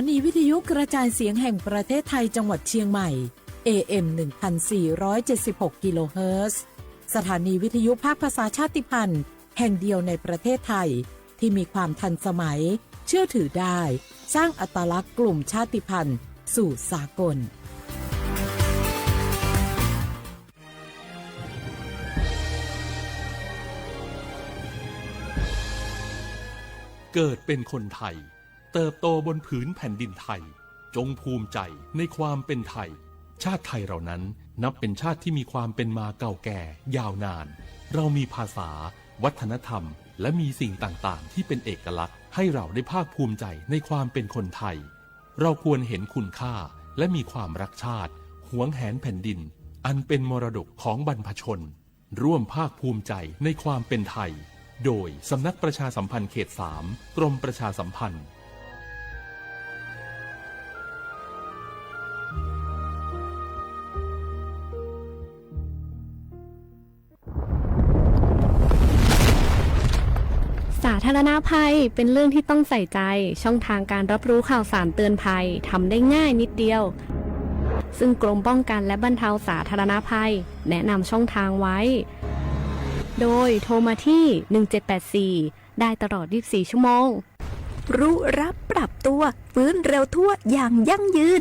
นีวิทยุกระจายเสียงแห่งประเทศไทยจังหวัดเชียงใหม่ AM 1476 กิโลเฮิรตซ์สถานีวิทยุภาคภาษาชาติพันธุ์แห่งเดียวในประเทศไทยที่มีความทันสมัยเชื่อถือได้สร้างอัตลักษณ์กลุ่มชาติพันธุ์สู่สากลเกิดเป็นคนไทยเติบโตบนผืนแผ่นดินไทยจงภูมิใจในความเป็นไทยชาติไทยเรานั้นนับเป็นชาติที่มีความเป็นมาเก่าแก่ยาวนานเรามีภาษาวัฒนธรรมและมีสิ่งต่างๆที่เป็นเอกลักษณ์ให้เราได้ภาคภูมิใจในความเป็นคนไทยเราควรเห็นคุณค่าและมีความรักชาติหวงแหนแผ่นดินอันเป็นมรดกของบรรพชนร่วมภาคภูมิใจในความเป็นไทยโดยสำนักประชาสัมพันธ์เขต 3 กรมประชาสัมพันธ์สาธารณภัยเป็นเรื่องที่ต้องใส่ใจช่องทางการรับรู้ข่าวสารเตือนภัยทำได้ง่ายนิดเดียวซึ่งกรมป้องกันและบรรเทาสาธารณภัยแนะนำช่องทางไว้โดยโทรมาที่1784ได้ตลอด24ชั่วโมงรู้รับปรับตัวฟื้นเร็วทั่วอย่างยั่งยืน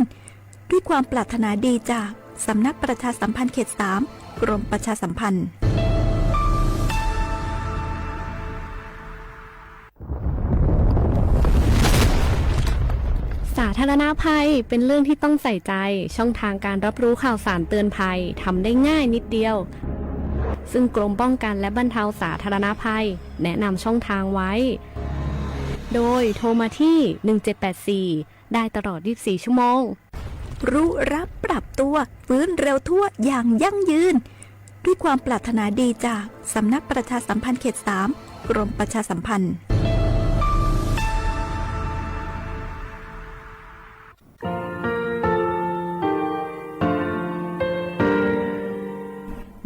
ด้วยความปรารถนาดีจากสำนักประชาสัมพันธ์เขต 3 กรมประชาสัมพันธ์สาธารณภัยเป็นเรื่องที่ต้องใส่ใจช่องทางการรับรู้ข่าวสารเตือนภัยทำได้ง่ายนิดเดียวซึ่งกรมป้องกันและบรรเทาสาธารณภัยแนะนำช่องทางไว้โดยโทรมาที่1784ได้ตลอด24ชั่วโมงรู้รับปรับตัวฟื้นเร็วทั่วอย่างยั่งยืนด้วยความปรารถนาดีจากสำนักประชาสัมพันธ์เขต 3 กรมประชาสัมพันธ์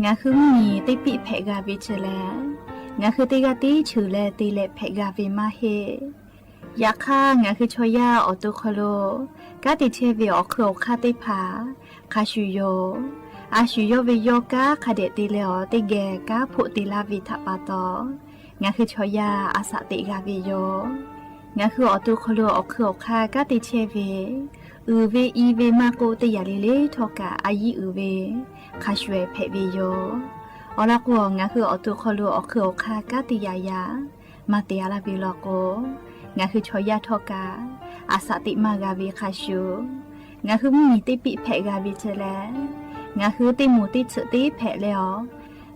งาคือมีติปิเพกาวิเชลงาคือติกาติชูเลติเลเพกาวิมาเฮยาค่างาคือชอยาออตุคโลกาติเทวิออคโลคาติผาคาชูโยอาชูโยวิโยกาคาเดติเลอติเกกาพุติลาวิทัปาโตงาคือชอยาอาสติกาวิโยงาคือออตุคโลออคโลคากาติเทวิอือเวอีเวมาโกติยาลิเลทอกาอายีอือเวคาชเวเพวิโยออลักวงาคือออตุคโลออคโลคากาติยายามาเตียลาวิโลโกงาคือชอยาทอกาอาสติมากาวิคาชูงาคือมีติปิเพกาวิเจเลงาคือติมูติสุติเพเลอ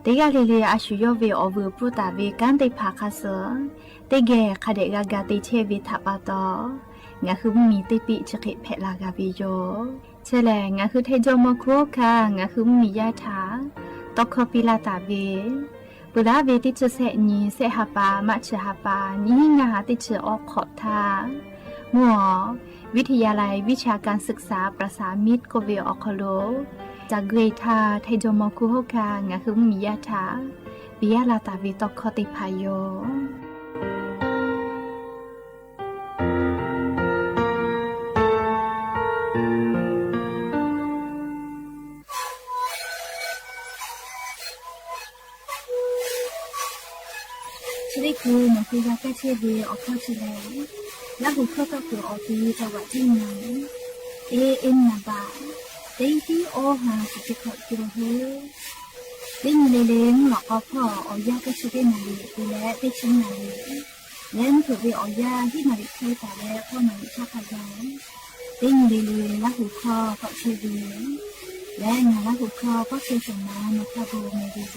ติกาลิเลอาชูโยเวอวูปุตาเวกันติภาคาเสติเกคาเดกากาติเชวิทัปาโตงาคือมีติปิชกิเพลากาวิโยเชเลงาคือเทจโมโคคางาคือมียาถาตอกคปิลาตาเวปุระเวติจเสนีเสหปามัชหปานี้งาติจออกขอทามัววิทยาลัยวิชาการศึกษาประสามิตรโกเวออคโลจากเกรทาไทโจโมคุโฮคางาคือมียาถาปิยาลาตาเวตอกคติพายโยนี่คือหนังสือยาแก้เชื้อเวออกข้อเฉลยและหัวข้อก็คือออกที่จังหวัดที่ไหนเอ็นนาบาเต็งที่โอหาสิบขวดกิโลเฮเต็งเลเลงหลอกเอาพ่อออยาแก้เชื้อได้นาลีและเต็งชิ้นนาลีและถือเวออยาที่นาลีเคยแต่และพ่อนาลีชาพยองเต็งเลเลและหัวข้อก็เชื้อเวและงานและหัวข้อก็คือสมานคาโบเมดิโซ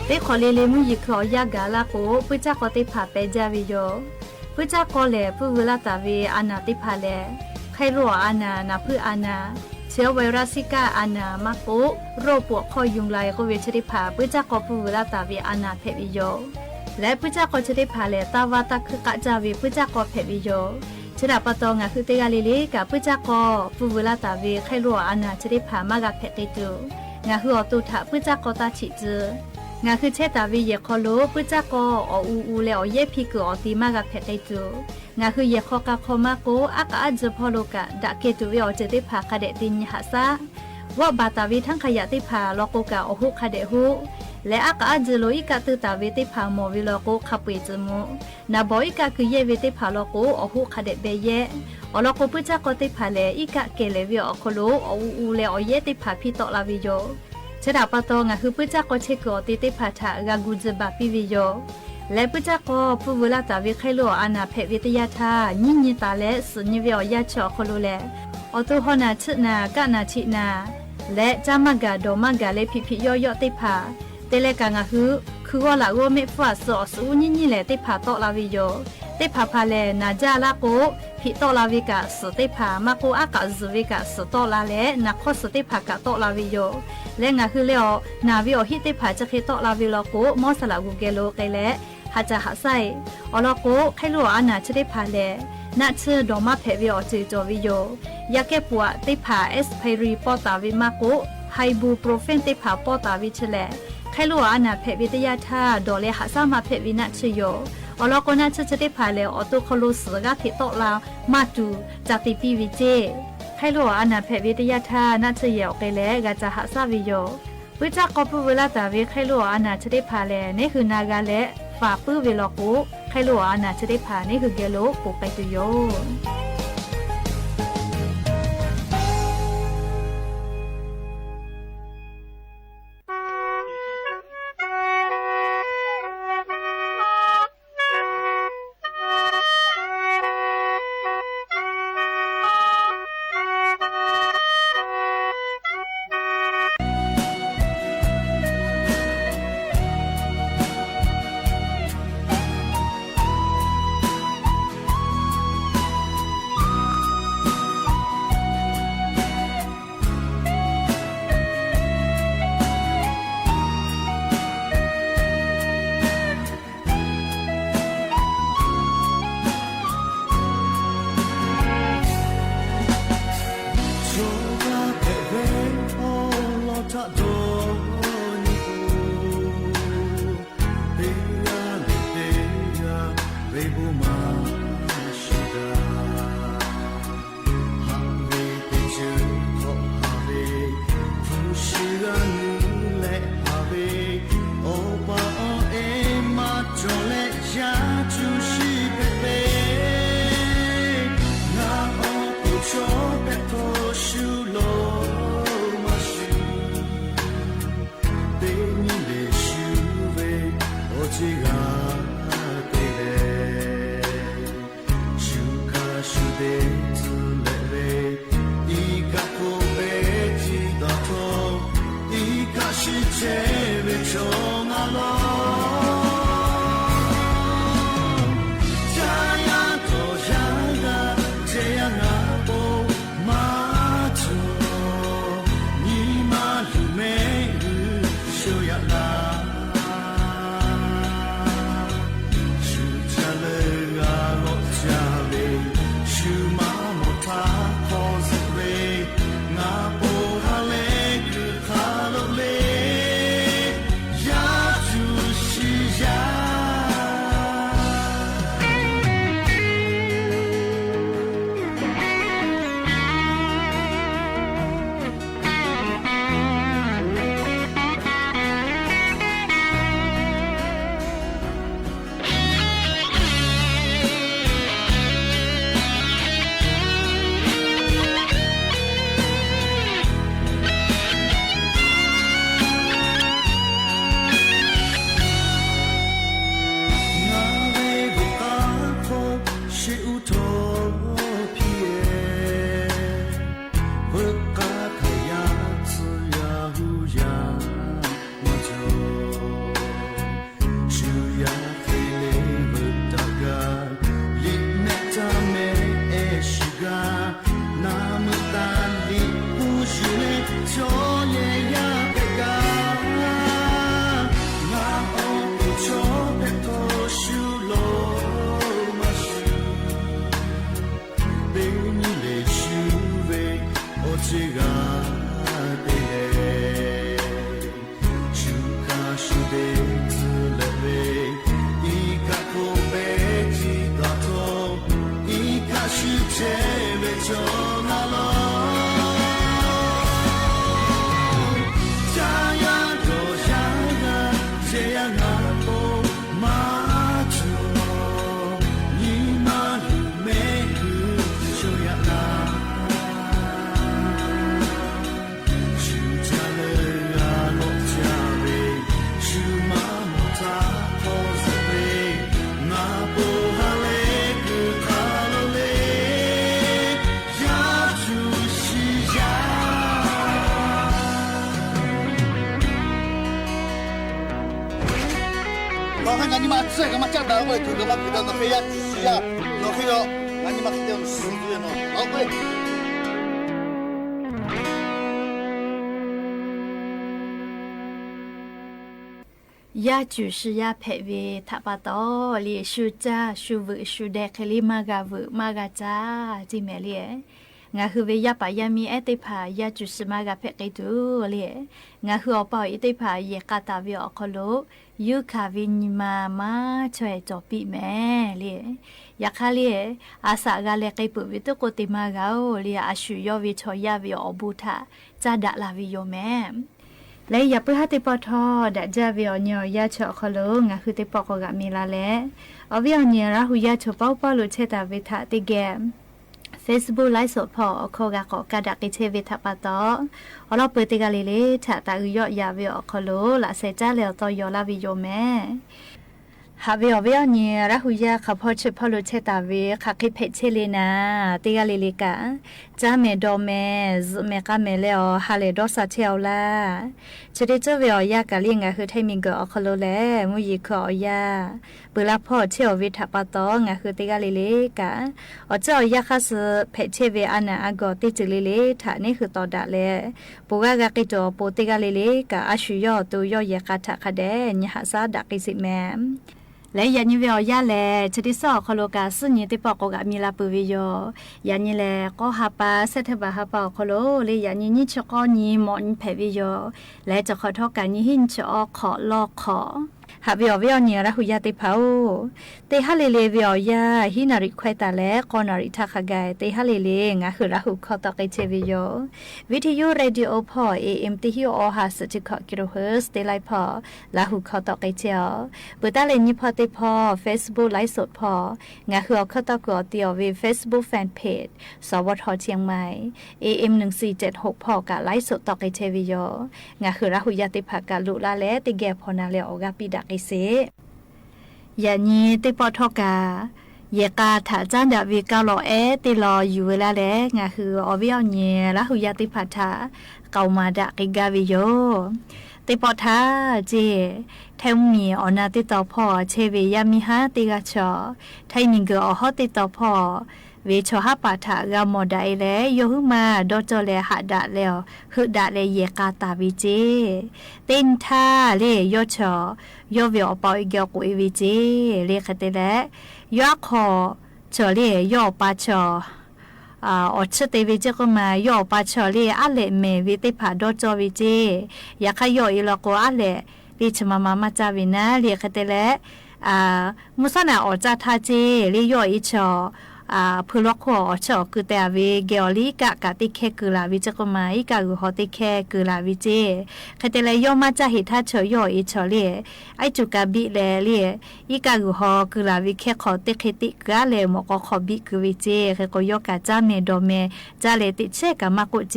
เด็กขอเลเลมุยิขอยากาลาโกปุจักขอติผาเปจาวิโยปุจักขอเลปุเวลาตาเวอานาติผาเลใครรัวอานานาพืออานาเ เชื้อไวรัสซิกาอานามาโกโรคปวดคอยุงลายโควิดชนิดผาปุจักกอปูเวลาตาวีอานาเพบิโยและปุจักกอชนิดผาเลตาวาตาคือกะจาวีปุจักกอเพบิโยชนะปะตองะคือเตกาลิลิกับปุจักกอปูเวลาตาวีไข้รัวอานาชนิดผามากะเพติจูงะคืออตุถะปุจักกอตาฉิจืองะคือเชตาวีเยคอโลปุจักกออูเลอเยพิกอตีมากะเพติจูงาคือเยคอกะคอมาโกอากาอัจพอโลกะดะเกตุเวอเจติผากะเดติญหาซาว่าบาตาวีทั้งขยะติผาลอโกกะอหุคาเดหุและอากาอัจโลอิกะตุตาเวติผาโมวิลอโกคาปุยจมุนาบออิกะคือเยเวติผาลอโกอหุคาเดเบเยอลอโกปุจักกอติผาเลอิกะเกเลวิอโคโลอูเลอเยติผาพิตอลาวิโยชะดาปะตองะคือปุจักกอเชกอติผาทะกะกุจบาปิวิโยและปุจักก็ผู้เวลาตาวิไคโลอานาเพวิทยาธายิ่งยิตาและสุญญวิอยาชอคโลแลอตุหนาชนากะนาชินาและจามกาโดมกาเลพิพิย่อติผาเตเลกางะคือว่าละว่าเมฟัสอสูยิ่งแลติผาตอลาวิโยติผาพาเลนาจาลาโกพิตอลาวิกาสติผามาโกอากาซวิกาสตอลาเลนักขสติผากะตอลาวิโยและงะคือเลอนาวิโอฮิติผาจะเคตอลาวิโลโกมอสลากูเกโลไกเลหาจะหาไซอลโกไคลัวอานาชได้พาเลนัดเชื่อดอมาเพวิอจือจอวิโยยาเก็บปัวติผาเอสไพรีปอตาวิมาโกไฮบูโปรเฟนติผาปอตาวิเชเลไคลัวอานาเพวิทยาธาดอเลหาซามาเพวินัดเชโยอลโกนัดเชื่อจะได้พาเลออตุคโลสกาติโตลามาดูจากติปีวิเจไคลัวอานาเพวิทยาธานัดเชยอไกเลกาจะหาซาวิโยวิจักกอปูเวลาตาวิไคลัวอานาชได้พาเลนี่คือนากาเลฝาปื้อเวลาโกใครรู้ว่าน่าจะได้ผ่านนี่คือเกโลปกไปตุโย 지가 되네 何も暑いがまちゃったおいとがまくだのへやしやのへよ何まきてのすずのおい亚主是亚佩维塔巴多里舒扎舒维舒德克里玛嘎维玛嘎扎จิเมเลียงาคือเวียปายามีเอติพายาจุสมากาเพกิตูเลียงาคืออปออิติพาเยกาตาวิอคโลยูคาวินิมามาช่วยจอปีแม่เลียยาคาเลียอาสากาเลกิปุวิตุโกติมากาเลียอาชุยอวิชอยาวิอบูทาจาดาลาวิโยแม่และอย่าเพื่อให้ติปอทอดัจจาวิอเนียยาชอคโลงาคือติปอกกะมีลาแลอวิอเนียราหุยาชอเป้าปอลุเชตาวิทาติแกFacebook ไลฟ์สดพอโคกะกอกะดักกิเชวิทัปะตออลอเปติกะลิลิถะตะอุยอยาวิอคโลละเซจาเลตอยอลาวิโยแม่ฮาวิอเวียเนียระหุยาขะพอชพอลุเชตาวิขะคิเพเชเลนาติกะลิลิกะจาเมดอเมซเมกะเมเลอฮาเลดอซาเชลลาชะดิจเวียกะลิงะคือไทมิงกอคโลแลมุยิขอยาเปลาพ่อเชววิทัปะตองะคือติกะลิลิกะอเจ้ายาคาสเพเชเวอานาอากอติจิลิลิถะนี่คือตอดะเลปุกะกะกิโตปุติกะลิลิกะอาชุยอตุยอยะกะทะคะเดญหะซาดักกิสิแมและยันยิเวียยาแลชดิสอคโลกาสุญิติปอกกะมีลาปุวิโยยันยิแลก็หาปาเซทบาหาปาคโลเลยยันยินิชกอนีมอนเพวิโยและจะขอทอกันยิหินชอขอลอกขอหาวิอวิอเนียระหุยาติเผาเตฮะเลเลวิอยาฮินาริควายตาและกอนาริทักกายเตฮะเลเลงะคือระหุขอตอกเชวิโยวิทยุเรดิโอพอ AM ติฮิโอหาสจิกกิโลเฮิรตซ์เตไลพอระหุขอตอกเชอเปิดตาเลนิพอติพอ Facebook ไลฟ์สดพองะคือขอตอกเตียววิ Facebook Fan Page สวทเชียงใหม่ AM 1476พอกะไลฟ์สดตอกเชวิโยงะคือระหุยาติภากะลุลาและติแกพอนาเลออกาปิดาไอเซยานีติปอทอกาเยกาถาจันดาวิกาโลเอติลออยู่เวลาแลงาคืออวิอเนียละหุยาติพัทธาเกามาดะกิกาวิโยติปอทาเจเทมีอนาติตอพอเชเวยามิฮาติกาชอไทมิงเกออฮอติตอพอเวชหาปาถากามอดาเลโยหุมาดอจเลหะดะเลฮึดะเลเยกาตาวิเจตินทาเลโยชอยอเวอปอยเกกุอีวิเจเลคเตและยอคอชอเลยยอปาชออดชเตวิเจก็มายอปาชอเลอะเลเมวิติผาดอจอวิเจยาขยออีลอโกอะเลลิชมามาจาวินะเลคเตและมุสนาออจาทาเจเลยออีชอพลขอชอคือแต่เวเกอลิกะกะติเคกุลาวิจกมาอีกะกุฮอติเคกุลาวิเจคเตเลยอมาจาหิทาชอยออีชอเลไอจุกะบิเลเลอีกะกุฮอกุลาวิเคขอติเคติกะเลมกขอบิกุวิเจเคกยอกะจาเมโดเมจาเลติเชกะมะกุเจ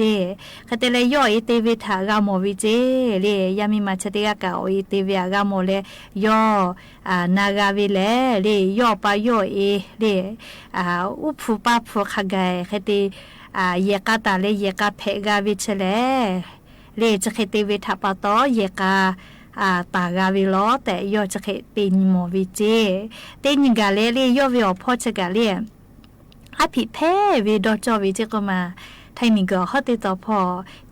คเตเลยออีเตวิทากะโมวิเจเลยามิมาชติกะกะโออีเตวิากะโมเลยอนากาวิเลเลยอปายอเอเลอุปปาพุขกายคติเยกาตาเลเยกาเพกาวิเชเลเลจะคติวิทัปโตเยกาตากาวิโลแต่ยอจะคตินิโมวิเจตินิกาเลยอวิอพอชกาเลอภิเพวิดอจอวิเจก็มา ไทยมีก็ฮอติต่อพอ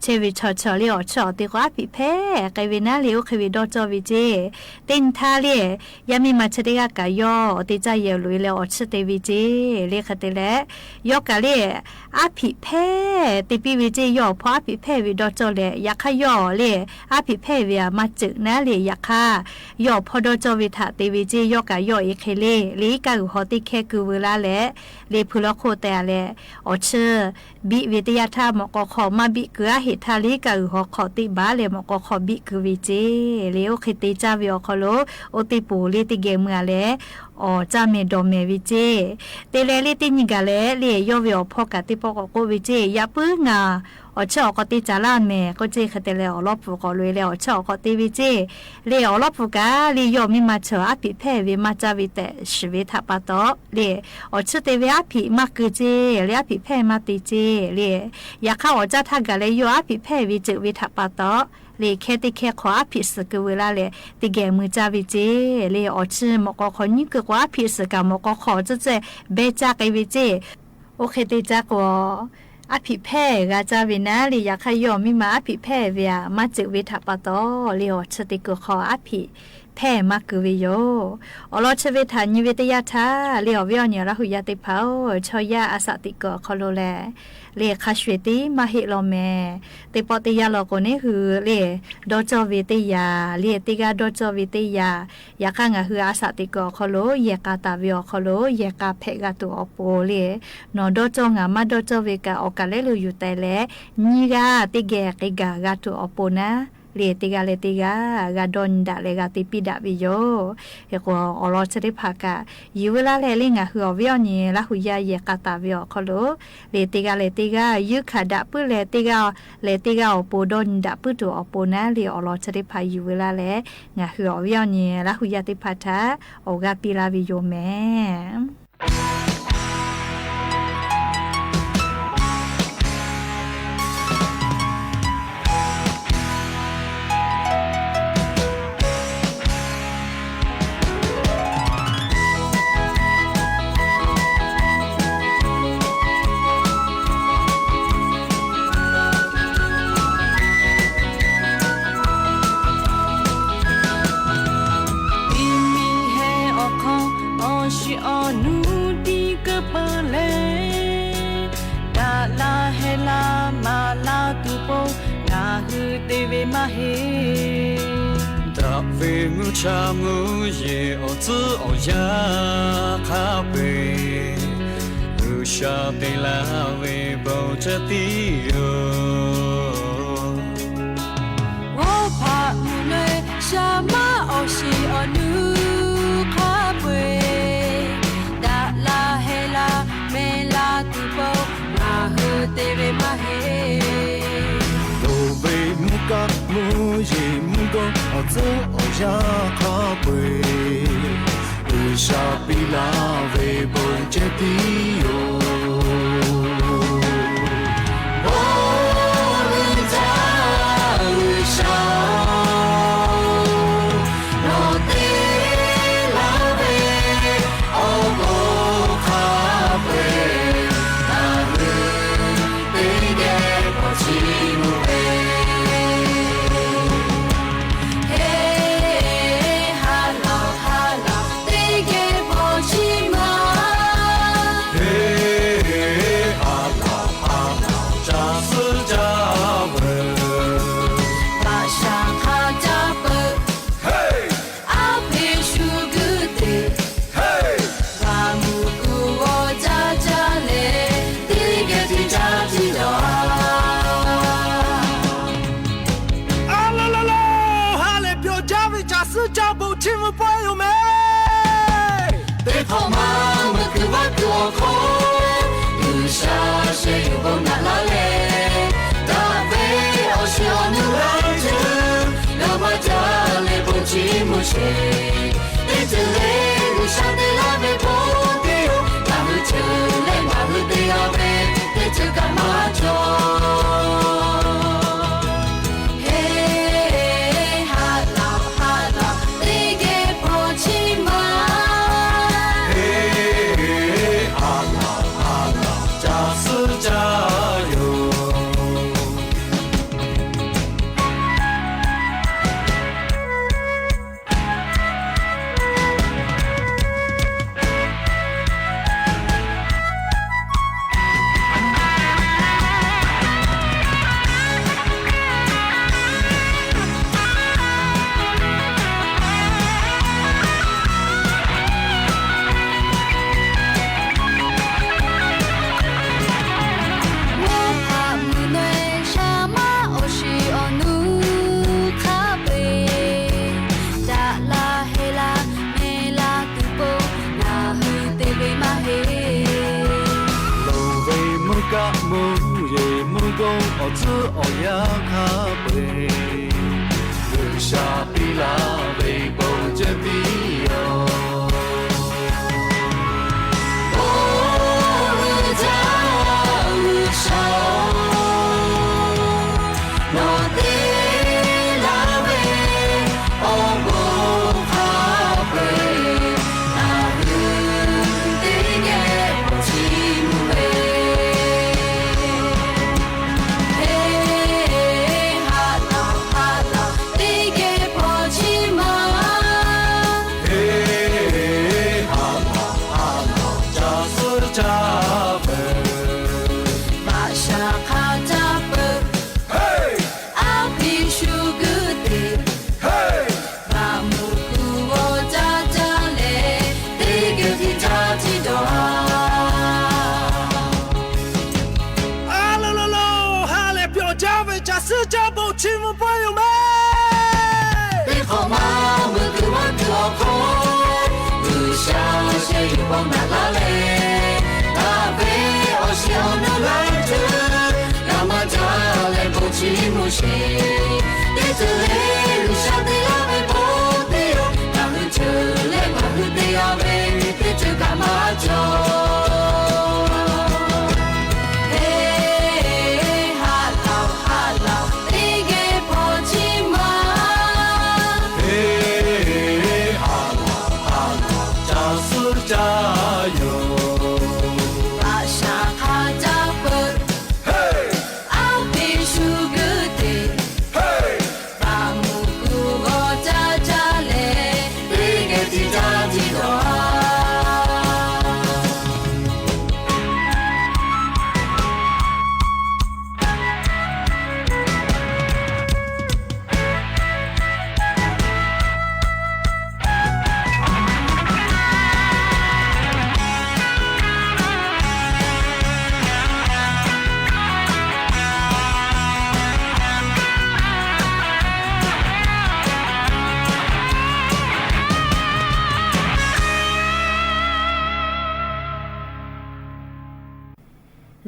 เชวิชอเลียวชอติกว่าผิแพ้ไกเวนาเลียวควิดอจอวิเจตินทาเลียยามีมาชติกากายอติจายลุยเลอชเตวิเจเลคเตและยอกะเลียอาผิแพ้ติปิวิเจยอพออาผิแพ้วิดอจอเลยาคายอเลอาผิแพ้เวียมาจึนะเลยยาคายอพอดอจอวิทาติวิเจยอกะยอเอเคเลลีกะฮอติเคกูเวลาและเลพุลโคแต่และอเชบิวิทยาธามกขอมาบิเกือเหตุลีกะฮอขอติบาเลมกขอบิคือวิเจเลโอคิติจาวิอคโลโอติปูเลติเกเมือและอ๋อจาเมดอเมวิเจเตเลลิตินิกาเลเลยอวิอพอกะติปกโกวิเจยาปืงาอ๋อชอกติจาลานเมก็เจคเตเลอลอปูก็เลยแล้วชอกติวิเจเลอลอปูกาลียอมิมาเชออภิเพวิมาจาวิเตชเวทาปะตอเลอ๋อชเตเวอภิมากุเจเลอภิเพมาติเจเลยาเข้าอ๋อจาทากะเลยยออภิเพวิเจวิทาปะตอเลแค่ติแค่ขวาผิดสกเวลาเลติแกมือจาวิเจเลออชิมก็ขอนี่ก็ขวาผิดสกามก็ขอจะเจเบจากไอวิเจโอเคติจากว่าอภิเพกาจาวินาลีอยากขยอมิมาอภิเพเวียมาจึวิทัปตอเลอชติก็ขออภิแพ่มากวิโยอลอชเวทานิเวตยาทาเลอวิอเนระหุยาติเผาชอยาอาสติกคอโลแลเลคาชเวติมาฮิโลเมติปติยาโลโกเนฮือเลดอจอเวติยาเลติกาดอจอเวติยายาคังะฮืออาสติกคอโลเยกาตาวิอคอโลเยกาเพกาตุอโปเลนอดอจองามาดอจอเวกาออกาเลลุอยู่แต่แลนีกาติเกกิกากาตุอโปนะเลติกากาดอนดาเลกาติปิดาวิโยเฮโกอลอชริภากะยูเวลาเลลิงะฮือวิอเนละหุยาเยกาตาวิอคอโลเลติกายุคาดาปุเลติกาอโปดอนดาปุตุอโปนะเลอลอชริภายูเวลาเลงะฮือวิอเนละหุยาติภาทาโอกาปิลาวิโยแมชามูเยอจือออยาคาเปอุชาเตลาเวโบจติโยโอภามุเลชามาโอชิอนุคาเปดาลาเฮลาเมลาตุโปนาเฮเตเรมาเฮมุกะมุเยมุกะอซออยาคาเปอุชาปิลาเวโบเจติโยโอลิจาอุชาโนเตลาเวโอโบคาเปนาเรเตเกปอชิมุเอ加油！木叶木工哦子哦呀卡贝，留下比拉维波着比哟。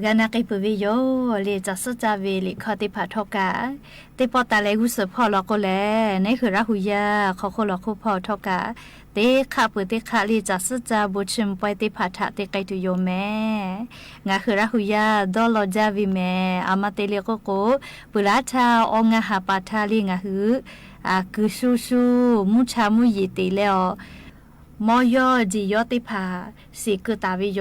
กันนักปุวิโยเลจะสจาเวลิคอติพาทกาติปอตาเลกุสพอลอโกแลนี่คือราหุยาเขาโคลอคุพอทกาเตคาปุติคาลีจะสจาบุชิมปอยติพาทะเตไกตุโยแม่งาคือราหุยาดอลอจาวิแม่อามาเตเลโกโกปุราชาองาหาปาทาลีงาหือกุชูชูมุชามุยิติเลอมอยอจิยอติพาสิกตาวิโย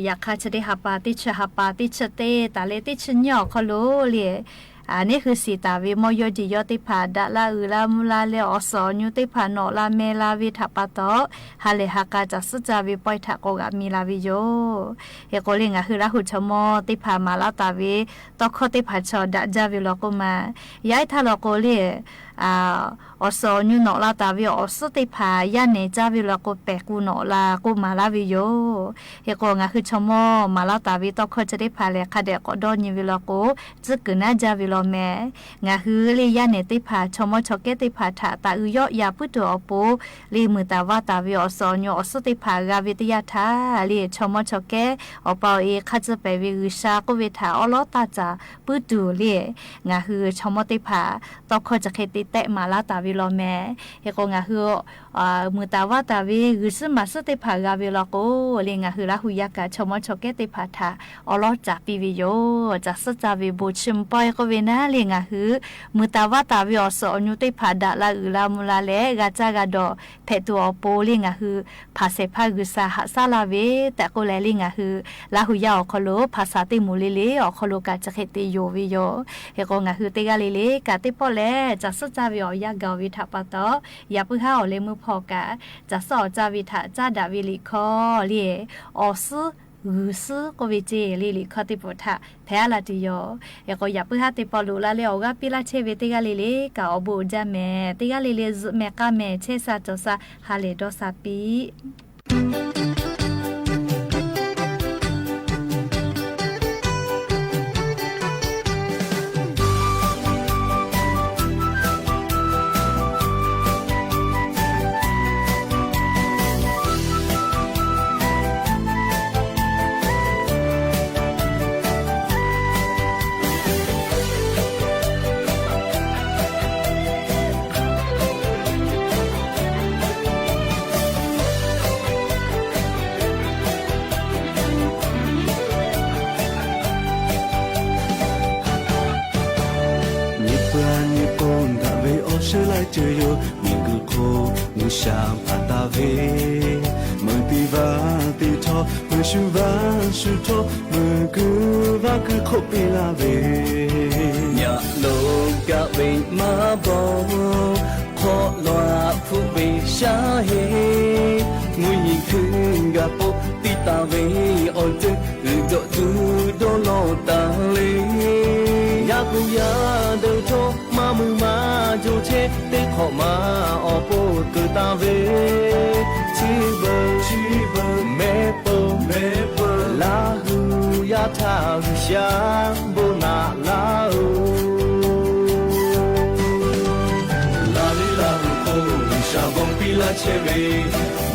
อยากคาชดิหาปาติชหาปาติชเตตาเลติชญอคโลเลอันนี้คือสีตาวิมอยอจิยอติพาดะลาอืลามุลาเลอสอยุติพาโนลาเมลาวิทัปปะโตฮาเลหากาจัสจาวิปอยทะโกกะมีลาวิโยเฮโกเลงะคือราหุชมอติพามาลาตาวิตอคติพาชอดะจาวิโลโกมายายทะโลโกเลอสอนูนอลาตาวิอสติพายาเนจาวิลาโกเปกูนอลากูมาลาวิโยเฮโกงะคือชมอมาลาตาวิตอคจะได้พาเลคาเดกอดอนิวิลาโกจึกนะจาวิโลแมงะคือเลยยาเนติพาชมอชอเกติพาทะตาอุยอยาพุตอโปลีมือตาวาตาวิอสอนูอสติพากาวิตยาทาลีชมอชอเกอปอเอคาจะไปวิอุชาโกเวทาอลอตาจาพุตูลีงะคือชมอติพาตอคจะเคติเตมาลาตาวิโลแมเฮโกงะฮือมือตาวาตาวิกุสมาสติภากาวิโลโกเลงะฮือลาหุยากะชมชเกติภาทาอลอจาปิวิโยจัสจาวิบุชิมปอยก็เวนะเลงะฮือมือตาวาตาวิอสอนุติภาดะลาอืลามุลาเลกาจากาดอเปตัวโปเลงะฮือภาเสภากุสาหะซาลาเวแต่ก็แลเลงะฮือลาหุยาอคโลภาษาติมูเลเลอคโลกาจะเคติโยวิโยเฮโกงะฮือติกาเลเลกาติปอเลจัสจาวิอยากาวิทัปปะโตยาพุฮาอเลมือพอกาจะสอจาวิทะจาดาวิลิคอเลียออสอุสก็วิเจลิลิคอติปทะแพลาติโยเอก็ยาพุฮาติปอลูลาเลออกาปิลาเชเวติกาเลเลกาอบูจาเมติกาเลเลเมกาเมเชซาโจซาฮาเลโดซาปี มือชูบ้าชูโตมือกูว่ากูขบไปลาเวอย่าโลกะเวมาบอกพอลาผู้เวชาเฮงุยคืนกะปกติตาเวออนจึงดอดูดอลอตาเลอยากกูอยากเดินโตมามือมาจูเชเตขอมาออโปกูตาเวชีเบเมเปลาหูยาทาหูชาโบนาลาหูลาลิลาหูโคชาบงปิลาเชเว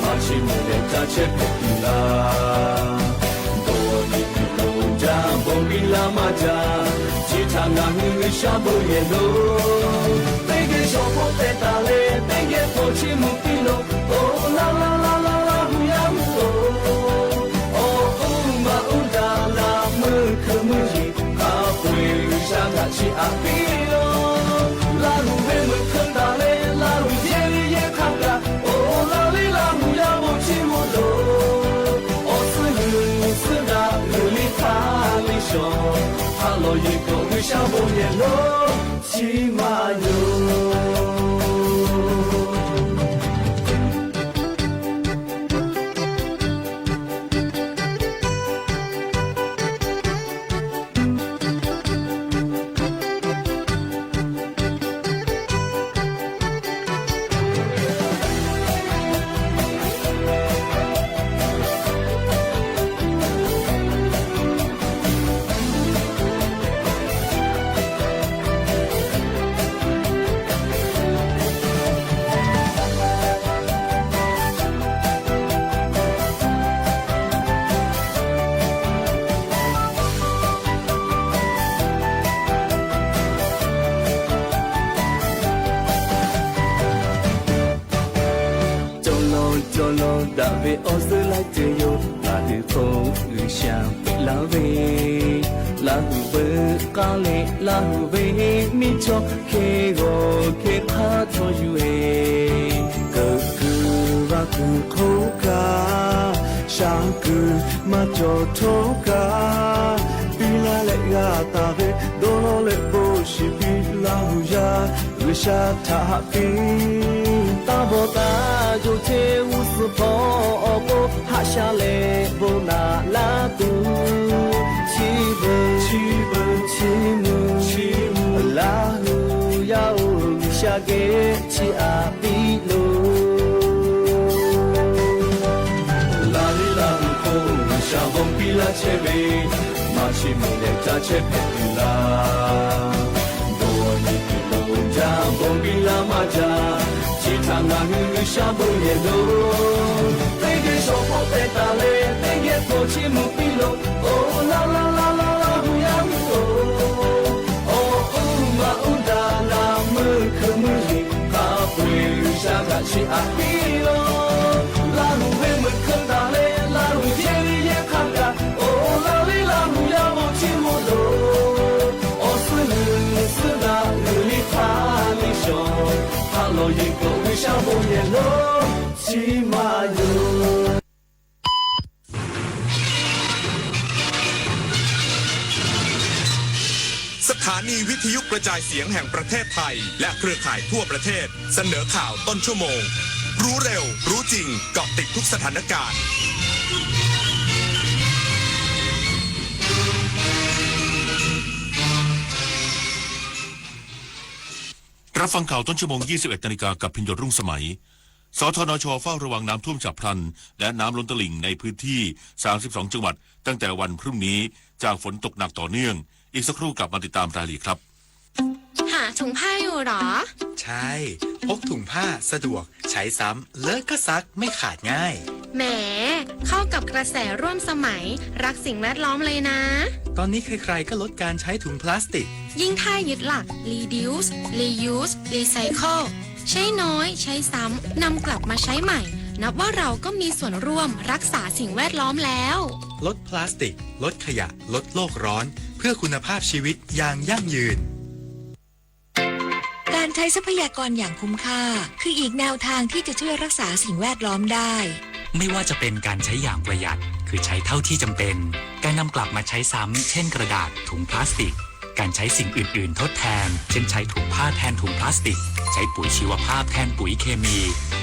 มาชิมุเลตาเชเปปิลาโดนิปิโลจาบงปิลามาจาจิตานาหูชาโบเยโลเตเกชอโปเตตาเลเตเกโปชิมุปิโลโอลาลาลาลาลาหูยามุโอโออุมาอุดาลามือคือมือจีข้าป่วยชาหน้าชีอาปิโลลาหูเวมือคือตาเลลาหูเยเยข้างกะโอลาลิลาหูยามุชิมุโลโอสุลือสุดาลือลิทาลิชอฮัลโหลยิโกวิชาโบเยโลชิมาโย大卫奥斯来自由，那的风雨香拉维，拉胡贝咖喱，拉胡贝米ചോเคโกเคคาโชยูเอก็คือว่าคือโคกาชาคือมาโจโทกาปีลาเลกาตาเวโดโลเลโบชิปีลาหูยาวิชาทาปีตาโบตาโจเทอุสพอโบหาชาเลโบนาลาตูชีเบชีมูลาหูยาวิชาเกชีอาปีโลลาลิลาหูโควิชาบงปีลาเชเวมาชิมุเลตาเชเปปิลาโดนิปิโลจาบงปีลามาจาจิตานาหูชาโบเยโลเตเกโชโปเตตาเลเตเกโปชิมุปิโลโอลาลาลาลาลาหูยามุโอโออุมาอุดาลามือคือมือจีข้าป่วยชากัชิอาปิโลลาหูเวมือคือตาเลลาหูเยลีเยข้างกะโอลาลิลาหูยามุชิมุโลโอสุลือสุดาลือลิทาลิชอฮัลโหลยิโกวิชาโบเยโลชิมาโยสถานีวิทยุกระจายเสียงแห่งประเทศไทยและเครือข่ายทั่วประเทศเสนอข่าวต้นชั่วโมงรู้เร็วรู้จริงเกาะติดทุกสถานการณ์รับฟังข่าวต้นชั่วโมง 21 นาฬิกากับพิญญรุ่งสมัยสทนช.เฝ้าระวังน้ำท่วมฉับพลันและน้ำล้นตลิ่งในพื้นที่ 32 จังหวัดตั้งแต่วันพรุ่งนี้จากฝนตกหนักต่อเนื่องอีกสักครู่กลับมาติดตามรายละเอียดครับ หาถุงผ้าอยู่หรอ ใช่พกถุงผ้าสะดวกใช้ซ้ำเลอะก็ซักไม่ขาดง่าย แหมเข้ากับกระแสร่วมสมัยรักสิ่งแวดล้อมเลยนะ ตอนนี้ใครๆก็ลดการใช้ถุงพลาสติกยิ่งถ้ายึดหลัก reduce reuse recycle ใช้น้อยใช้ซ้ำนำกลับมาใช้ใหม่นับว่าเราก็มีส่วนร่วมรักษาสิ่งแวดล้อมแล้วลดพลาสติกลดขยะลดโลกร้อนเพื่อคุณภาพชีวิตอย่างยั่งยืนการใช้ทรัพยากรอย่างคุ้มค่าคืออีกแนวทางที่จะช่วยรักษาสิ่งแวดล้อมได้ไม่ว่าจะเป็นการใช้อย่างประหยัด คือใช้เท่าที่จำเป็นการนำกลับมาใช้ซ้ำเช่นกระดาษถุงพลาสติกการใช้สิ่งอื่นๆทดแทนเช่นใช้ถุงผ้าแทนถุงพลาสติกใช้ปุ๋ยชีวภาพแทนปุ๋ยเคมี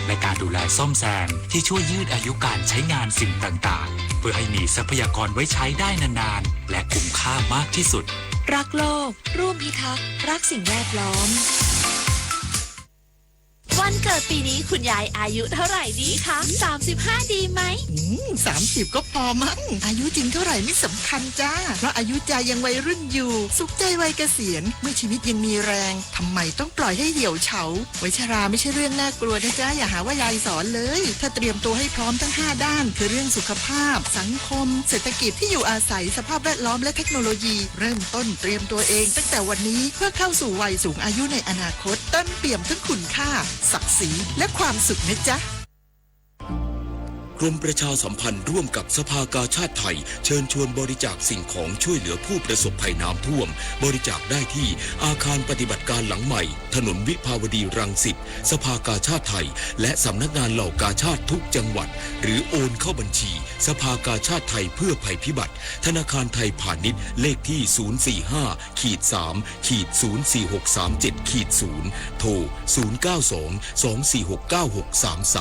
และการดูแลซ่อมแซมที่ช่วยยืดอายุการใช้งานสิ่งต่างๆเพื่อให้มีทรัพยากรไว้ใช้ได้นานๆและคุ้มค่ามากที่สุดรักโลกร่วมพิทักษ์รักสิ่งแวดล้อมวันเกิดปีนี้คุณยายอายุเท่าไหร่ดีคะ35ดีไหม30ก็พอมั้งอายุจริงเท่าไหร่ไม่สำคัญจ้าเพราะอายุใจยังวัยรุ่นอยู่สุขใจวัยเกษียณเมื่อชีวิตยังมีแรงทำไมต้องปล่อยให้เหี่ยวเฉาวัยชราไม่ใช่เรื่องน่ากลัวนะจ๊ะอย่าหาว่ายายสอนเลยถ้าเตรียมตัวให้พร้อมทั้ง5ด้านคือเรื่องสุขภาพสังคมเศรษฐกิจที่อยู่อาศัยสภาพแวดล้อมและเทคโนโลยีเริ่มต้นเตรียมตัวเองตั้งแต่วันนี้เพื่อเข้าสู่วัยสูงอายุในอนาคตเต็มเปี่ยมทั้งคุณค่าศักดิ์ศรีและความสุขนะจ๊ะกรมประชาสัมพันธ์ร่วมกับสภากาชาดไทยเชิญชวนบริจาคสิ่งของช่วยเหลือผู้ประสบภัยน้ำท่วมบริจาคได้ที่อาคารปฏิบัติการหลังใหม่ถนนวิภาวดีรังสิตสภากาชาดไทยและสำนักงานเหล่ากาชาดทุกจังหวัดหรือโอนเข้าบัญชีสภากาชาดไทยเพื่อภัยพิบัติธนาคารไทยพาณิชย์เลขที่045-3-04637-0โทร092-246-9633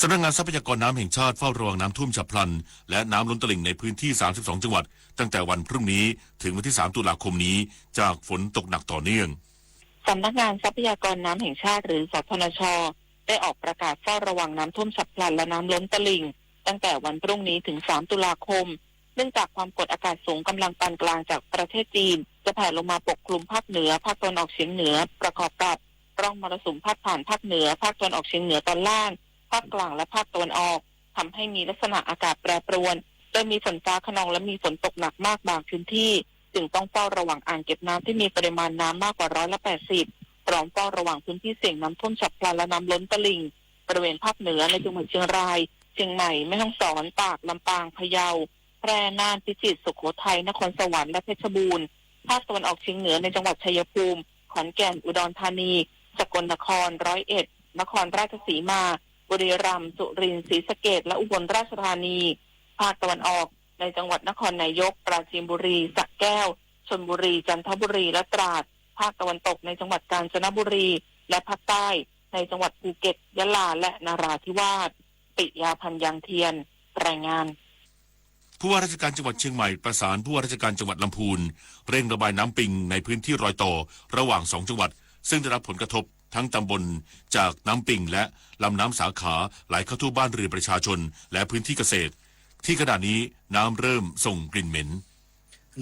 สำนักงานทรัพยากรน้ำแห่งชาติเฝ้าระวังน้ำท่วมฉับพลันและน้ำล้นตลิ่งในพื้นที่32จังหวัดตั้งแต่วันพรุ่งนี้ถึงวันที่3ตุลาคมนี้จากฝนตกหนักต่อเนื่องสำนักงานทรัพยากรน้ำแห่งชาติหรือสทนช.ได้ออกประกาศเฝ้าระวังน้ำท่วมฉับพลันและน้ำล้นตลิ่งตั้งแต่วันพรุ่งนี้ถึง3ตุลาคมเนื่องจากความกดอากาศสูงกำลังปานกลางจากประเทศจีนจะแผ่ลงมาปกคลุมภาคเหนือภาคตะวันออกเฉียงเหนือประกอบกับร่องมรสุมพาดผ่านภาคเหนือภาคตะวันออกเฉียงเหนือตอนล่างภาคกลางและภาคตะวันออกทำให้มีลักษณะอากาศแปรปรวนโดยมีฝนฟ้าคะนองและมีฝนตกหนักมากบางพื้นที่จึงต้องเฝ้าระวังอ่างเก็บน้ำที่มีปริมาณน้ำมากกว่า180พร้อมเฝ้าระวังพื้นที่เสี่ยงน้ำท่วมฉับพลันและน้ำล้นตลิ่งบริเวณภาคเหนือในจังหวัดเชียงรายเชียงใหม่แม่ฮ่องสอนตากลำปางพะเยาแพร่น่านพิจิตรสุโขทัยนครสวรรค์และเพชรบูรณ์ภาคตะวันออกเฉียงเหนือในจังหวัดชัยภูมิขอนแก่นอุดรธานีสกลนคร101นครราชสีมาบุรีรัมย์สุรินทร์ศรีสะเกษและอุบลราชธานีภาคตะวันออกในจังหวัดนครนายกปราจีนบุรีสระแก้วชลบุรีจันทบุรีและตราดภาคตะวันตกในจังหวัดกาญจนบุรีและภาคใต้ในจังหวัดภูเก็ตยะลาและนราธิวาสปิยาพันธ์ยังเทียนรายงานผู้ว่าราชการจังหวัดเชียงใหม่ประสานผู้ว่าราชการจังหวัดลำพูนเร่งระบายน้ำปิงในพื้นที่รอยต่อระหว่าง2จังหวัดซึ่งได้รับผลกระทบทั้งตำบลจากน้ำปิงและลำน้ำสาขาไหลเข้าท่วมบ้านเรือนประชาชนและพื้นที่เกษตรที่ขณะนี้น้ำเริ่มส่งกลิ่นเหม็น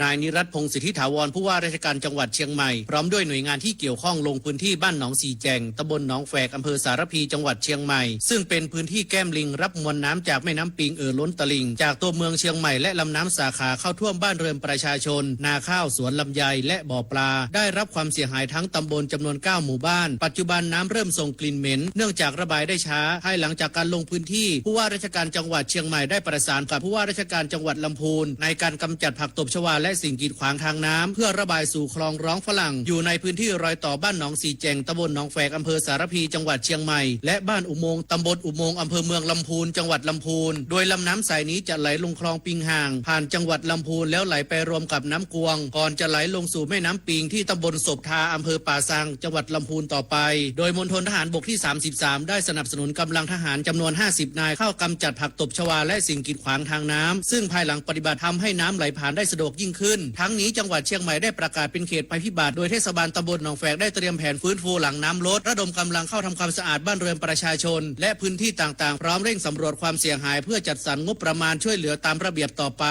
นายนิรัตน์พงศ์สิทธิถาวรผู้ว่าราชการจังหวัดเชียงใหม่พร้อมด้วยหน่วยงานที่เกี่ยวข้องลงพื้นที่บ้านหนองสีแจงตำบลหนองแฝกอำเภอสารพีจังหวัดเชียงใหม่ซึ่งเป็นพื้นที่แก้มลิงรับมวลน้ำจากแม่น้ำปิงล้นตลิ่งจากตัวเมืองเชียงใหม่และลำน้ำสาขาเข้าท่วมบ้านเรือนประชาชนนาข้าวสวนลำไยและบ่อปลาได้รับความเสียหายทั้งตำบลจำนวน9หมู่บ้านปัจจุบันน้ำเริ่มส่งกลิ่นเหม็นเนื่องจากระบายได้ช้าภายหลังจากการลงพื้นที่ผู้ว่าราชการจังหวัดเชียงใหม่ได้ประสานกับผู้ว่าราชการจังหวัดลำพูนในการกำจัดผักตบชวาและสิ่งกีดขวางทางน้ำเพื่อระบายสู่คลองร้องฝรั่งอยู่ในพื้นที่รอยต่อบ้านหนองสีแจงตำบลหนองแฝกอำเภอสารพีจังหวัดเชียงใหม่และบ้านอุโมงค์ตำบลอุโมงค์อำเภอเมืองลำพูนจังหวัดลำพูนโดยลำน้ำสายนี้จะไหลลงคลองปิงห่างผ่านจังหวัดลำพูนแล้วไหลไปรวมกับน้ำกวงก่อนจะไหลลงสู่แม่น้ำปิงที่ตำบลศพทาอำเภอป่าซังจังหวัดลำพูนต่อไปโดยมณฑลทหารบกที่33ได้สนับสนุนกำลังทหารจำนวน50นายเข้ากำจัดผักตบชวาและสิ่งกีดขวางทางน้ำซึ่งภายหลังปฏิบัติทำให้น้ำไหลผ่านได้สะดวกยิ่งขึ้นทั้งนี้จังหวัดเชียงใหม่ได้ประกาศเป็นเขตภัยพิบัติโดยเทศบาลตำบลหนองแฝกได้เตรียมแผนฟื้นฟูหลังน้ำลดระดมกำลังเข้าทำความสะอาดบ้านเรือนประชาชนและพื้นที่ต่างๆพร้อมเร่งสำรวจความเสียหายเพื่อจัดสรรงบประมาณช่วยเหลือตามระเบียบต่อไป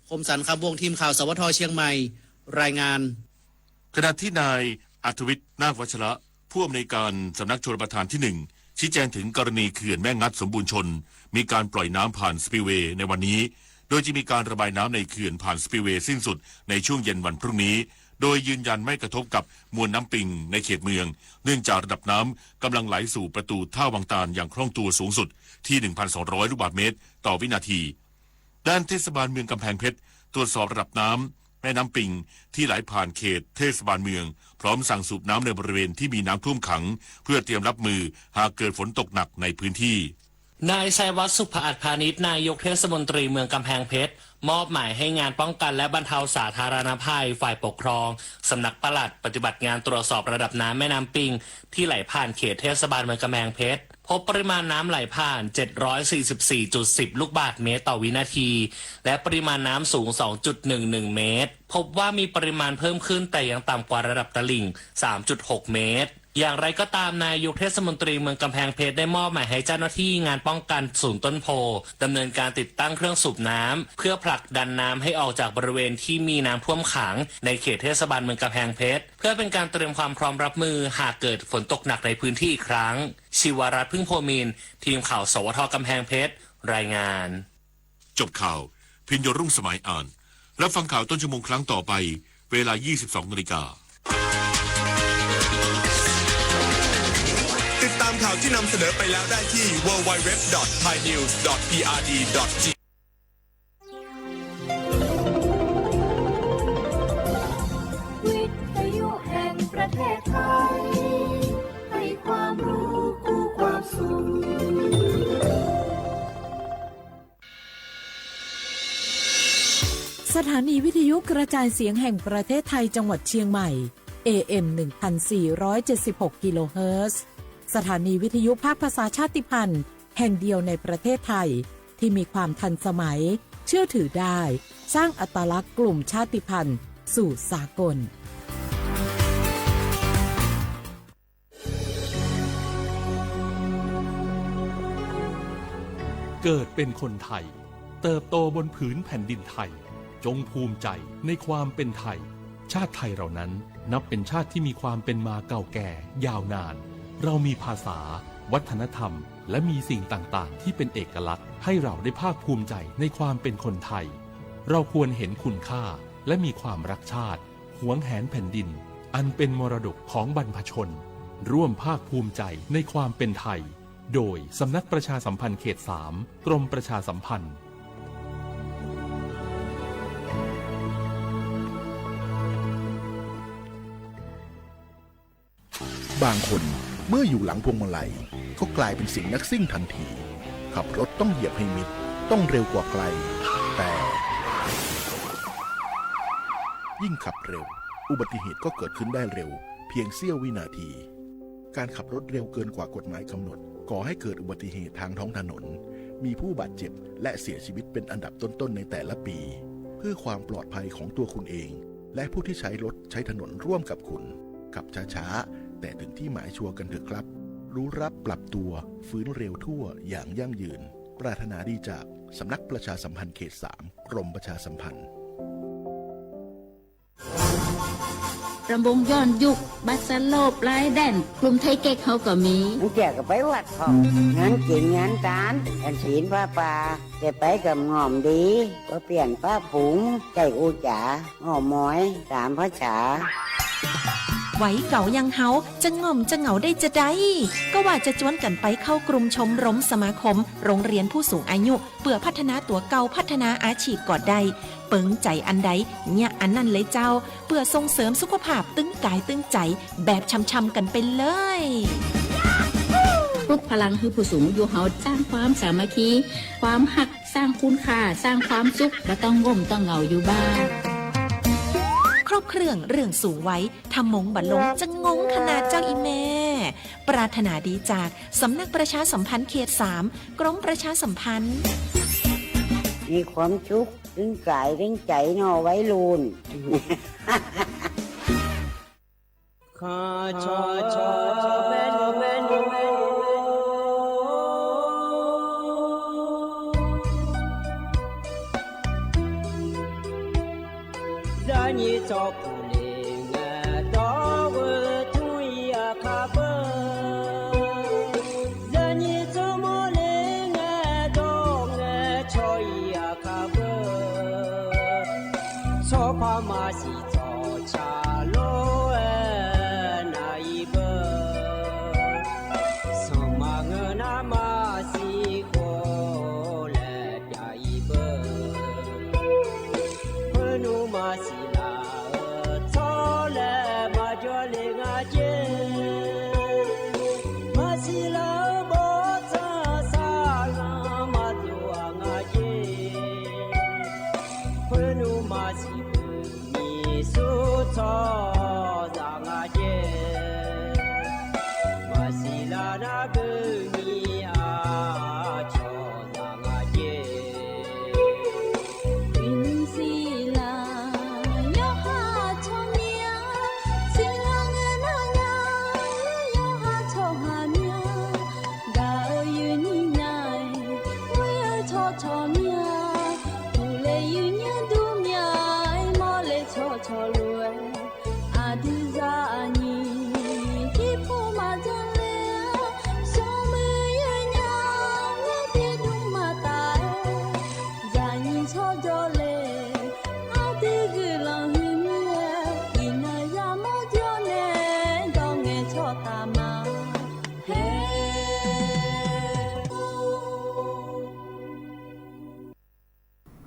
คมสันต์คำวงทีมข่าวสวทเชียงใหม่รายงานขณะที่นายอัธวิทย์นาควัชระผู้อำนวยการสำนักชลประทานที่1ชี้แจงถึงกรณีเขื่อนแม่งัดสมบูรณ์ชนมีการปล่อยน้ำผ่านสปิลเวย์ในวันนี้โดยจะมีการระบายน้ำในเขื่อนผ่านสปิลเวย์สิ้นสุดในช่วงเย็นวันพรุ่งนี้โดยยืนยันไม่กระทบกับมวลน้ำปิงในเขตเมืองเนื่องจากระดับน้ำกำลังไหลสู่ประตูท่าวังตาลอย่างคล่องตัวสูงสุดที่ 1,200 ลูกบาศก์เมตรต่อวินาทีด้านเทศบาลเมืองกำแพงเพชรตรวจสอบระดับน้ำแม่น้ำปิงที่ไหลผ่านเขตเทศบาลเมืองพร้อมสั่งสูบน้ำในบริเวณที่มีน้ำท่วมขังเพื่อเตรียมรับมือหากเกิดฝนตกหนักในพื้นที่ นายชัยวัฒน์สุภอัฏฐพานิชนายกเทศมนตรีเมืองกำแพงเพชรมอบหมายให้งานป้องกันและบรรเทาสาธารณภัยฝ่ายปกครองสำนักปลัดปฏิบัติงานตรวจสอบระดับน้ำแม่น้ำปิงที่ไหลผ่านเขตเทศบาลเมืองกำแพงเพชรพบปริมาณน้ำไหลผ่าน 744.10 ลูกบาศก์เมตรต่อวินาทีและปริมาณน้ำสูง 2.11 เมตรพบว่ามีปริมาณเพิ่มขึ้นแต่ยังต่ำกว่าระดับตลิ่ง 3.6 เมตรอย่างไรก็ตามนายกเทศมนตรีเมืองกำแพงเพชรได้มอบหมายให้เจ้าหน้าที่งานป้องกันศูนย์ต้นโพดำเนินการติดตั้งเครื่องสูบน้ำเพื่อผลักดันน้ำให้ออกจากบริเวณที่มีน้ำท่วมขังในเขตเทศบาลเมืองกำแพงเพชรเพื่อเป็นการเตรียมความพร้อมรับมือหากเกิดฝนตกหนักในพื้นที่อีกครั้งศิวรัตน์พึ่งโพมินทร์ทีมข่าวสวทกำแพงเพชรรายงานจบข่าวพิญโยรุ่งสมัยอ่านรับฟังข่าวต้นชั่วโมงครั้งต่อไปเวลา 22:00 น.ติดตามข่าวที่นำเสนอไปแล้วได้ที่ www.thainews.prd.g วิทยุแห่งประเทศไทยให้ความรู้คู่ความสุขสถานีวิทยุกระจายเสียงแห่งประเทศไทยจังหวัดเชียงใหม่ AM 1476 กิโลเฮิรตซ์สถานีวิทยุภาคภาษาชาติพันธุ์แห่งเดียวในประเทศไทยที่มีความทันสมัยเชื่อถือได้สร้างอัตลักษณ์กลุ่มชาติพันธุ์สู่สากลเกิดเป็นคนไทยเติบโตบนผืนแผ่นดินไทยจงภูมิใจในความเป็นไทยชาติไทยเรานั้นนับเป็นชาติที่มีความเป็นมาเก่าแก่ยาวนานเรามีภาษาวัฒนธรรมและมีสิ่งต่างๆที่เป็นเอกลักษณ์ให้เราได้ภาคภูมิใจในความเป็นคนไทยเราควรเห็นคุณค่าและมีความรักชาติหวงแหนแผ่นดินอันเป็นมรดกของบรรพชนร่วมภาคภูมิใจในความเป็นไทยโดยสำนักประชาสัมพันธ์เขต 3 กรมประชาสัมพันธ์บางคนเมื่ออยู่หลังพวงมาลัยก็กลายเป็นสิ่งนักซิ่งทันทีขับรถต้องเหยียบให้มิดต้องเร็วกว่าไกลแต่ยิ่งขับเร็วอุบัติเหตุก็เกิดขึ้นได้เร็วเพียงเสี้ยววินาทีการขับรถเร็วเกินกว่ากฎหมายกำหนดก่อให้เกิดอุบัติเหตุทางท้องถนนมีผู้บาดเจ็บและเสียชีวิตเป็นอันดับต้นๆในแต่ละปีเพื่อความปลอดภัยของตัวคุณเองและผู้ที่ใช้รถใช้ถนนร่วมกับคุณขับช้าๆแต่ถึงที่หมายชัวร์กันเถอะครับรู้รับปรับตัวฟื้นเร็วทั่วอย่างยั่งยืนปรารถนาดีจากสำนักประชาสัมพันธ์เขต 3 กรมประชาสัมพันธ์รำวงย้อนยุคบัสโลบลายแดนกลุ่มไทยเก๊กเขาก็มีผู้แจกก็ไปวัดของงานกินงานจานแอนศีลผ้าป่าจะไปกับงอมดีก็เปลี่ยนผ้าผุงใจอูจ๋าหอมม้อยตามพระฉาไหวเก่ายังเฮาจะง่อมจะเหงาได้จะได้ก็ว่าจะจวนกันไปเข้ากลุ่มชมรมสมาคมโรงเรียนผู้สูงอายุเพื่อพัฒนาตัวเก่าพัฒนาอาชีพก่อได้เปิงใจอันใดเนี่ยอันนั้นเลยเจ้าเพื่อส่งเสริมสุขภาพตึงกายตึงใจแบบช้ำๆกันไปเลยปลุกพลังให้ผู้สูงอายุเฮาสร้างความสามัคคีความหักสร้างคุณค่าสร้างความสุขและต้องง่มต้องเหงาอยู่บ้านครบเครื่องเรื่องสูงไว้ทำมงบัลลงจะงงขนาดเจ้าอีแม่ปรารถนาดีจากสำนักประชาสัมพันธ์เขต 3 กรมประชาสัมพันธ์มีความสุขถึงกายถึงใจนอไว้ลูนขอชอชอแม่นแม่นแม่น你照顾你我到我土呀卡不让你怎么来我到我朝呀卡不错怕马西早茶路那一步什么我那马西过来那一步不努马西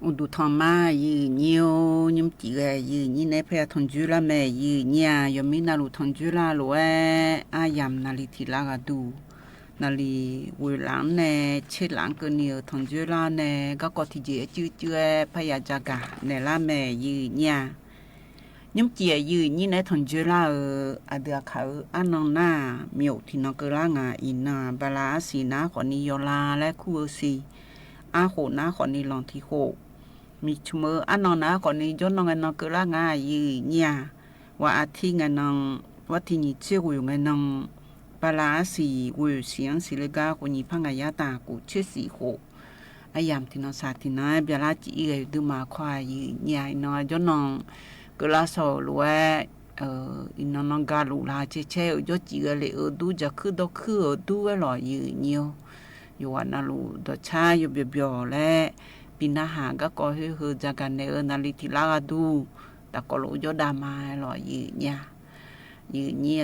我都他妈有牛，你们几个有你那陪同居了没？有娘有没那路同居了路哎？阿阳那里提那个都，那里为人呢，吃人个牛同居了呢，个提姐就哎陪呀这个那啦没有娘。你们几个有你那同居了阿德考阿能那苗提那个啦啊，伊那巴拉西那คนนี้ยลาและคู่สิอาโหนะคนนี้ลองที่โหมีชมอันนนะคนนี้ย้อนนองนองก็ละง่ายยืเนี่ยว่าอาทิงนองว่าที่นี่เชื่อกูอยู่นองปลาสีกูเสียงสิเลกาคนนี้พังยาตากูเชื่อสีโหอายามที่นองสาธินาเบลาจีเอดูมาควายยืเนี่ยนอย้อนนองก็ละโซลวยอินนองกาลูลาเช่ๆยจีเอเลดูจะคือดอกคือดูเวลายืเนี่ยอยู่วันนั้นลูดชาอยู่เบียวๆและปีนาหาก็คือจากกันในนาลิทิลาดูแต่ก็รู้ยอดามาหล่อยืเนี่ย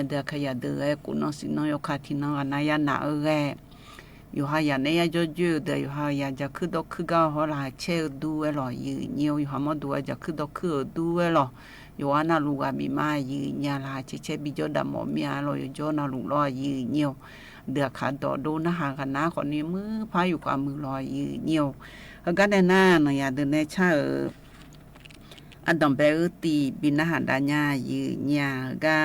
เดือขยะเดือกุนสินอยคาทินอนายานาอยู่หายาเนี่ยจะยืดเดืออยู่หายาจะคือดอกคือก็หัวลายเชื่อดูหล่อยืเนี่ยอยู่หามาดูจะคือดอกคือดูหล่ออยู่วันนั้นลูกมีมายืเนี่ยลายเชื่อบิจดามอมีอะไรอยู่จอนาลูกหล่อยืเนี่ยเดือขาดดูนะหากันนะคนนี้มือพายอยู่กับมือลอยยืเนี่ยก็ได้น่าหน่อยเดินในชาอันดับเบลตีบินหันดาญายืเนี่ยก็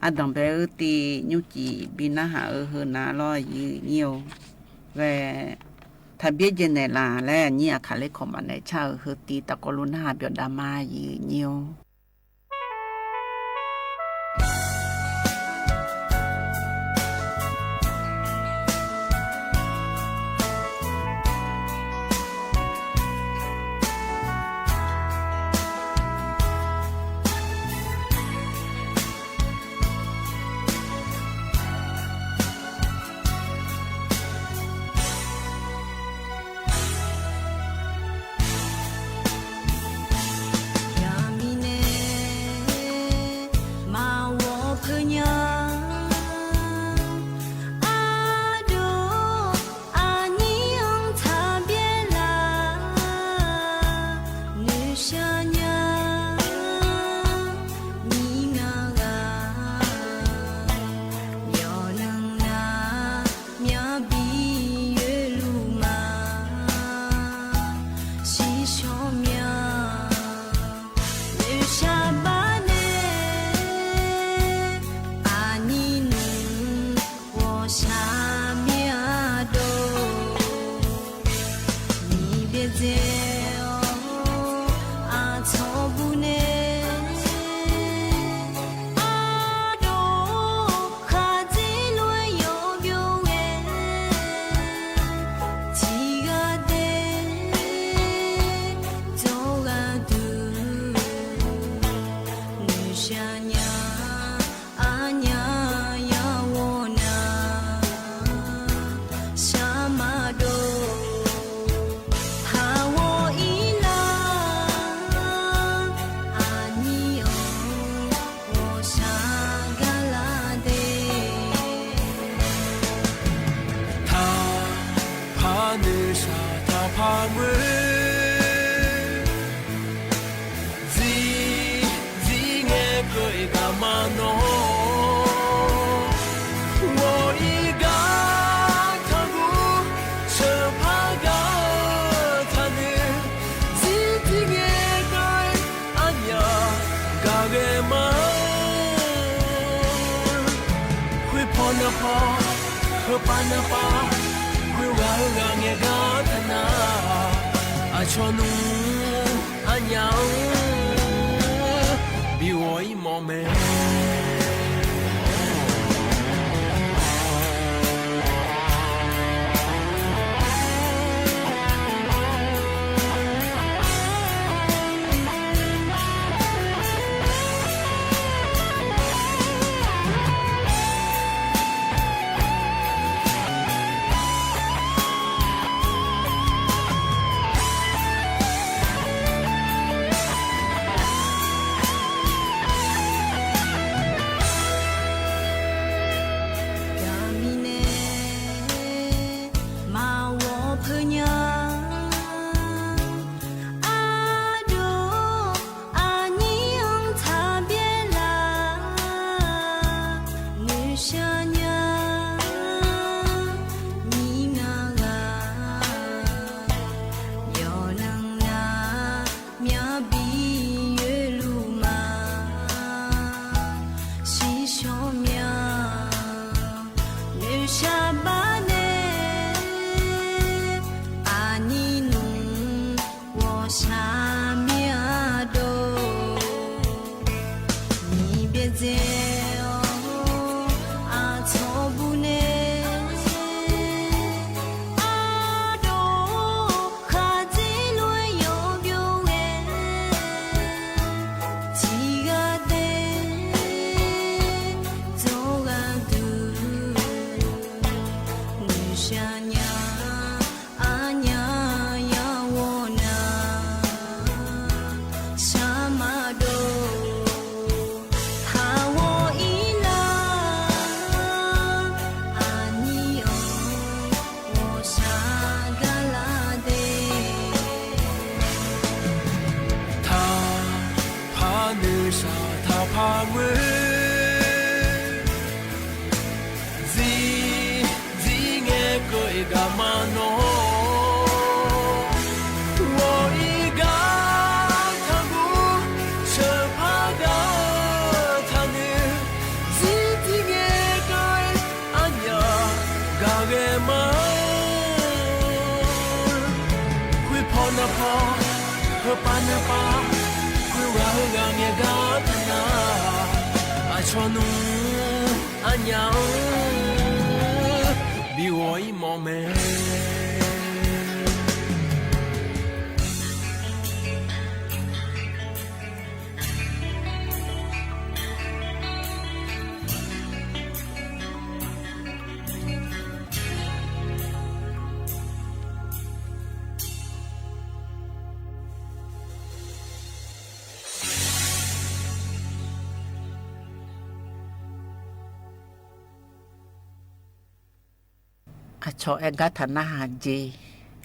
อันดับเบลตียุจีบินหาเฮนาลอยยืเนี่ยเวถ้าเบี้ยเจเนลาและเนี่ยขาเล็กของมันในชาเฮตีตะกลุนหาเบียดามายืเนี่ย怕我自爱过干嘛喏我一个他不sợ怕个他呢自爱过安呀嘎个嘛会跑那跑会把那把说侬安样比我一毛美อาชอเอกาธนาหาจี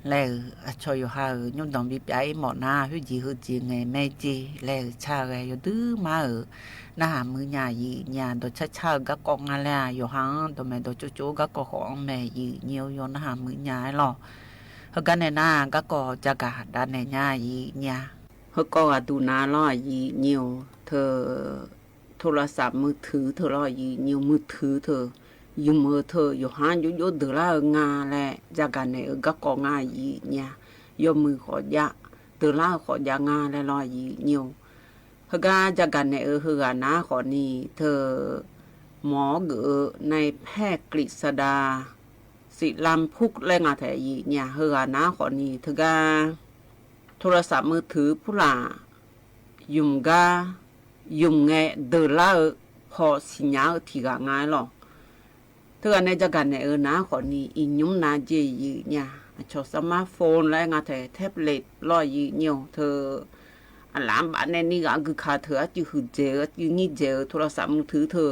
แล้วอาชออยู่หายุ่งดองบีไปหมอนาหื้อจีหื้อจีไงแม่จีแล้วชาไงอยู่ดื้อมาหน้ามือหยายีหยาโดชาก็กองอะไรอยู่หางตัวแม่โดจู่ๆก็กอของแม่ยีเนียวอยู่หน้ามือหยาหรอเฮกันในหน้าก็กอจะกาด้านในหยายีหยาเฮก็ดูหน้าล้อยีเนียวเธอโทรศัพท์มือถือเธอล้อยีเนียวมือถือเธออยู่มือเธออยู่หางอยู่เดือดละงาแหละจากกันเนี่ยก็กองายีเนี่ยยมมือขอยะเดือดละขอยางาและลอยยีเนียวเฮกาจากกันเนี่ยเฮกานาขอนี่เธอหมอเกอในแพทย์กฤษดาศิลำพุกแรงาแถยีเนี่ยเฮกานาขอนี่เธอกาโทรศัพท์มือถือผู้หลายุ่มกายุ่มไงเดือดละพอสิญญาทีกางายหรอเธอในจักรในนะขอนี้อินยุมนาเจยีเนี่ยชอสมาร์ทโฟนและงาแต่แท็บเล็ตลอยยีเนี่ยเธออันหลานบ้านในนี่ก็คือขาเธอจะหืดเจอจะงี้เจอโทรศัพท์มือถือเธอ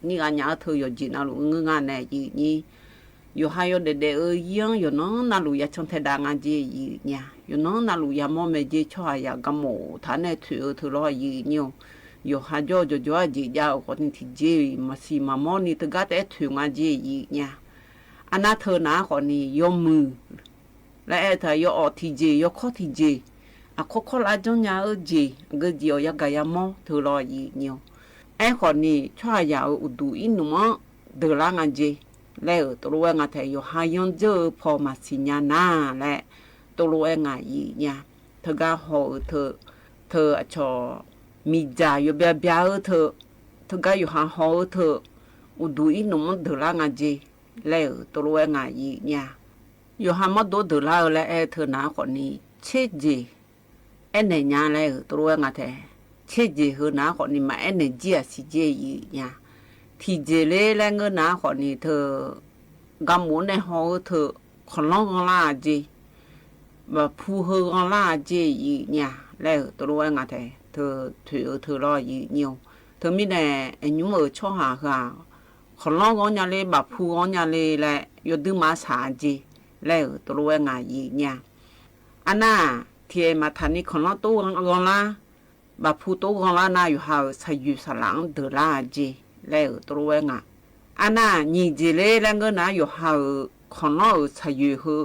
นี่อันนี้เธออยู่จีน่าลูกงานในยีนี่อยู่ให้อยู่เด็กยังอยู่น้องน่าลูกอยากชมเทดางานเจยีเนี่ยอยู่น้องน่าลูกอยากมองเมเจช่วยอยากกำโมท่านในถือเธอลอยยีเนี่ยอยู่หาจอจีเจ้าคนที่เจมาสีมามอนี่ตะกัดถึงอาเจยีเนี่ยอันนั้นเธอหน้าคนนี้ยอมมือและเธอยออที่เจยอข้อที่เจอะข้อละจงยาเจก็เดียวยากายามอเธอรอยีเนี่ยคนนี้ช่วยยาอุดูอินุมะเดือดร้อนเจแล้วตัวเองเธอยหายังเจอพอมาสิญาณาและตัวเองยีเนี่ยเธอก็หอเธอชอมีจ่าอยู่แบบเธอก็อยู่หาหอเธออุดูอินุมันเดือดร้อนเจแล้วตัวเองยีเนี่ยอยู่หามาดูเดือดร้อนแล้วเธอหน้าคนนี้เช่เจในญาแล้วตัวเองเธอเช่เจเธอหน้าคนนี้มาในเจียสิเจยีเนี่ยที่เจเลยแล้วเงินหน้าคนนี้เธอกำมุนในหอเธอคนร้องลาเจแบบผู้เฮงลาเจยีเนี่ยแล้วตัวเองเธอถือเธอรอยีเนี่ยเธอมีแต่ยุ่งช่อหาค่ะคนร้องกันเลยแบบผู้กันเลยแหละอยู่ดื้อมาสาจีแล้วตัวเองยีเนี่ยอันน่ะที่มาทันนี้คนร้องตู้กันละแบบผู้ตู้กันละน่าอยู่หาใส่อยู่สลังเดือดละจีแล้วตัวเองอันน่ะยี่จีเลยแล้วก็น่าอยู่หาคนร้องใส่อยู่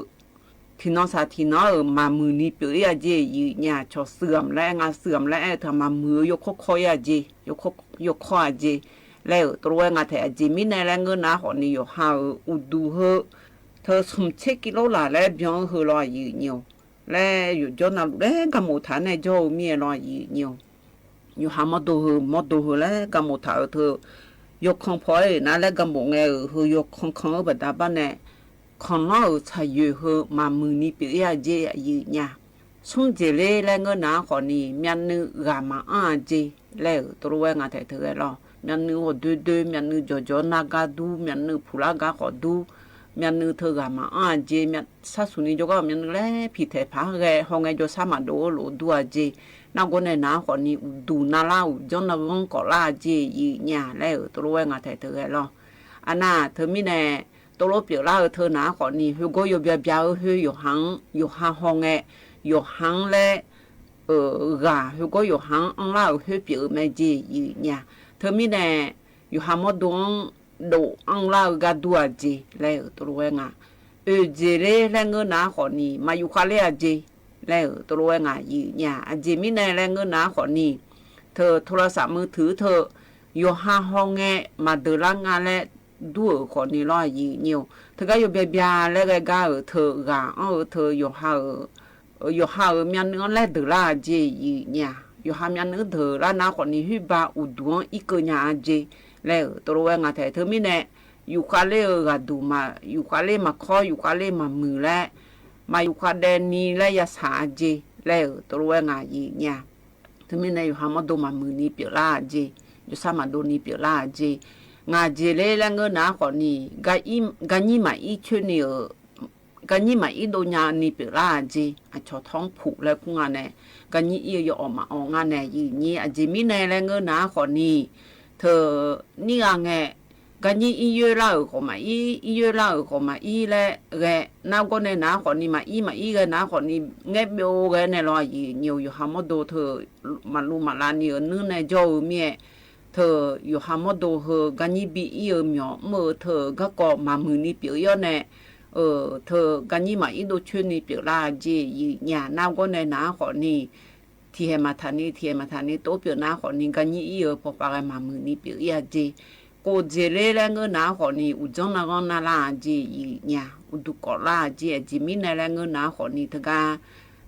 ที่น้องสาที่น้องมามือนี้เปลี่ยนเจยีเนี่ยชอเสื่อมและงาเสื่อมและเธอมามือยกคอยเจยกคอเจแล้วตัวงาแถเจมิในแรงเงินนะคนนี้อยู่หาอุดูเฮเธอสมเช็คกิโลละและเบี้ยเฮรอยีเนี่ยและอยู่จนนั้นและกำมุฐานในโจมีรอยีเนี่ยอยู่หามาดูเฮและกำมุฐานเธอยกของพอยนะและกำมุเงเฮยกของแบบตาบ้านเนี่ยคนเราใช้อยู่เหอะมามือนี้เปลี่ยนเจยีเนี่ยส่งเจเลยแล้วเงินหนาคนนี้มีนึกกามาเจแล้วตัวเองเธอแล้วมีนึกว่าดูมีนึกจอนักดูมีนึกผู้ละกาขอดูมีนึกเธอกามาเจมีสัสุนีจก็มีนึกแล้วพิเศษพาเกห้องจสามาดูโลดูเจนักคนในหนาคนนี้ดูน่าเล่าจนนักคนก็ลาเจยีเนี่ยแล้วตัวเองเธอแล้วอันน่ะเธอมีเนี่ยตัวเปลี่ยนแล้วเธอหนาคนนี้เขาก็อยู่แบบอยู่หางห้องอยู่หางและเขาก็อยู่หางอันแล้วเขาเปลี่ยนไม่จีเนี่ย เธอมีแน่อยู่หามอดวงโดอังลากาดัวเจแล้วตัวเองอ่ะเจเรแล้วเงินหนาขอนี้มาอยู่คาเลเจแล้วตัวเองอ่ะยีเนี่ยเจมีแน่แล้วเงินหนาขอนี้เธอโทรศัพท์มือถือเธออยู่ห้าห้องแงมาเดินล่างงานแล้วดูขอนี้รอยีเนี่ยเธอก็อยู่เบียร์แล้วก็เธอกาเธออยู่ห้ามีอันนั้นแล้วเดินล่าเจยีเนี่ยอยู่ห้ามีอันนั้นเธอแล้วหนาขอนี้ฮิบาอุดวงอีกเนี่ยเจแล้วตัวเองอ่ะเธอมีแน่อยู่คาเลก็ดูมาอยู่คาเลมาคออยู่คาเลมามือแล้วมาอยู่คาเดนีแล้วยาสาเจแล้วตัวเองอ่ะยีเนี่ยถึงมีในอยู่หามาดูมามือนี้เปียล่าเจอยู่สามาดูนี้เปียล่าเจงาเจเลยแล้วเงินหนาขอนี้กานี่มาอีช่วยนี่กานี่มาอีโดญานี่เปียล่าเจอ่ะชอท้องผูกแล้วกูงานเนี่ยกานี่อีออกมาออกงานเนี่ยยีนี่อ่ะเจมีในแล้วเงินหนาขอนี้เธอนี่อ่ะไงกันยี่อีเยล่าขอมาอีเยล่าขอมาอีและแกน้าก็ในน้าขอนี่มาอีแกน้าขอนี่เงียบโยแกในรอยอยู่อยู่หามอดูเธอมาลูมาลานี่นึกในเจ้าเมียเธออยู่หามอดูเธอกันยี่บีอีเมียเมื่อเธอก็มามือนี่เปียยอนเนี่ยเธอกันยี่มาอีดูช่วยนี่เปียล่าจีเนี่ยน้าก็ในน้าขอนี่ที่ให้มาทานี่โตเปียน้าขอนี่กันยี่พอปากมามือนี่เปียจีกูเจเลแล้วเงินหนาขอนี่อุจงนักนาลาจีเนี่ยอุดุกอลาจีมีในแล้วเงินหนาขอนี่ทกา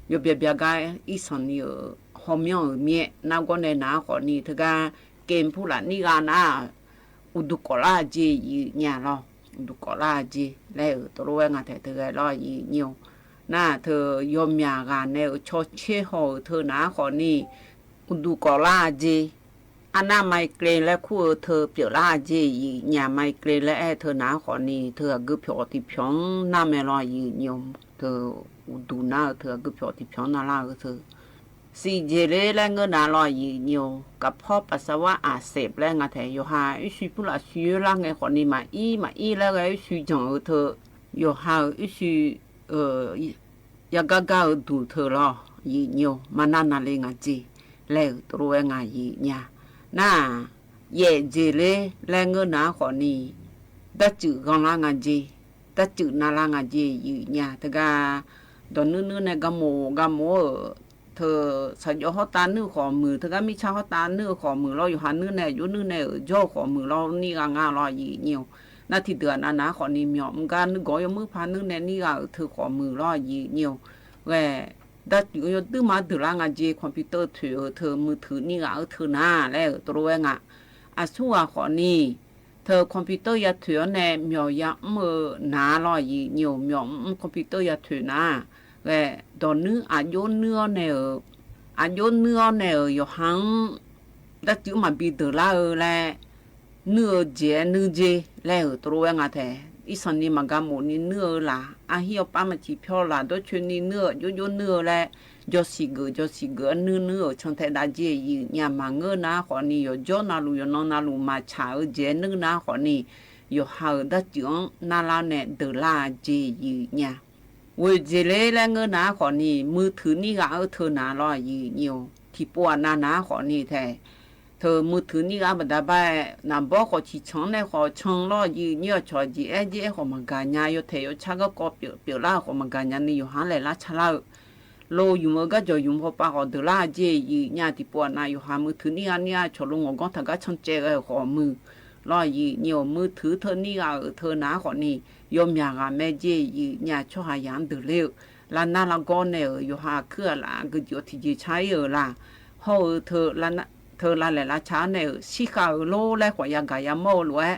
ยบเบียกาอีสันนี่หอมยองเมียนักก็ในหนาขอนี่ทกาเกมผู้หลานนี่กานาอุดุกอลาจีเนี่ยเนาะอุดุกอลาจีแล้วตัวรู้ว่าไงแต่เธอรอยีเนียวน่าเธอยอมยากันเนี่ยชดเชยหอเธอหนาขอนี่อุดุกอลาจีอันน่าไมเกรนและคู่เธอเปียล่าเจยีเนี่ยไมเกรนและเธอหนาขอนี่เธอกุบผิวที่ผิวน่าไม่รอยีนิยมเธอดูหน้าเธอกุบผิวที่ผิวน่ารักเธอสีเจเลและเงินน่ารอยีนิยมกับพ่อปัสสาวะอาเสบและงาแถอยู่หาอิสุปุระสุยร่างไงขอนี่มาอีแล้วก็อิสุจังเธออยู่หาอิสุยากากาดูเธอรอยีนิยมมานานาเลงาจีแล้วตัวงายีเนี่ยน่าเย่เจเลแรงเงินหนาขอนี่ดัดจืดกองล่างเจดัดจืดนาล่างเจอยู่เนี่ยแต่ก็ตอนนู้นในกำโมเธอสัญญาเขาตาเนื้อขอมือเธอก็มีชาวเขาตาเนื้อขอมือเราอยู่หันเนื้อในอยู่เนื้อในย่อขอมือเรานี่ก็งาเราอยู่เนียวนาทีเดือนนะขอนี่เหมียวมันก็นึกก้อยมือพาเนื้อในนี่ก็เธอขอมือเราอยู่เนียวแหวดัดอยู่ตื้อมาถือร่างเจคอมพิวเตอร์ถือเธอมือถือนี่ก็เธอหน้าแล้วตัวเองอาสู้ขอนี่เธอคอมพิวเตอร์ยาถือในเหมียวยามือหนาลอยเหนียวเหมียวคอมพิวเตอร์ยาถือหน้าแล้วตอนนี้อายุเนื้อเนี่ยอยู่หังดัดอยู่มาบีเดอร์ละแล้วเนื้อเจแล้วตัวเองแท้อีสันนี่มันก็หมดนี่เนื้อละอาเฮียป้ามันจีเพียวละตัวชวนนี่เนื้อโยเนื้อแหละจอสิเกอเนื้อช่างแต่ดาเจยีเนี่ยมาเงอนะขอนี่อยู่จอนาลูอยู่นอนนาลูมาชาเจนึกนะขอนี่อยู่หาดัดจืงนาลาเนี่ยเดลาเจยีเนี่ยเวเจเลแล้วเงอนะขอนี่มือถือนี่ก็เธอนาลอยยีเนี่ยที่ปวดนาขอนี่แท้เธอมือถือนี่ก็บัดไปนำบอกขอชี้ช่องในขอช่องรอยีเนี่ยชอจีเจขอมันกันยาอยู่เทอยู่ชักก็เปียวล่าขอมันกันยานี่อยู่หาเลยละชะลาโลอยู่มือก็จะอยู่พอปากเดล่าเจยีเนี่ยที่ปวดนาอยู่หามือถือนี่อันเนี่ยชลงก็ถ้าก็ช่างเจขอมือรอยีเนี่ยมือถือเธอนี่ก็เธอหนาขอนี่ยอมอยากแม่เจยีเนี่ยชอบหายันเดือดเร็วแล้วน่าละก็เนี่ยอยู่หาเครือละก็อยู่ที่จะใช้ละพอเธอละเธอละแหละช้าเนี่ยชิคาโลและหัวยากายาโมล้วน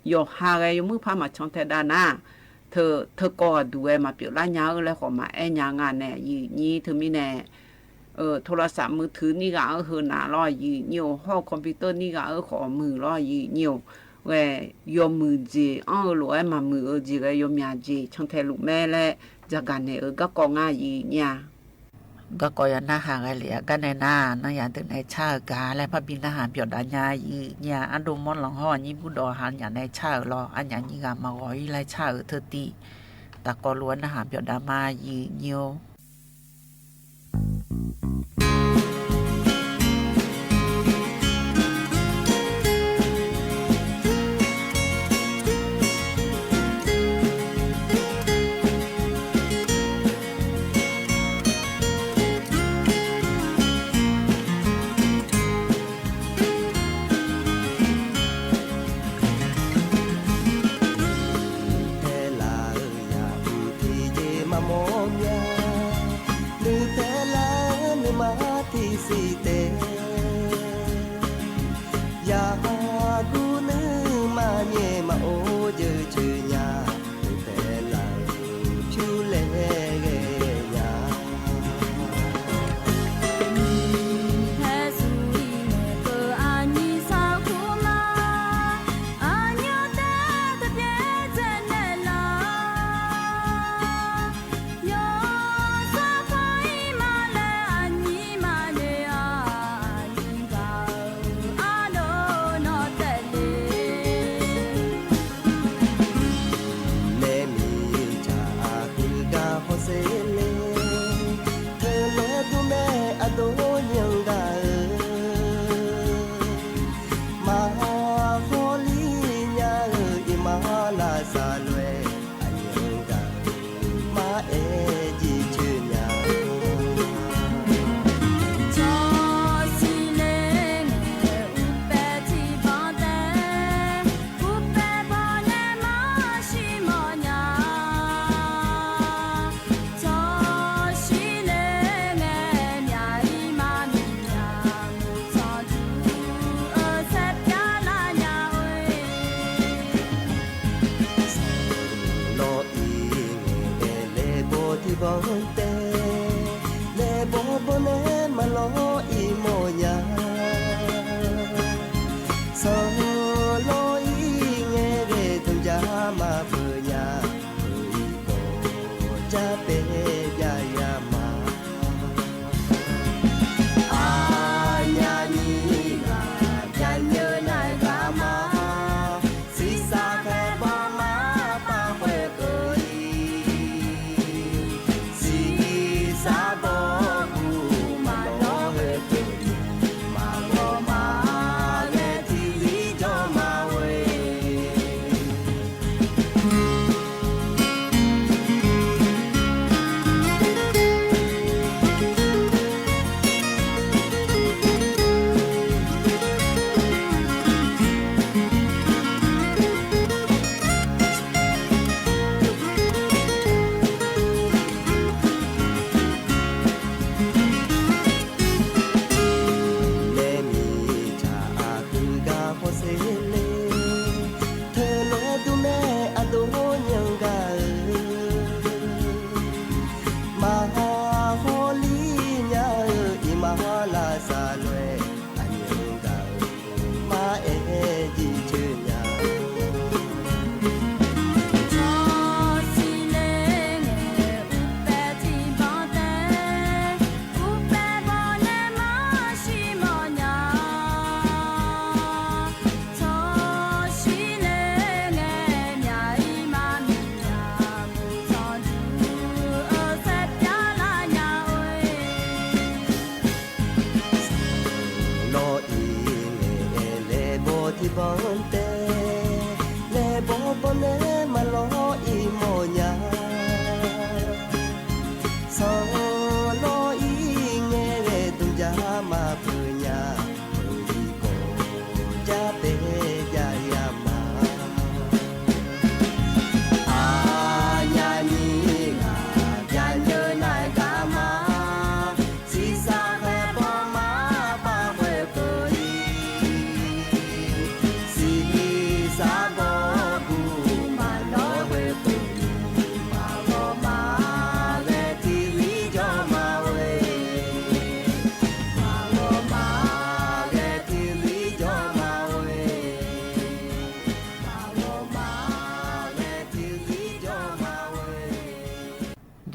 อยู่หาไงอยู่มือพามาช่องเทดานาเธอก็ดูมาเปียวละยาแล้วขอมายางานเนี่ยยี่เธอมีแน่โทรศัพท์มือถือนี่ก็เฮอหนาลอยยี่เนี่ยห้องคอมพิวเตอร์นี่ก็ขอมือลอยยี่เนี่ยเว้ยยอมมือจีล้วนมามือจีก็ยอมยาจีช่องเทลูกแม่และจากการเนี่ยก็กองยี่เนี่ยก็ก็ยันหน้าหางอะไรกันในหน้านั่นอย่างถึงในชาติกาและพระบิณฑบาตเปียดญาอีเนี่ยอันดูมอนหลังห้อยี่บุดอหันอย่างในชาติรออันอย่างยี่กามาร้อยไรชาติเธอตีแต่ก็ล้วนอาหารเปียดามาอีเนียว စီတဲ့ယာကူနေမညေမအိုးကြချူညာပဲလိုက်ဖြူလဲခဲ့ညာ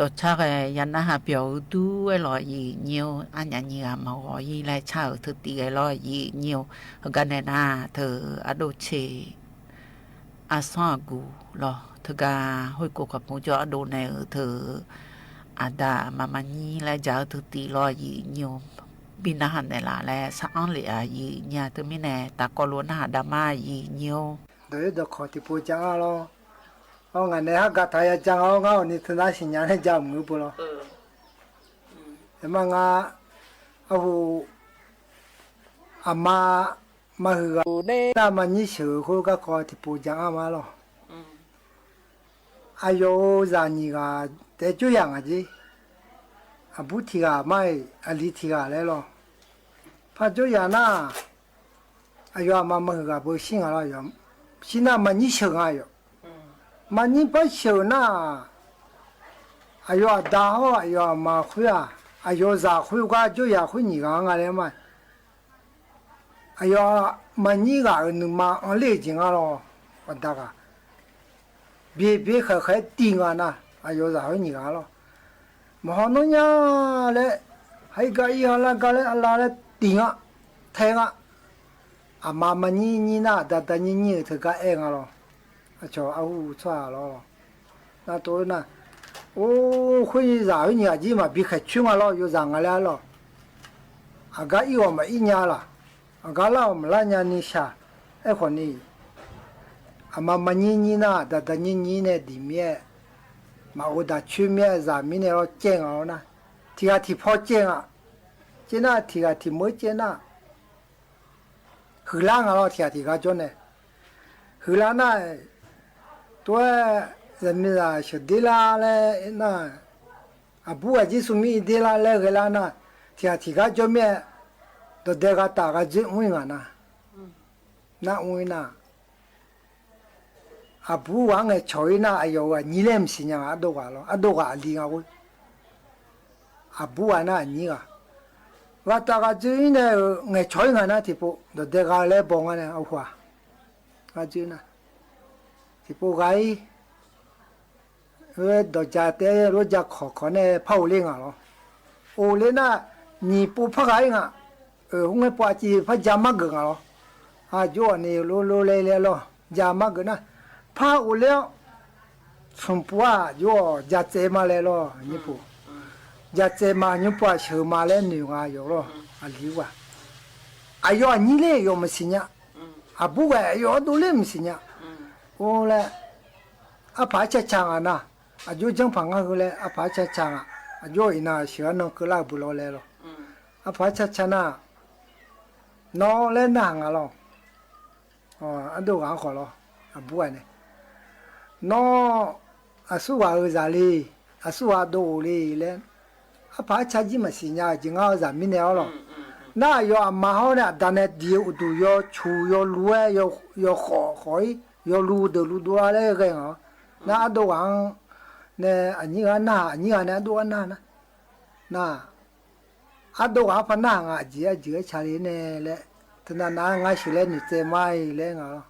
Đó chắc là dân ha biểu tu cái loại gì nhiều anh nhà nhiều mà gọi gì lại chào thực tế cái loại gì nhiều cái này na thử ở đâu chế à sao gu lo thử cả hồi cuộc gặp một chỗ ở đâu này thử à đã mà nhí lại chào thực tế loại gì nhiều bên đó này là sáng lệ gì nhà từ bên này ta có luôn ha đam ma gì nhiều đấy được khỏi thì bố cha lo ngày này các thầy chẳng ông ngao ni thưa nói xin nhà này chăm người bố lo mà ngà ông ama mà hử ta mà nhí sửa khô các khỏi thì bố cha ama lo ayo ra nhí cả để chú yang à gì à bút thì cả mai à lý thì cả đấy lo 他就呀那，哎呀妈妈个不行啊哟，现在嘛你修啊哟，嘛你不修那，哎呀大好哎呀嘛会啊，哎呀咋会个就也会你讲啊嘞嘛，哎呀嘛你个你嘛累劲啊咯，我大个，别还顶啊那，哎呀咋会你讲咯，嘛好弄呀嘞，还个以后那个嘞拉嘞顶啊。太个，啊妈妈你那哒你这个爱个咯，啊叫啊乌错咯，那都那，哦会让人家子嘛别开穷啊咯，又让个了咯，啊个以后嘛一年了，啊个了我们那年你下，哎和你，啊妈妈你那哒你那里面，嘛我da去面上面那咯见啊那，提个提跑见啊，见那提个提没见那。荷兰啊，天个叫呢，荷兰那多人民啊，晓得啦嘞那，啊不啊，就是米的啦嘞，荷兰那天个叫咩，都这个大个就问啊那，那问那，啊不往个瞧那，哎呦啊，你来唔是呀？啊多个咯，啊多个领啊我，啊不啊那你个。我大概就呢，我瞧人那地步，都这个来帮我呢，我话，我就呢，地步个，到家的罗家考呢跑领啊咯，我嘞那你不跑个啊，我把起跑家嘛个啊咯，啊就呢路来咯，家嘛个呢，跑我了，从不啊就家在嘛来咯，你不。家在嘛，你把车嘛来牛啊有咯，啊溜啊，哎呦你嘞有么事呢？啊不哎呦都嘞么事呢？我嘞，啊爬起墙啊那，啊就正旁啊个嘞，啊爬起墙啊，啊就那喜欢弄个拉不落来咯，啊爬起墙那，孬嘞那啊咯，哦啊都玩好咯，啊不玩呢，孬啊是话个啥哩？啊是话多哩嘞。啊，爬车子嘛是呀，就我人民了咯。那要蛮好呢，但係地都要出要路啊，要好要路多啊那个啊。那都往那你看那都往那，那啊都往翻那啊，只车里呢嘞，他那我是嘞你在买嘞啊，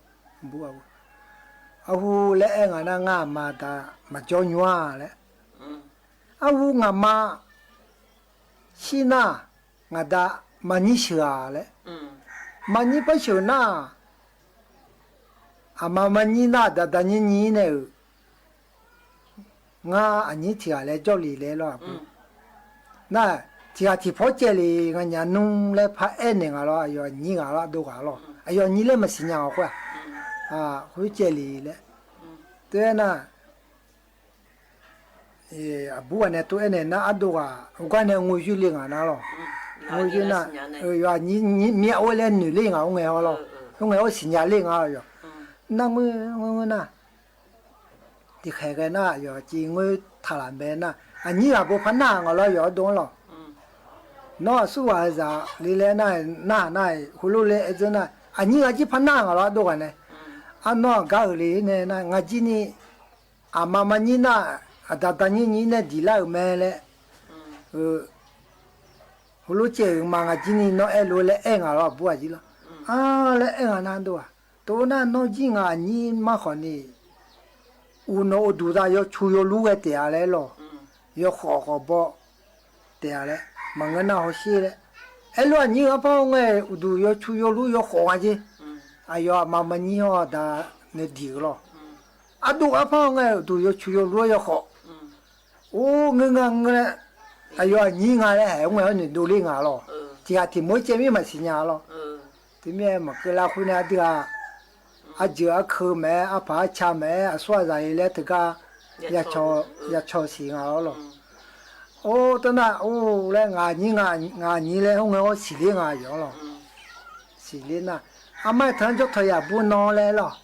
不啊，啊胡嘞我那我嘛的嘛叫牛啊嘞，啊胡我嘛。是那，我的嘛你学嘞，嘛你不学那，啊嘛你那的你呢，我你听来叫你来了，那听跑这里我家弄来拍爱人啊咯，哎呦你啊咯都啊咯，哎呦你来么是娘会，啊会这里嘞，对那。不管呢，都呢那阿多啊，我管呢我就领啊那咯，我就那，呀你我来女领啊，我爱好咯，我爱好新家领啊哟，那我那，你开个那哟，只我他那边那，啊你也不怕那我咯要懂咯，那是话啥？你来那葫芦来一阵那，啊你也只怕那我咯多个呢，啊那搞里呢那我今年，啊妈妈你那。啊，但你那地拉买嘞，葫芦姐嘛，我今年那爱路来爱我了，不啊去了，啊来爱我那多啊，多那那今啊你嘛好呢，我那多大要出要路个地下来咯，要好包地下来，嘛我那好些嘞，哎罗你个包我都要出要路要好些，哎呀妈妈你好的那地咯，啊多个包我都要出要路要好。哦，我，哎呦，你嘞，我要你努力咯，这个题目前面嘛是咯，对面嘛个拉回来的啊，啊就课买啊爬车买啊说啥嘞这个也超行咯，哦，等那哦嘞你嘞我洗脸用咯，洗脸呐，啊买汤就他也不拿来了，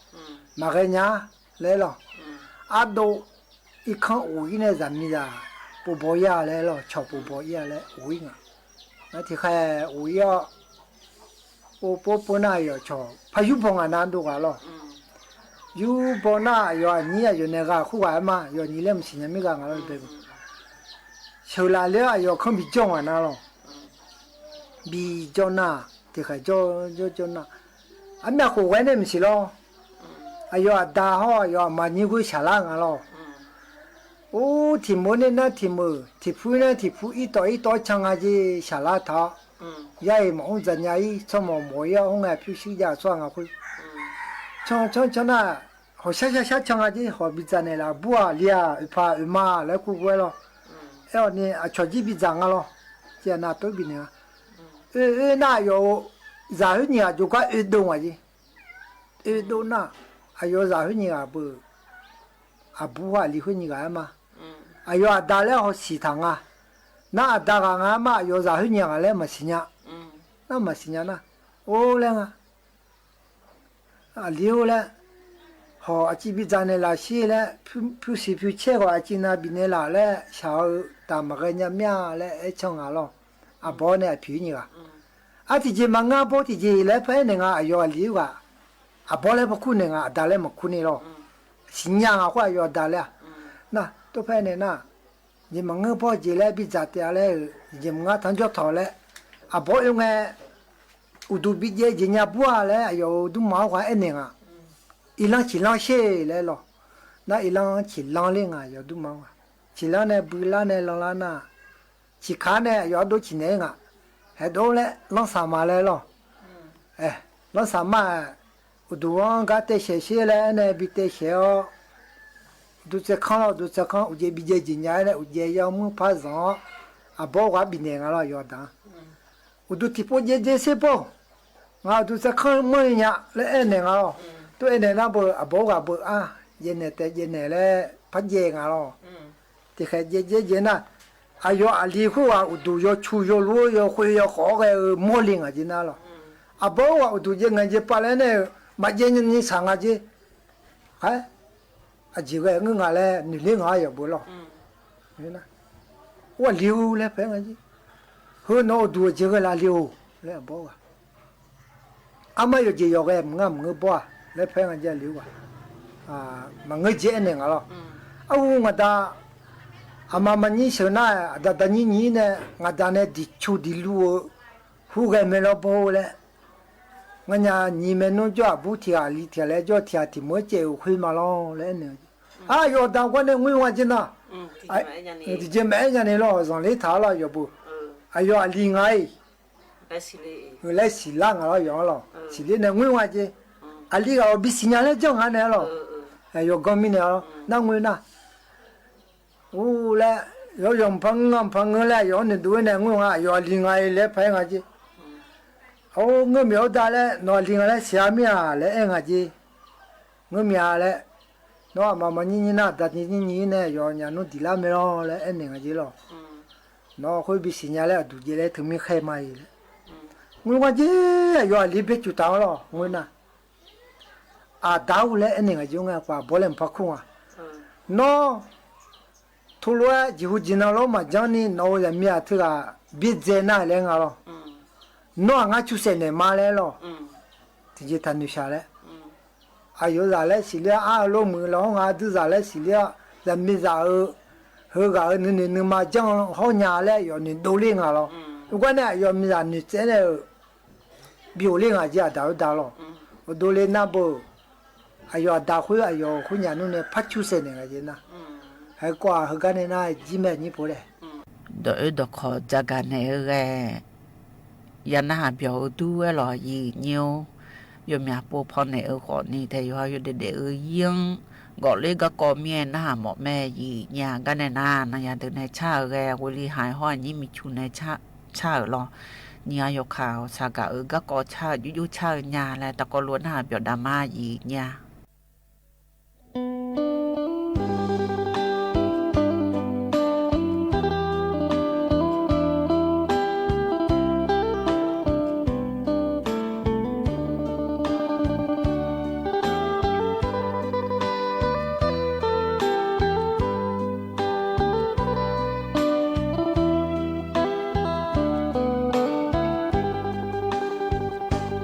嘛个伢来了，啊都。一看乌云的人民啊，不包烟来了，吃不包烟来乌云啊，那天还乌鸦โอโปปนาอยู่ชอพายุพงอันนั้นดูกันหรออยู่ปนาอยู่นี่อยู่เนี่ยก็คู่กันมาอยู่นี่เล่มสิเนี่ยไม่กันกันเลย ชาวลาเลียอยู่ข้างบิจงอ่ะนะล่ะบิจงน่ะที่เขาจงน่ะอันนี้คู่กันเนี่ยไม่ใช่ล่ะอายุดาห่ออยู่มันนี่กูฉลาดอ่ะล่ะโอ้ที่มือเนี่ยนะที่มือที่ผู้เนี่ยที่ผู้อีต่อช่างอาจีฉลาดท่ายายมองจะยายสมองมวยอ่ะห้องไอ้ผู้ชี้ยาส่วนอ่ะคุยช่างน่ะเขาช่างช่างอาจีเขาบิจเนี่ยละบัวเลียอุปาอุมาแล้วกูกูล่ะนี่ชอบจีบจังอ่ะล่ะเจ้าหน้าตัวบินเนี่ยน่าอยู่จะหุ่นเนี่ยจุกก็ดงอ่ะจีดงน่ะอายุจะหุ่นเนี่ยบัวลีหุ่นเนี่ยมาอายุดาแล้วเขาสีทางอ่ะน่าดากันอ่ะมาอายุจะหุ่นเนี่ยอะไรมาสิเนี่ยน่ามาสิเนี่ยนะโอ้เลยอ่ะเลี้ยวเลยhọ chỉ biết rằng là xí là phiêu xí phiêu chế của chị na bên này là sao tạm mà cái nhà mía là ở trong à lo à bố này phiêu nhỉ à thì chỉ mang ngã bố thì chỉ lấy phải này ngã ở liu à bố lấy một cuốn này ngã đào lấy một cuốn này lo sinh nhang à hoa ở đào lấy na tôi phải này na chỉ mang ngã bố chỉ lấy biết rằng thì lấy chỉ mang ngã thằng cho thọ lấy à bố yêu nghe udu biết gì chỉ nhà bố lấy ở đúng máu hoa anh này ngãอีหลังฉีหลังเช่เลยหรอน่ะอีหลังฉีหลังเลี้ยงอ่ะอยู่ดูมั้งฉีหลังเนี่ยบุหลังเนี่ยหลังละน่ะฉีขาเนี่ยอยู่ดูฉีเนี่ยอ่ะให้ดูเลยหลังสามมาเลยหรอหลังสามมาอุดวงก็เตะเช่เลยเนี่ยบิเตะเช่อดูจะข้างอุจบิเจจินยาเนี่ยอุจยามึงพาซอนอ่ะบอกว่าบินเนี่ยเราอยู่ดังอุดที่พอเจเสพงาดูจะข้างมึงเนี่ยเลยเนี่ยเราตัวเนี่ยนะบ่อ่ะบอกว่าบ่อ่ะเย็นเนี่ยแต่เย็นเนี่ยแหละพัดเยงอ่ะล่ะที่แค่เย็นน่ะอายุอาลีคู่อ่ะอุดูยชูยรู้ยคุยยขอแกมอลิงอ่ะจินะล่ะอ่ะบอกว่าอุดูเย็นไงจะปะแล้วเนี่ยมาเย็นนี่สั่งอ่ะจิฮะอ่ะจิก็งงอ่ะแล้วนี่เลี้ยงอ่ะอย่าบ่ล่ะนี่นะว่าเลี้ยวแล้วเป็นไงจิเฮ้ยน้อดูจิก็ละเลี้ยวแล้วบอกว่าอ่ะไม่อยู่จิยอกแกมึงอ่ะมึงบ่แล้วเพื่อนจะเลี้ยวมันเงยเจนเองอ่ะล่ะเอางาดาอามามันนี่เสนาดานี่เนี่ยงาดาเนี่ยดิชูดิลูหูกันไม่รอบ่เลยงั้นเนี่ยนี่มันนู่นจ้าบุตรอาลีที่แล้วจ้าที่ที่มั่วเจ้าคุยมาลองเลยเนี่ยอยู่ตามคนเนี่ยงุยว่าจีน่ะที่เจแม่เนี่ยล่ะส่งเลยท้าล่ะอยู่บุอยู่อาลีไงเลยสิล่างอ่ะอยู่ล่ะสิเลยเนี่ยงุยว่าจีอาลีก็บิสิญญาณจังหันเนี่ยล่ะอยู่กมิเนี่ยล่ะนั่งงุยน่ะโอ้แล้วอยู่ยงพังแล้วอยู่เนี่ยดูเนี่ยงุยว่าอยู่อาลีไงเลยไปไงจีโอ้เงี้ยมีเอาได้เลยนอนลิงอะไรเสียมีอะไรเองอ่ะจีเงี้ยมีอะไรน้องมานี่นะแต่นี่เนี่ยย้อนยันนู่นดีละไม่รอเลยเอ็นเองอ่ะจีหรอน้องคุยบิสิญญาเลยดูจีเลยถึงมีใครมาอีกเงี้ยว่าจีย้อนรีบจุดเอาหรอเงี้ยนะดาวเลยเอ็นเองอ่ะจีเงี้ยกว่าบอลเล่นพักคุ้งอ่ะน้องทุลัวจีหุ่นจีน่าล้อมาจานี่น้องจะมีอะไรที่บิดเจน่าเลี้ยงอ่ะหรอน้องงั้นชุดเสนมาเลยล่ะที่จะทันดูชาเลยอายุจะเลยสิเลียลงมือแล้วงั้นดูจะเลยสิเลียจะมีจะเฮก็นึกมาจังเขาหน้าเลยอยู่นึกดูเลี้ยงอ่ะล่ะทุกคนเนี่ยอยู่มีจะนึกเจเนี่ยบิวเลี้ยงอ่ะจะดาวล่ะดูเลี้ยงน่ะบ่อายุดาวคุยอายุคุยเนี่ยนู่นเนี่ยพัดชุดเสนกันจีน่ะให้กว่าเฮกันเนี่ยน่ะจีแม่นี่พอเลยเดี๋ยวขอจัดการให้แกยันหน้าเปียวดูหล่อยีเนียวอยู่มีปูพอในก่อนนี่แต่อยู่เด็กยังก่อนเลยก็ก่อเมียหน้าหมอแม่ยีเนี่ยกันในหน้านะยันถึงในชาแกวลีหายห้อยนี่มีชูในชาหรอเนี่ยยกข่าวชากะก็ก่อชายุชาเนี่ยแหละแต่ก็ล้วนหาเปียวดราม่ายีเนี่ย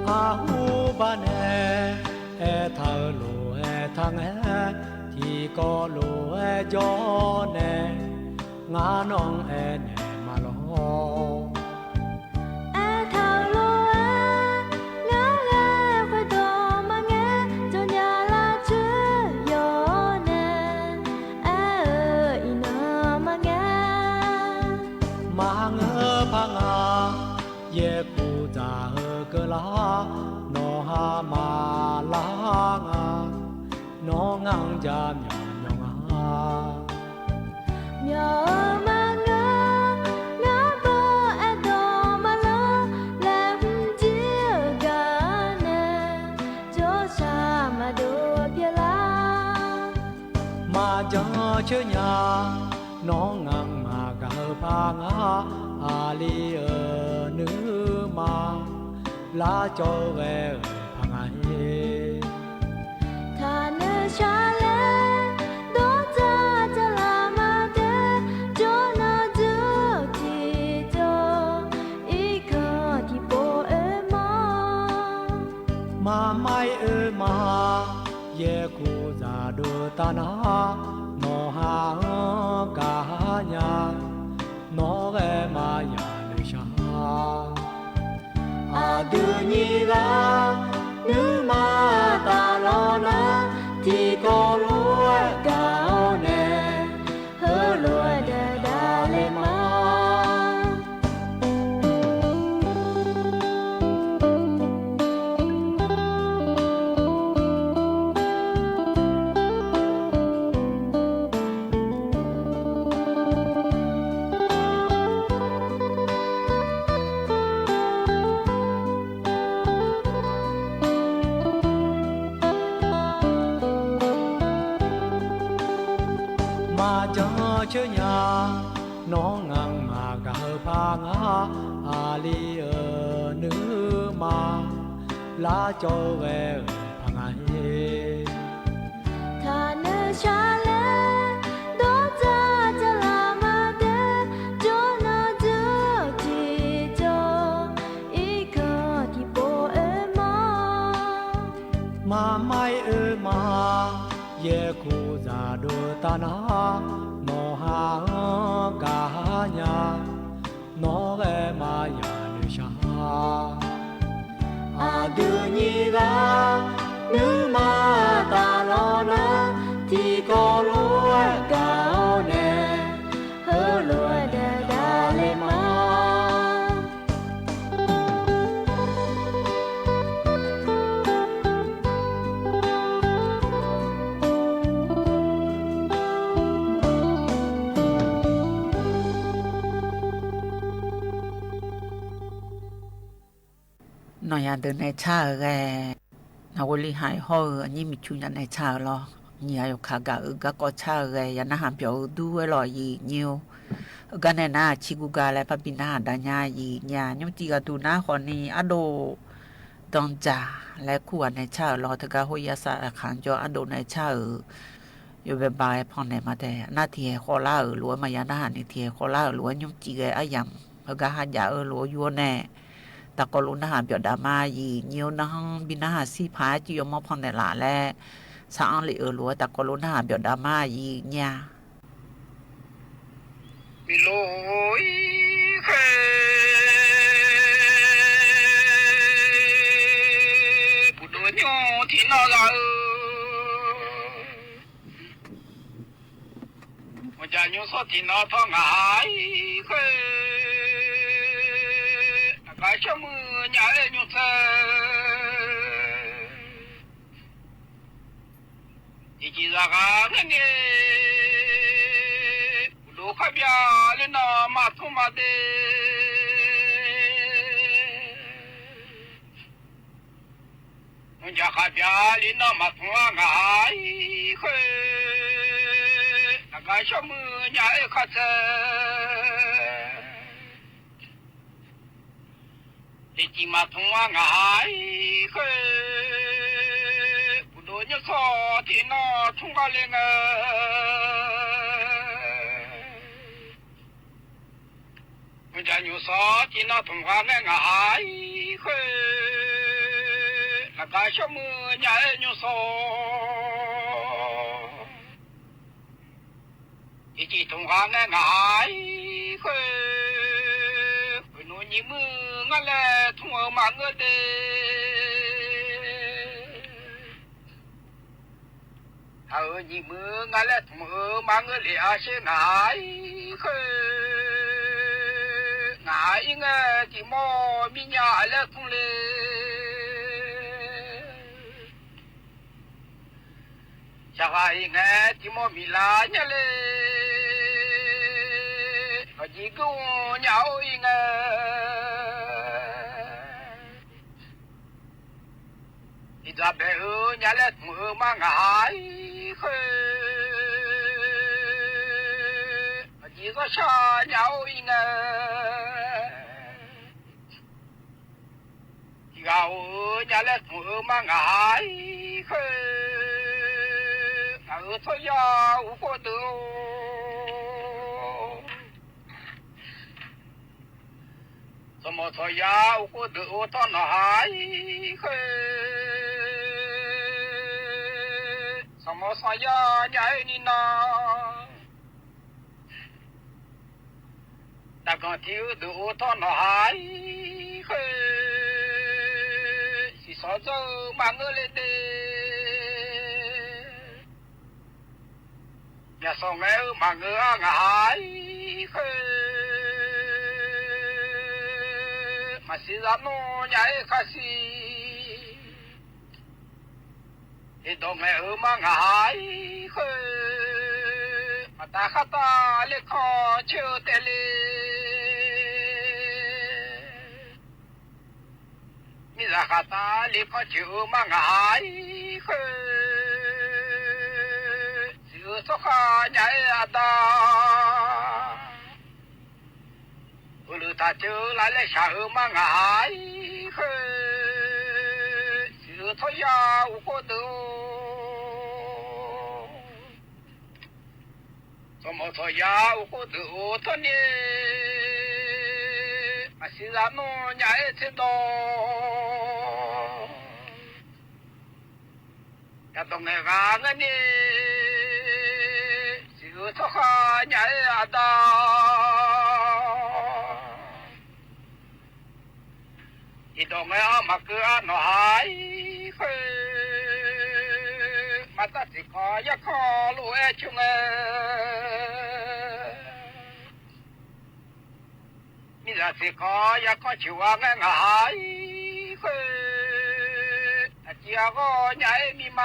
ข ก็ลูเอจอเนงาน้องเอเนมาลอเยกูจาเฮกลาโนฮามาลางาโนงังจามยองยองาเยมางางาโบเอโดมาลาแลมจิกาเนโจชามาดูเปียลามาจอเชญาโนงังมากาพางาอาลีnữ mà lá cho về thằng ai thà nữ cha lên đó cha cha là mà thế cho nó giữ thì cho ý cơ thì bố em mà mai mà ye cô già đưa ta na nó ha cả nhà nó về mà nhà đưa ra nữ ma ta lo na thì có lúa gạo nè hơ lúa để đa lên ma chớ nhà nó ngang mà gà pha ngã ali nữ mà lá cho về thằng ai thà nữ cha lên đó cha cha là mà thế cho nó giữ thì cho ý cơ thì bố em mà mai mà ye cô già đưa ta na ha cả nhà nó về mà nhà nữ cha đưa nhi ra nữ mà ta lo na thì có lúa gạo nè hơ lúa để đa lên mà nói à đến này cha cái nào có lý hại ho như mình chui này cha lo nhiều khá cả các có cha cái nhà hàng biểu đuôi lo gì nhiều cái này na chỉ gu gà lại phải na đa nhà gì nhà nhưng chỉ có tu na còn ni ado đông trà lại khu này cha lo thì cái hồi sa khán cho ado này cha ởอยู่แบบบายพอไหนมาแต่หน้าที่ขอลาหลัวมาอย่างนั้นนี่ที่ขอลาหลัวยุ่งจีcái ai yam cái hạt giả ở lúa vua nè ta có lúc nào biểu đà ma gì nhiều năng bị na si phá chỉ có một phần này lạ lẽ sáng lì ở lúa ta có lúc nào biểu đà ma gì nha bị lối khê phụ nữ nhau thì nó là mà cha nhau số thì nó thong ngại khê cái cho mưa nhà ấy nhung thơ thì chỉ là cái nghe đồ khai bia lên nó mà không mà đê nhà khai bia lên nó mà không ngại khơi cái cho mưa nhà ấy khát thì chỉ mà thông qua ngài khơi phụ nữ nhớ khó thì nó thông qua lên mình trả nhiều số thì nó thông qua lên ngài khơi là cái số mưa nhà ấy nhiều số 一起同行的爱会，会弄你们俺来同我忙我的，还有你们俺来同我忙我的阿些爱会，爱应该的毛米伢来同嘞。小孩应该的毛米拉伢嘞。一个鸟应该，一只白鹅伢来同嘛爱去，一个小鸟应该，一个鹅伢来同嘛爱去，鹅说呀无过得。什么说呀？我的我到哪里去？什么说呀？你爱你呢？那个丢的我到哪里去？是说走慢我来的，也说我慢我爱去。嘛是让侬伢一开始，一到我后嘛爱去，嘛大哈达来看秋得嘞，你大哈达来看秋嘛爱去，就说哈伢一达。我路他就来了下后嘛爱去，就他呀我过头，怎么他呀我过头他呢？嘛是让侬伢一知道，要懂个啥个呢？就他哈伢一一到我阿妈个阿奶去，嘛得是看一看路爱穷你若是看一看就话我爱去，只要我伢咪嘛，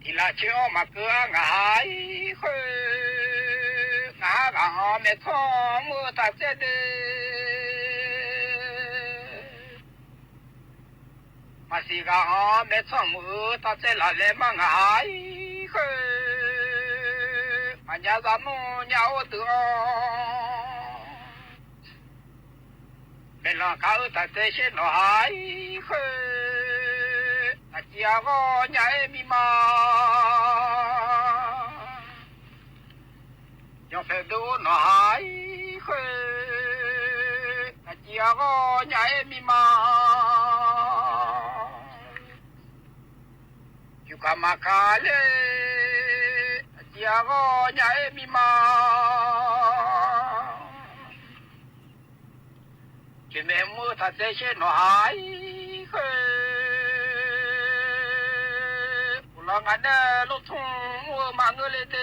伊拉就阿妈个爱去。俺刚没从我他这的，嘛是刚没从我他这来来嘛爱去，嘛伢咱们伢我得，没让搞他这些来去，他家我伢咪嘛。要飞到哪里去？那家伙伢咪嘛，就干嘛干嘞？那家伙伢咪嘛，就没么他这些哪里去？不让俺的路通我忙个来的。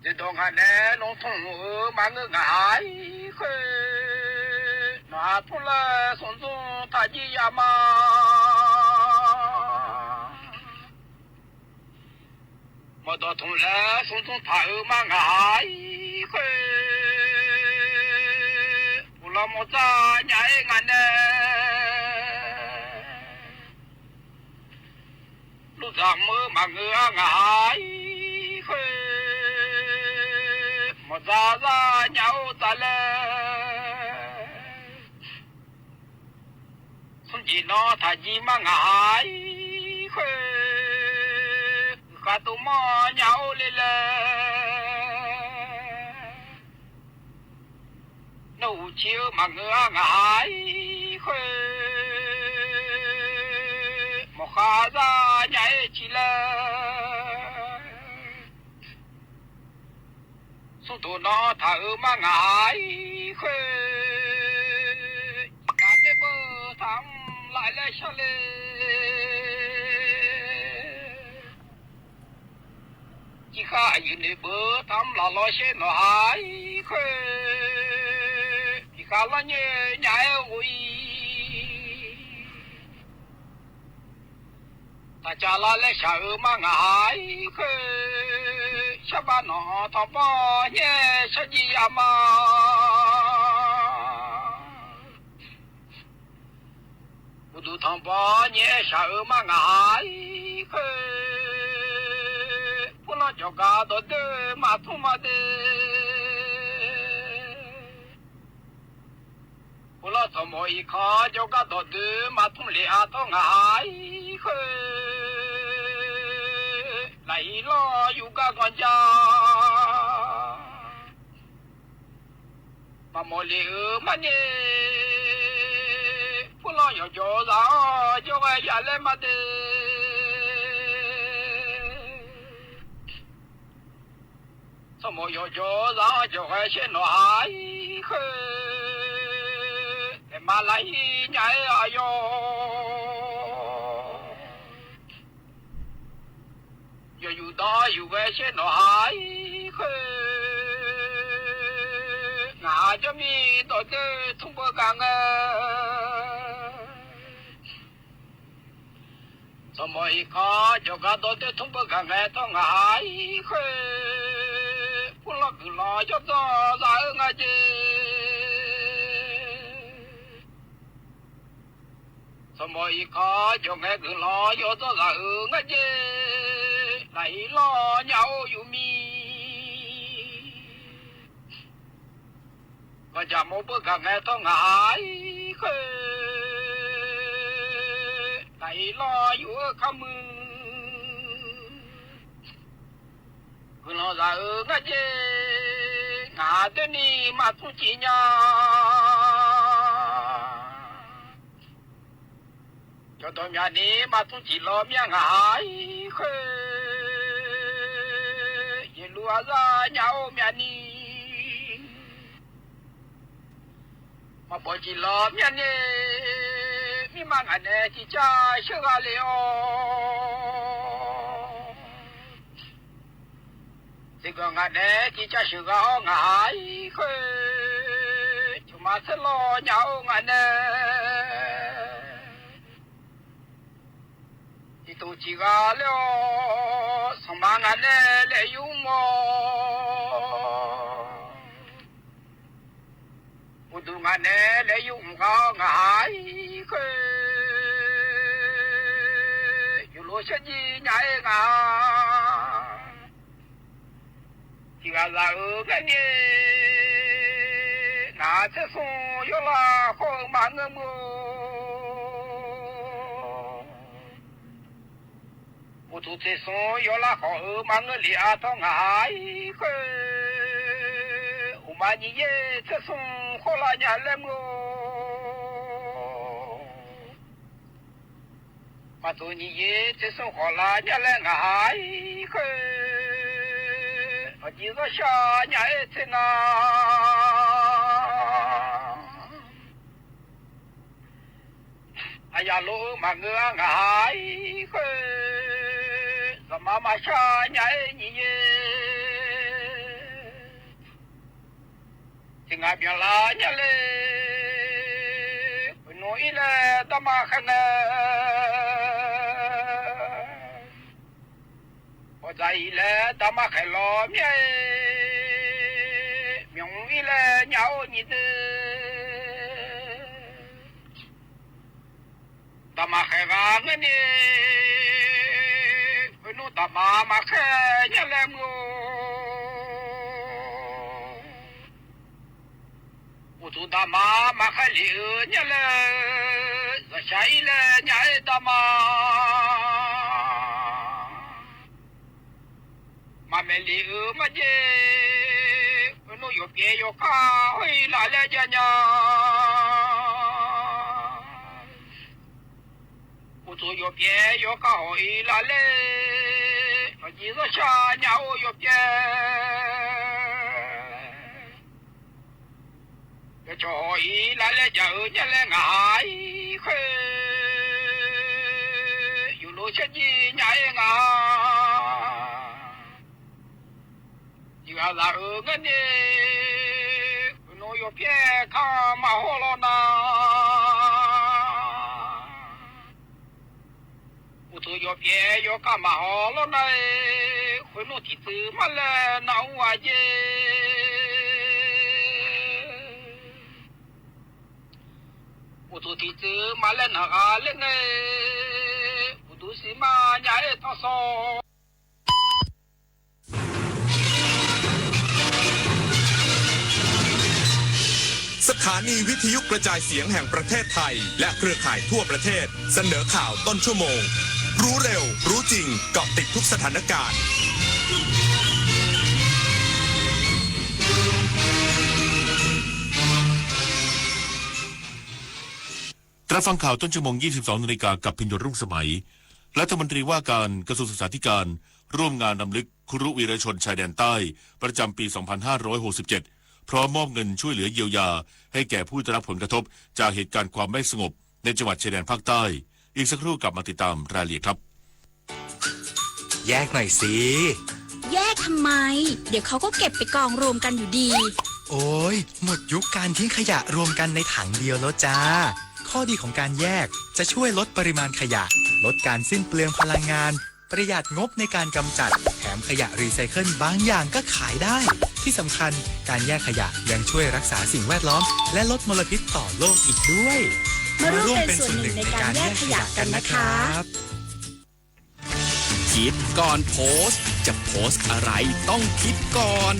这东汉呢，农村我忙个爱去，拿出来送中他的呀嘛，我到同来送中他后嘛爱去，不让我在伢俺呢，路上我忙个爱去。我咋咋鸟咋嘞？从今那他一嘛爱去，他都嘛鸟来嘞。那无球嘛我爱去，哈子年纪了，苏多那他嘛爱去，干的不他来了下来，几下有的不他拉拉些那爱去，几下那年会。大家拉来下午嘛爱去，下班那他把年小鸡呀嘛，我都他把年下午嘛爱去，不能叫个到的马桶嘛的，不能怎么一看叫个到的马桶里啊都爱去。来了有个管家，把莫留嘛呢，不能要叫上叫个下来嘛的，怎么要叫上叫个先来去，马来年呀哟。有大有个些来去，俺这米到这通不干啊，怎么一看就看到这通不干啊，到俺去，不老不老要做啥俺这，怎么一看就俺不老要做啥俺这。来了鸟有米，我家莫不干爱到爱去，来了有卡门，可能在我这，俺的你马出去呀，叫到面你马出去了面爱去。路上鸟面呢，我不知道面呢，你妈俺呢几家小阿了，这个俺呢几家小阿爱去，就嘛是老鸟俺呢，你都几个了，上班俺呢来用。我都俺呢来用个爱去，有罗小鸡伢啊，这个然后个呢，那这送有了好忙个么？我都这送有了好忙个俩到爱去。嘛你也这送好了年了么？嘛做你也这送好了年了爱去，我今个下年这啊，哎呀路嘛我爱去，我妈妈下年你也。听俺别拉年嘞，不弄一来大马汉呢，我在一来大马汉老面，名一来鸟你的，大马汉啊我呢，不弄大马马汉年来么？我做大妈妈还留年了，我下一来年大妈，妈没留嘛的，我弄有别有卡，回来了家娘，我做药别药搞伊拉嘞，我记着下鸟药别，个叫伊拉嘞叫你嘞爱去，有路些你伢啊，你个哪个呢？我药别看嘛好了呐。要别要干嘛好了呢？回路地址嘛嘞，那我也，我做地址嘛嘞，那个嘞呢？我都是嘛伢也他说。สถานีวิทยุกระจายเสียงแห่งประเทศไทยและเครือข่ายทั่วประเทศเสนอข่าวต้นชั่วโมงรู้เร็วรู้จริงเกาะติดทุกสถานการณ์รับฟังข่าวต้นชั่วโมง 22 นาฬิกากับพิญญรุ่งสมัยรัฐมนตรีว่าการกระทรวงศึกษาธิการร่วมงานรำลึกครุวีรชนชายแดนใต้ประจำปี 2567 พร้อมมอบเงินช่วยเหลือเยียวยาให้แก่ผู้ได้รับผลกระทบจากเหตุการณ์ความไม่สงบในจังหวัดชายแดนภาคใต้อีกสักครู่กลับมาติดตามรายละเอียดครับแยกหน่อยสิแยกทำไมเดี๋ยวเขาก็เก็บไปกองรวมกันอยู่ดีโอ้ยหมดยุคการทิ้งขยะรวมกันในถังเดียวแล้วจ้าข้อดีของการแยกจะช่วยลดปริมาณขยะลดการสิ้นเปลืองพลังงานประหยัดงบในการกำจัดแถมขยะรีไซเคิลบางอย่างก็ขายได้ที่สำคัญการแยกขยะยังช่วยรักษาสิ่งแวดล้อมและลดมลพิษต่อโลกอีกด้วยมาร่วมเป็นส่วนหนึ่งในการแยกขยะกันนะครับคิดก่อนโพสต์จะโพสต์อะไรต้องคิดก่อน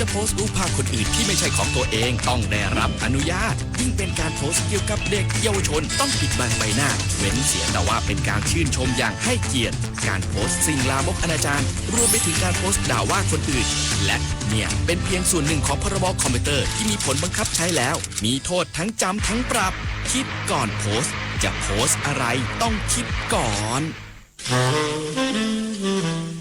จะโพสต์รูปภาพคนอื่นที่ไม่ใช่ของตัวเองต้องได้รับอนุญาตยิ่งเป็นการโพสต์เกี่ยวกับเด็กเยาวชนต้องปิดบังใบหน้าเว้นเสียแต่ว่าเป็นการชื่นชมอย่างให้เกียรติการโพสต์สิ่งลามกอนาจารรวมไปถึงการโพสต์ด่าว่าคนอื่นและเนี่ยเป็นเพียงส่วนหนึ่งของพรบคอมพิวเตอร์ที่มีผลบังคับใช้แล้วมีโทษทั้งจำทั้งปรับคิดก่อนโพสต์จะโพสต์อะไรต้องคิดก่อน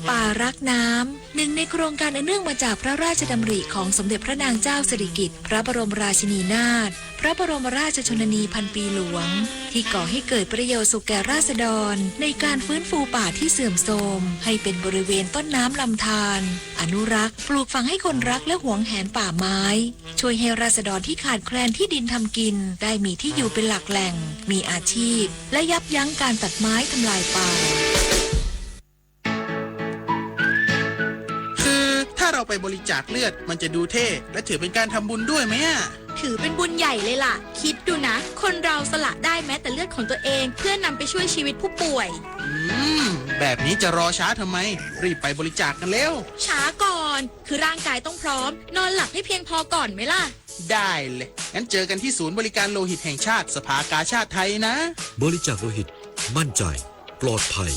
ป่ารักน้ำหนึ่งในโครงการอันเนื่องมาจากพระราชดำริของสมเด็จพระนางเจ้าสิริกิติ์พระบรมราชินีนาถพระบรมราชชนนีพันปีหลวงที่ก่อให้เกิดประโยชน์สุขแก่ราษฎรในการฟื้นฟูป่าที่เสื่อมโทรมให้เป็นบริเวณต้นน้ำลำธารอนุรักษ์ปลูกฝังให้คนรักและหวงแหนป่าไม้ช่วยให้ราษฎรที่ขาดแคลนที่ดินทำกินได้มีที่อยู่เป็นหลักแหล่งมีอาชีพและยับยั้งการตัดไม้ทำลายป่าถ้าเราไปบริจาคเลือดมันจะดูเท่และถือเป็นการทำบุญด้วยไหมถือเป็นบุญใหญ่เลยล่ะคิดดูนะคนเราสละได้แม้แต่เลือดของตัวเองเพื่อนำไปช่วยชีวิตผู้ป่วยแบบนี้จะรอช้าทำไมรีบไปบริจาคกันเร็วช้าก่อนคือร่างกายต้องพร้อมนอนหลับให้เพียงพอก่อนไหมล่ะได้เลยงั้นเจอกันที่ศูนย์บริการโลหิตแห่งชาติสภากาชาติไทยนะบริจาคโลหิตมั่นใจปลอดภัย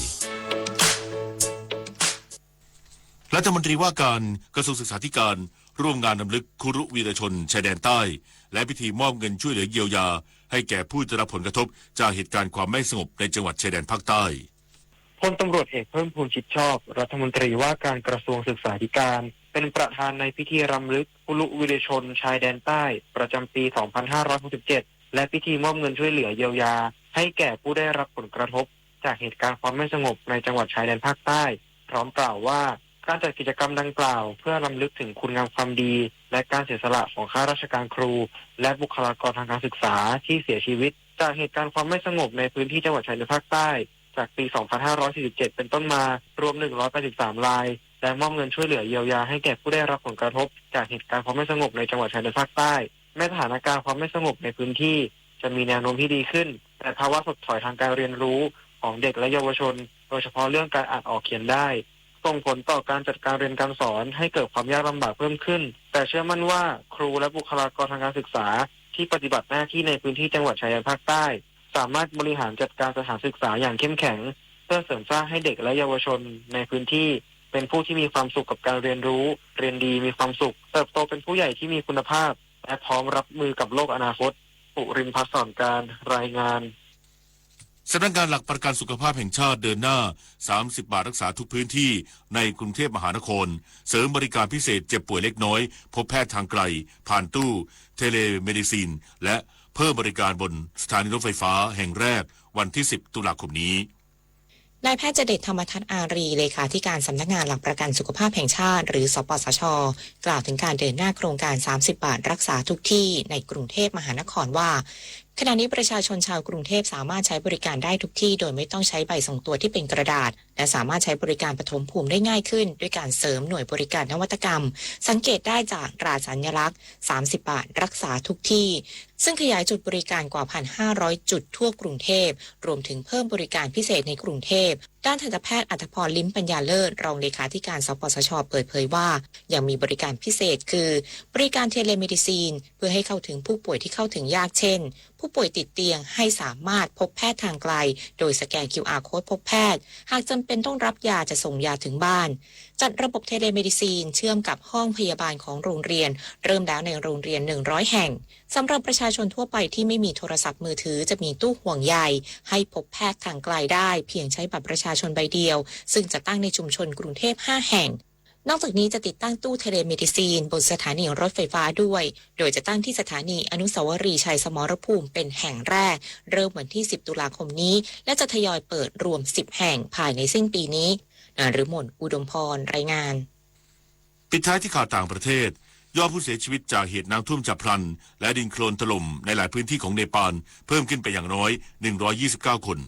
รัฐมนตรีว่าการกระทรวงศึกษาธิการร่วมงานรำลึกครุวีรชนชายแดนใต้และพิธีมอบเงินช่วยเหลือเยียวยาให้แก่ผู้ได้รับผลกระทบจากเหตุการณ์ความไม่สงบในจังหวัดชายแดนภาคใต้พลตำรวจเอกเพิ่มพูนชิดชอบรัฐมนตรีว่าการกระทรวงศึกษาธิการเป็นประธานในพิธีรำลึกครุวีรชนชายแดนใต้ประจำปี 2567 และพิธีมอบเงินช่วยเหลือเยียวยาให้แก่ผู้ได้รับผลกระทบจากเหตุการณ์ความไม่สงบในจังหวัดชายแดนภาคใต้พร้อมกล่าวว่าการจัดกิจกรรมดังกล่าวเพื่อรำลึกถึงคุณงามความดีและการเสียสละของข้าราชการครูและบุคลากรทางการศึกษาที่เสียชีวิตจากเหตุการณ์ความไม่สงบในพื้นที่จังหวัดชายแดนภาคใต้จากปี 2547 เป็นต้นมารวม 183 รายและมอบเงินช่วยเหลือเยียวยาให้แก่ผู้ได้รับผลกระทบจากเหตุการณ์ความไม่สงบในจังหวัดชายแดนภาคใต้แม้สถานการณ์ความไม่สงบในพื้นที่จะมีแนวโน้มที่ดีขึ้นแต่ภาวะถดถอยทางการเรียนรู้ของเด็กและเยาวชนโดยเฉพาะเรื่องการอ่านออกเขียนได้ส่งผลต่อการจัดการเรียนการสอนให้เกิดความยากลำบากเพิ่มขึ้นแต่เชื่อมั่นว่าครูและบุคลากรทางการศึกษาที่ปฏิบัติหน้าที่ในพื้นที่จังหวัดชายแดนภาคใต้สามารถบริหารจัดการสถานศึกษาอย่างเข้มแข็งเพื่อเสริมสร้างให้เด็กและเยาวชนในพื้นที่เป็นผู้ที่มีความสุขกับการเรียนรู้เรียนดีมีความสุขเติบโตเป็นผู้ใหญ่ที่มีคุณภาพและพร้อมรับมือกับโลกอนาคตปุรินทร์ พัฒน์ สอนการรายงาน สำนักงานหลักประกันสุขภาพแห่งชาติเดินหน้า30 บาทรักษาทุกพื้นที่ในกรุงเทพมหานครเสริมบริการพิเศษเจ็บป่วยเล็กน้อยพบแพทย์ทางไกลผ่านตู้เทเลเมดิซินและเพิ่มบริการบนสถานีรถไฟฟ้าแห่งแรกวันที่10 ตุลาคมนี้นายแพทย์เจเดชธรรมทัศน์อารีเลขาธิการสำนักงานหลักประกันสุขภาพแห่งชาติหรือสปสช.กล่าวถึงการเดินหน้าโครงการ30 บาทรักษาทุกที่ในกรุงเทพมหานครว่าขณะนี้ประชาชนชาวกรุงเทพสามารถใช้บริการได้ทุกที่โดยไม่ต้องใช้ใบส่งตัวที่เป็นกระดาษและสามารถใช้บริการปฐมภูมิได้ง่ายขึ้นด้วยการเสริมหน่วยบริการนวัตกรรมสังเกตได้จากตราสัญลักษณ์30 บาทรักษาทุกที่ซึ่งขยายจุดบริการกว่า 1,500 จุดทั่วกรุงเทพรวมถึงเพิ่มบริการพิเศษในกรุงเทพด้านทันตแพทย์อัธพรลิ้มปัญญาเลิศรองเลขาธิการสปสช.เปิดเผยว่ายังมีบริการพิเศษคือบริการเทเลเมดิซีนเพื่อให้เข้าถึงผู้ป่วยที่เข้าถึงยากเช่นผู้ป่วยติดเตียงให้สามารถพบแพทย์ทางไกลโดยสแกน QR Code พบแพทย์หากจำเป็นต้องรับยาจะส่งยาถึงบ้านจัดระบบเทเลเมดิซีนเชื่อมกับห้องพยาบาลของโรงเรียนเริ่มแล้วในโรงเรียน100 แห่งสำหรับประชาชนทั่วไปที่ไม่มีโทรศัพท์มือถือจะมีตู้ห่วงใยให้พบแพทย์ทางไกลได้เพียงใช้บัตรประชาชนใบเดียวซึ่งจะตั้งในชุมชนกรุงเทพ5 แห่งนอกจากนี้จะติดตั้งตู้เทเลเมดิซีนบนสถานีรถไฟฟ้าด้วยโดยจะตั้งที่สถานีอนุสาวรีย์ชัยสมรภูมิเป็นแห่งแรกเริ่มวันที่10 ตุลาคมนี้และจะทยอยเปิดรวม10 แห่งภายในสิ้นปีนี้นฤมลอุดมพรรายงานปิดท้ายที่ข่าวต่างประเทศยอดผู้เสียชีวิตจากเหตุน้ำท่วมฉับพลันและดินโคลนถล่มในหลายพื้นที่ของเนปาลเพิ่มขึ้นไปอย่างน้อย129 คน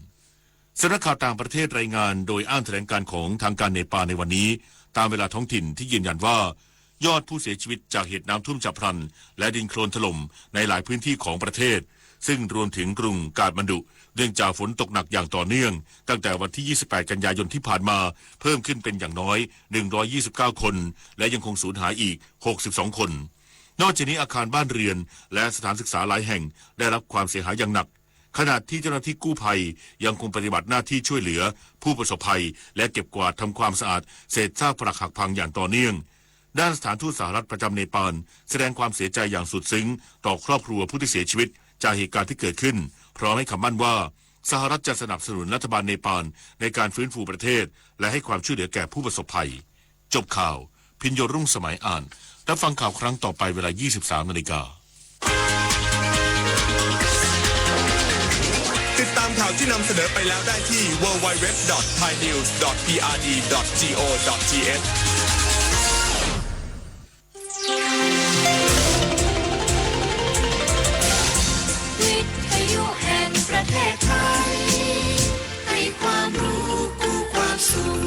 สำนักข่าวต่างประเทศรายงานโดยอ้างแถลงการของทางการเนปาลในวันนี้ตามเวลาท้องถิ่นที่ยืนยันว่ายอดผู้เสียชีวิตจากเหตุน้ำท่วมฉับพลันและดินโคลนถล่มในหลายพื้นที่ของประเทศซึ่งรวมถึงกรุงกาฐมันดุเนื่องจากฝนตกหนักอย่างต่อเนื่องตั้งแต่วันที่28 กันยายนที่ผ่านมาเพิ่มขึ้นเป็นอย่างน้อย129 คนและยังคงสูญหายอีก62 คนนอกจากนี้อาคารบ้านเรือนและสถานศึกษาหลายแห่งได้รับความเสียหายอย่างหนักขณะที่เจ้าหน้าที่กู้ภัยยังคงปฏิบัติหน้าที่ช่วยเหลือผู้ประสบภัยและเก็บกวาดทำความสะอาดเศษซากปรักหักพังอย่างต่อเนื่องด้านสถานทูตสหรัฐประจำเนปาลแสดงความเสียใจอย่างสุดซึ้งต่อครอบครัวผู้ที่เสียชีวิตจากเหตุการณ์ที่เกิดขึ้นพร้อมให้คำมั่นว่าสหรัฐจะสนับสนุนรัฐบาลเนปาลในการฟื้นฟูประเทศและให้ความช่วยเหลือแก่ผู้ประสบภัยจบข่าวพิญโยรุ่งสมัยอ่านรับฟังข่าวครั้งต่อไปเวลา 23:00 น.ติดตามข่าวที่นำเสนอไปแล้วได้ที่ www.thainews.prd.go.thวิทยุแห่งประเทศไทยให้ความรู้กู้ความสุข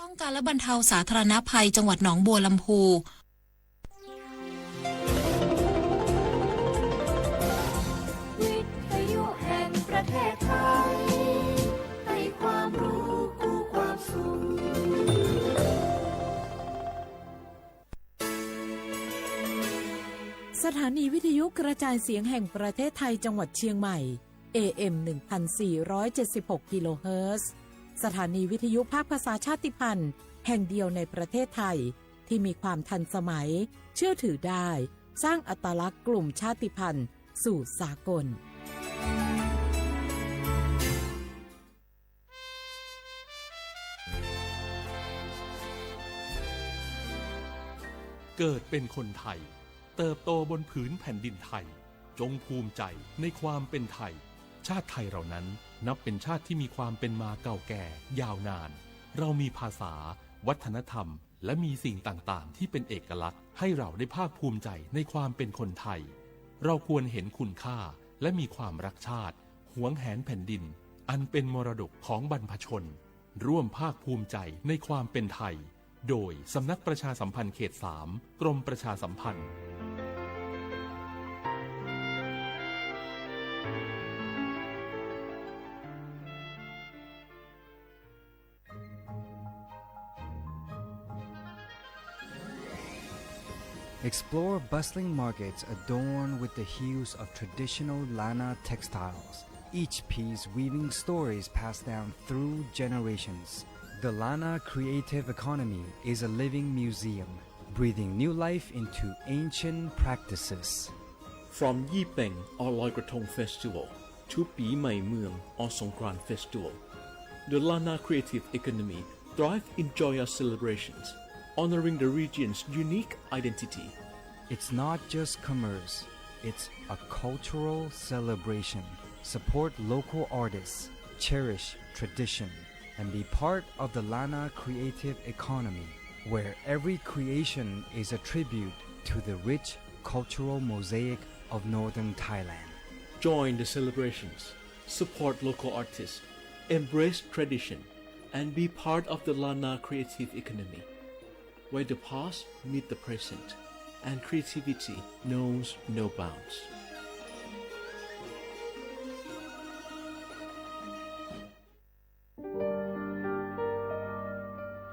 ป้องกันและบรรเทาสาธารณภัยจังหวัดหนองบัวลำพูวิทยุแห่งประเทศไทยให้ความรู้กู้ความสุขสถานีวิทยุกระจายเสียงแห่งประเทศไทยจังหวัดเชียงใหม่ AM 1476 กิโลเฮิรตซ์สถานีวิทยุภาคภาษาชาติพันธุ์แห่งเดียวในประเทศไทยที่มีความทันสมัยเชื่อถือได้สร้างอัตลักษณ์กลุ่มชาติพันธุ์สู่สากลเกิดเป็นคนไทยเติบโตบนผืนแผ่นดินไทยจงภูมิใจในความเป็นไทยชาติไทยเรานั้นนับเป็นชาติที่มีความเป็นมาเก่าแก่ยาวนานเรามีภาษาวัฒนธรรมและมีสิ่งต่างๆที่เป็นเอกลักษณ์ให้เราได้ภาคภูมิใจในความเป็นคนไทยเราควรเห็นคุณค่าและมีความรักชาติหวงแหนแผ่นดินอันเป็นมรดกของบรรพชนร่วมภาคภูมิใจในความเป็นไทยโดยสำนักประชาสัมพันธ์เขต 3 กรมประชาสัมพันธ์ Explore bustling markets adorned with the hues of traditional Lana textiles, each piece weaving stories passed down through generations. The Lana Creative Economy is a living museum, breathing new life into ancient practices. From Yi Peng or Loi Krathong Festival to Pi Mai Mueang or Songkran Festival, the Lanna creative economy thrives in joyous celebrations, honoring the region's unique identity. It's not just commerce, it's a cultural celebration. Support local artists, cherish tradition, and be part of the Lanna creative economy, where every creation is a tribute to the rich cultural mosaic of northern Thailand. Join the celebrations, support local artists, embrace tradition, and be part of the Lanna creative economy, where the past meets the present, and creativity knows no bounds.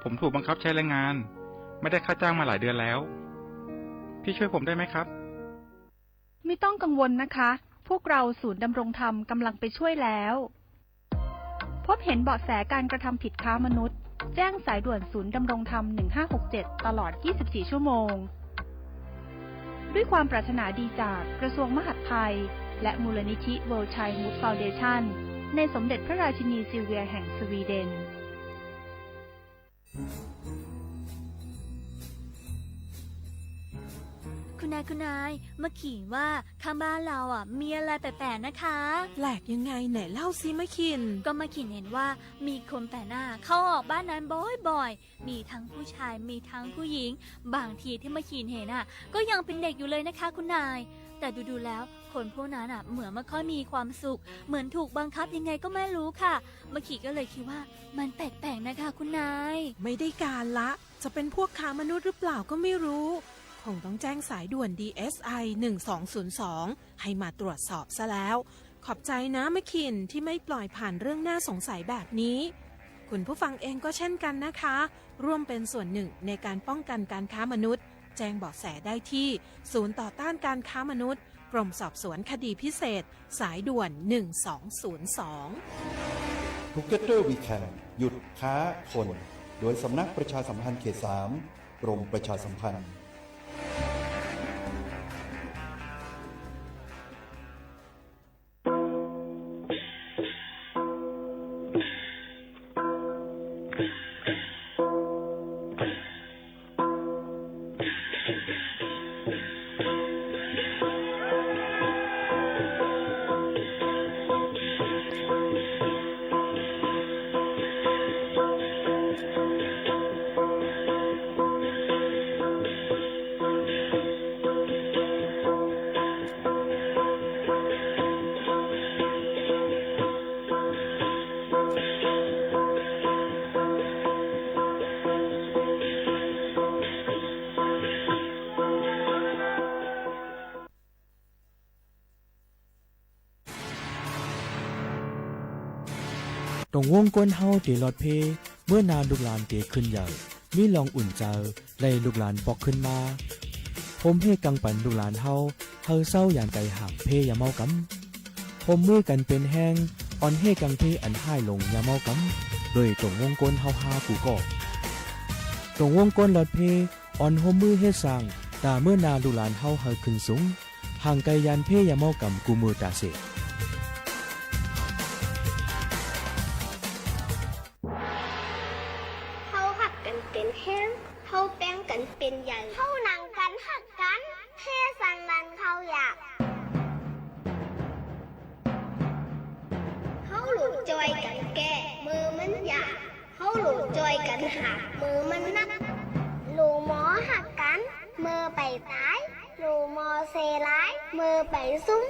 ผมถูกบังคับใช้แรงงานไม่ได้ค่าจ้างมาหลายเดือนแล้วพี่ช่วยผมได้ไหมครับไม่ต้องกังวลนะคะพวกเราศูนย์ดำรงธรรมกำลังไปช่วยแล้วพบเห็นเบาะแสการกระทำผิดค้ามนุษย์แจ้งสายด่วนศูนย์ดำรงธรรม1567ตลอด24ชั่วโมงด้วยความปรารถนาดีจากกระทรวงมหาดไทยและมูลนิธิ World Childhood Foundation ในสมเด็จพระราชินีซิลเวียแห่งสวีเดนคุณนายมาขินว่าข้างบ้านเรามีอะไรแปลกๆนะคะแปลกยังไงไหนเล่าซิมาขินก็มาขินเห็นว่ามีคนแปลกหน้าเข้าออกบ้านนั้นบ่อยๆมีทั้งผู้ชายมีทั้งผู้หญิงบางทีที่มาขินเห็นก็ยังเป็นเด็กอยู่เลยนะคะคุณนายแต่ดูๆแล้วคนพวกนั้นเหมือนไม่ค่อยมีความสุขเหมือนถูกบังคับยังไงก็ไม่รู้ค่ะมาขินก็เลยคิดว่ามันแปลกๆนะคะคุณนายไม่ได้การละจะเป็นพวกค้ามนุษย์หรือเปล่าก็ไม่รู้คงต้องแจ้งสายด่วน DSI 1202ให้มาตรวจสอบซะแล้วขอบใจนะมะขินที่ไม่ปล่อยผ่านเรื่องน่าสงสัยแบบนี้คุณผู้ฟังเองก็เช่นกันนะคะร่วมเป็นส่วนหนึ่งในการป้องกันการค้ามนุษย์แจ้งเบาะแสได้ที่ศูนย์ต่อต้านการค้ามนุษย์กรมสอบสวนคดีพิเศษสายด่วน1202 Together We Can หยุดค้าคนโดยสำนักประชาสัมพันธ์เขต 3 กรมประชาสัมพันธ์ตรงวงก้นเฮาเตลอดเพเมื่อนาลูกหลานเตขึ้นใหญ่มีลองอุ่นเจอไล่ลูกหลานปอกขึ้นมาผมเฮกังปันลูกหลานเฮาเศร้าอย่างไก่ห่างเพอย่าเมากำผมมือกันเป็นแห้งอ่อนเฮกังเพอันห้ายลงอย่าเมากำโดยตรงวงก้นเฮาหากูก็ตรงวงก้นลอดเพอ่อนโฮมมือเฮสั่งตาเมื่อนาลูกหลานเฮาขึ้นสูงห่างไกลยันเพอย่าเมากำกูมือตาเสเป็นแห้งเขาแป้งกันเป็นใหญ่เขาหนังกันหักกันเทสันนันเขาอยากเขาหลุดจอยกันแก่มือมันอยากเขาหลุดจอยกันหักมือมันนักลูหมอหักกันมือไปตายลูหมอเซร้ายมือไปซุ้ม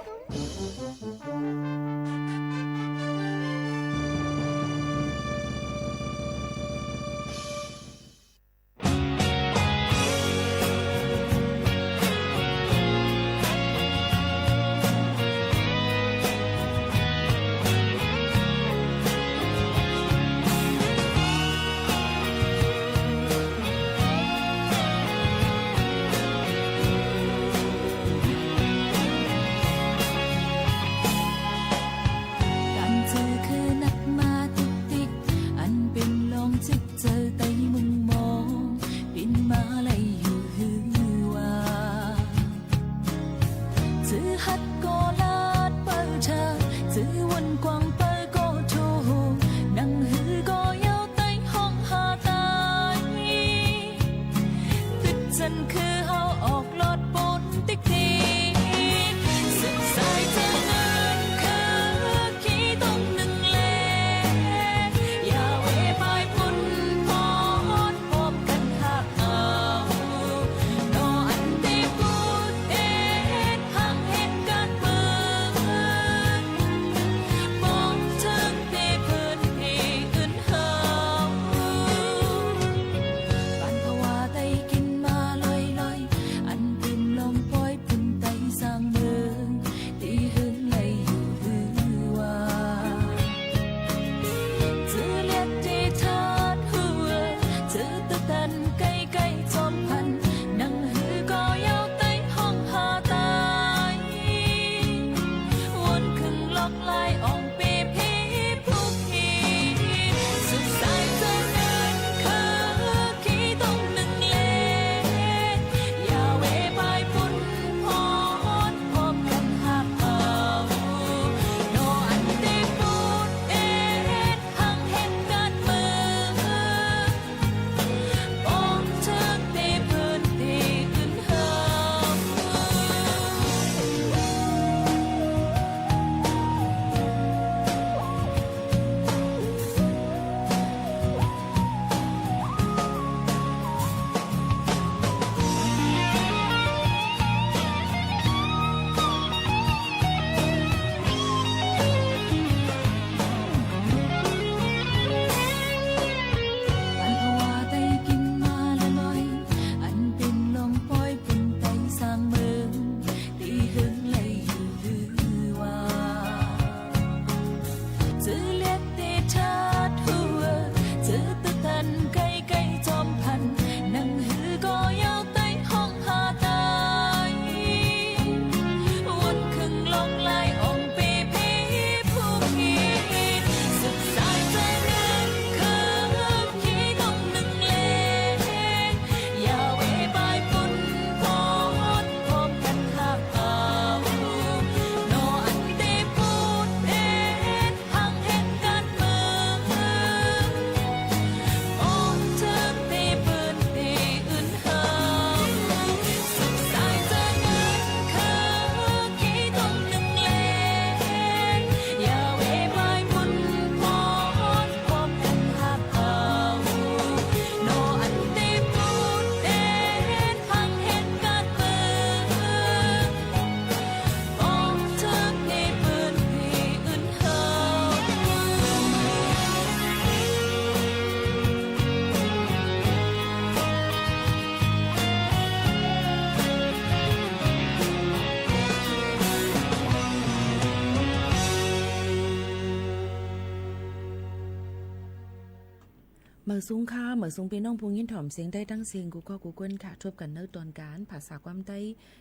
เหมือสูงค่ะเหมือสูงเป็นน้องพงยินถ่อมเสียงได้ตั้งเสียงกูก็กูเกินค่ะทบกันเนื้อตอนการภาษาความใต้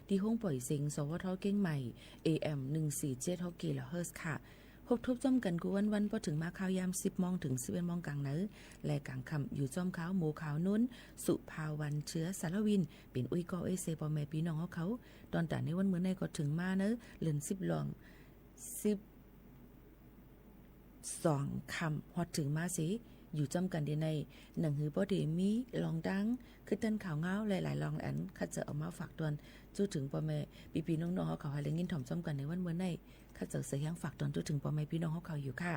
ที่ห้องปล่อยเสียงสวทเก่งใหม่ AM 147 ฮอกกิโลเฮิรตซ์ค่ะพบทบจ้อมกันกูวันพอถึงมาข่าวยาม10 โมงถึง 11 โมงกลางเนื้อและกลางค่ำอยู่จ้อมขาวหมูขาวนุ่นสุภาวันเชื้อสารวินเป็นอุ้ยก็เอเซปอแม่พี่น้องเขาตอนแต่ในวันเมื่อในก็ถึงมาเนื้อเลือน10 ลอง12 คำฮอดถึงมาสิอยู่จำกันในหนังหือบ่ได้มีลองดังคือต้นข่าวเงาหลายๆลองอันคัดจะเอามาฝากตวนจู้ถึงพ่อแม่พี่น้องๆเขาหาเลี้ยงกินถ่อมจำกันในวันเมื่อในคัดจะเสียงฝากตวนจู้ถึงพ่อแม่พี่น้องเขาอยู่ค่ะ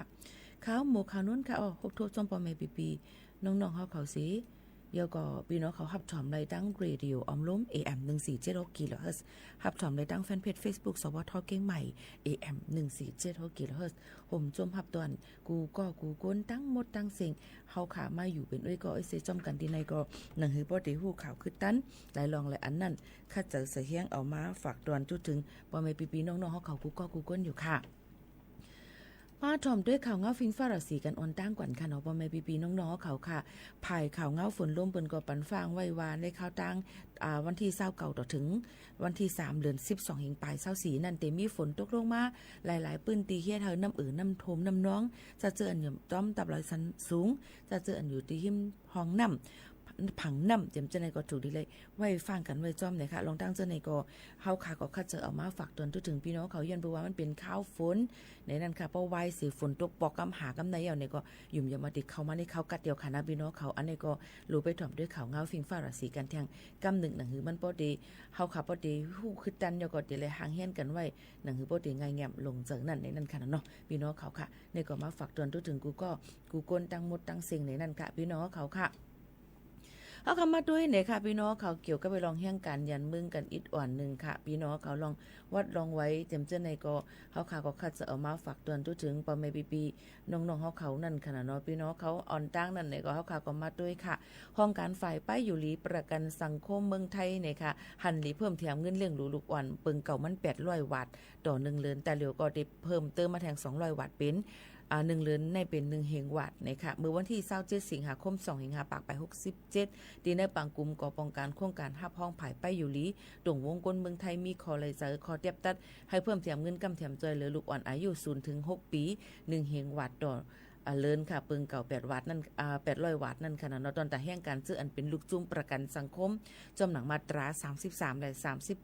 ข้าวหมูข้าวนุ่นค่ะอ๋อครบทั่วจอมพ่อแม่พี่น้องๆเขาสิเดี๋ยวก็พี่น้องเขาหับถอมเลยตั้งเรดิโอออมล้ม AM 147 กิโลเฮิรตซ์หับถอมเลยตั้งแฟนเพจ Facebook สวทเก่งใหม่ AM 147 กิโลเฮิรตซ์ผมจมหับตอนกูก้นตั้งหมดตั้งเสียงเฮาขามาอยู่เป็นอ้อยก็ไอ้เสจอมกันที่ในก็หนังหือบ่ได้ฮู้ข่าวคือตันหลายลองหลายอันนั้นข้าจะเสียงเอามาฝากตอนจุดถึงพ่อแม่พี่น้องๆเขากูก้นอยู่ค่ะมาถ่อมด้วยข่าวเงาฟิงฟ้าราศีกันอ่อนตั้งกว่าค่ะเนาะพ่อแม่พี่น้องๆเขาค่ะภายข่าวเงาฝนลมเปิ้นก็ปันฟางไว้วานในข่าวตั้งวันที่29ต่อถึงวันที่3เดือน12หิงปลาย24นั่นเต็มมีฝนตกลงมาหลายๆปื้นตีเฮ็ดเฮาน้ำน้ำทมน้ำน้องจะเจออันอยู่ต้อมตับลอยสันสูงจะเจออันอยู่ที่หิมห้องน้ำผังน้ำเจ็มเจในก็ถูกดีเลยไว้ฟังกันไว้จ้อมเนี่ยค่ะลองตั้งเจในก็เฮาค่ะก็คัดเจอเอามาฝากตนถึงพี่น้องเขายันบอกว่ามันเป็นข้าวฝนในนั้นค่ะเพราะไว้สิฝนตกปอกกำหากำในเอาเนี่ยก็ยุ่มยามาติเข้ามาในเขากัดเดียวค่ะนะพี่น้องเขาอันนี้ก็รู้ไปถ่อมด้วยข่าวเงาฟิงฟ้าราศีกันแทงกำหนึ่งหนังหือมันบ่ดีเฮาค่ะบ่ดีฮู้คือตันเดี๋ยวก็สิเลยห่างเฮียนกันไว้หนังหือบ่ดีง่ายแง่มลงจากนั้นในนั้นค่ะเนาะพี่น้องเขาค่ะนี่ก็มาฝากตนถึงกูก้นตั้งหมดตั้งสิ่งในนั้นค่ะพี่น้องเขาค่ะเอาคำมาด้วยเนี่ยค่ะพี่น้องเขาเกี่ยวกับไปลองเฮี้ยงกันยันมึงกันอิดอ่อนหนึ่งค่ะพี่น้องเขาลองวัดลองไว้เต็มเจ้าในก็เขาขาก็คัดจะเอามาฝากเตือนทุกถึงพ่อแม่พี่น้องเขานั่นขนาดเนาะพี่น้องเขาอ่อนตั้งนั่นเนี่ยก็เขาขาก็มาด้วยค่ะห้องการฝ่ายป้ายอยู่หลีประกันสังคมเมืองไทยเนี่ยค่ะหันหลีเพิ่มเทียมเงินเลี้ยงลูกอ่อนปึงเก่ามัน800 วัตต์ต่อ1เดือนแต่เหลียวก็ได้เพิ่มเติมมาแทง200 วัตต์เป็น1 เดือนในเป็น1เฮงวัตต์นะคะเมื่อวันที่27 สิงหาคม2 สิงหาปากไป67ที่ในปังกลุ่มก่อป้องกันโครงการ5ห้องผายไปอยู่ลีตรงวงกลเมืองไทยมีคอเลยเจอคอเตียบตัดให้เพิ่มเทียมเงินกำเทียมจอยเหลือลูกอ่อนอายุ0 ถึง 6 ปี1เฮงวัตต์ต่อเลินค่ะปึงเก่า8 วัตต์นั่น800 วัตต์นั่นค่ะเนาะตอนแต่แห่งการซื้ออันเป็นลูกจุ้มประกันสังคมจำหนังมาตรา33และ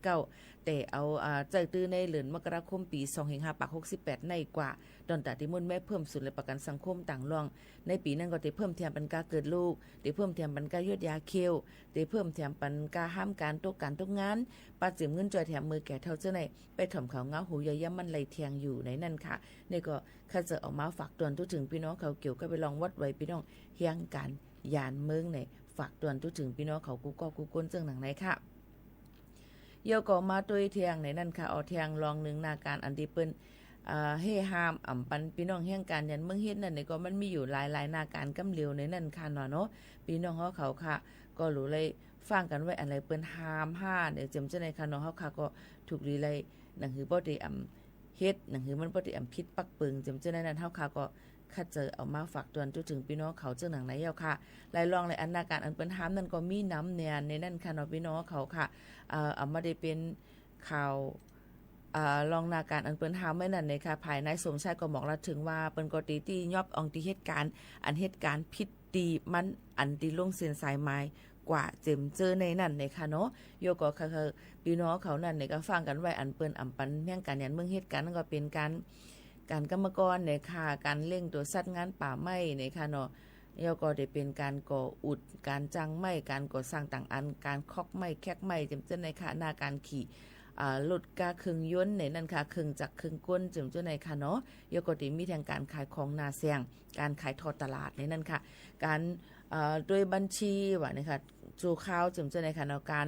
39แต่เอาใจตื้อในเดือนมกราคมปี25ปัก68ในกว่าตอนแต่ที่มุ่นแม่เพิ่มสุดและประกันสังคมต่างรองในปีนั้นก็ได้เพิ่มเทียมปันกาเกิดลูกได้เพิ่มเทียมปันกายืดยาเคียวได้เพิ่มเทียมปันกาห้ามการตกงานปัดเสียมเงินจอยแถมมือแก่เท่าเจ้าไหนไปถ่อมเขาเงาหูยย่ำมันไหลเทียงอยู่ในนั่นค่ะนี่ก็ข้าจะออกมาฝากตวนทุกถึงพี่น้องเขาเกี่ยวก็ไปลองวัดไว้พี่น้องเฮียงกันยานเมืองในฝากตวนทุกถึงพี่น้องเขากูก้นเจ้าหนังไหนค่ะเยี่ยวก็มาตัวเทียงในนั่นค่ะเอาเทียงลองหนึ่งนาการอันที่เปิ้นเฮฮามอ่ำปันพี่น้องเฮียงการยันเมืองเฮ็ดนั่นนี่ก็มันมีอยู่หลายนาการกำเหลียวในนั่นค่ะเนาะพี่น้องเขาค่ะก็รู้เลยฟังกันไว้อะไรเปิ้นฮาม5เนี่ยจำจะในค่ะน้องเขาค่ะก็ถูกรีเลยหนังหือบ่ได้อ่ำเฮ็ดหนังหือมันบ่ได้อ่ำพิษปักปึงจำจะในนั้นเฮาค่ะก็คัดเจอเอามาฝากตวนถึงพี่น้องเขาเจ้าหนังไหนยาวค่ะหลายรองหลายอันนาการอันเปิ้นฮามนั่นก็มีน้ำแนนในนั่นค่ะเนาะพี่น้องเขาค่ะเอามาได้เป็นข่าวรองนาการอันเปิ้นหาไม่นั่นเลยค่ะภายในสมชายก็บอกละถึงว่าเปิ้นก็ตีที่ยอบอองที่เหตุการณ์อันเหตุการณ์ผิดตีมันอันที่ลงเส้นสายไม้กว่าเจมเจอในนั่นเลยค่ะเนาะโยก็คือพี่น้องเขานั่นเนี่ยก็ฟังกันไว้อันเปิ้นอำปันแม่งการยันเมืองเหตุการณ์ก็เป็นการกรรมกรเนี่ยค่ะการเร่งตัวสัตว์งานป่าไม้เนี่ยค่ะเนาะแล้วก็ได้เป็นการก่ออุดการจังไม้การก่อสร้างต่างอันการคอกไม้แคกไม้เจมเจอในค่ะหน้าการขี่ลดกาครึ่งย้นในนั่นค่ะครึ่งจากครึ่งก้นจึงเจ้าในค่ะเนาะยกติมีทางการขายของนาเซียงการขายทอดตลาดในนั่นค่ะการโดยบัญชีว่านี่ค่ะจูข้าวจึงเจ้าในค่ะเนาะการ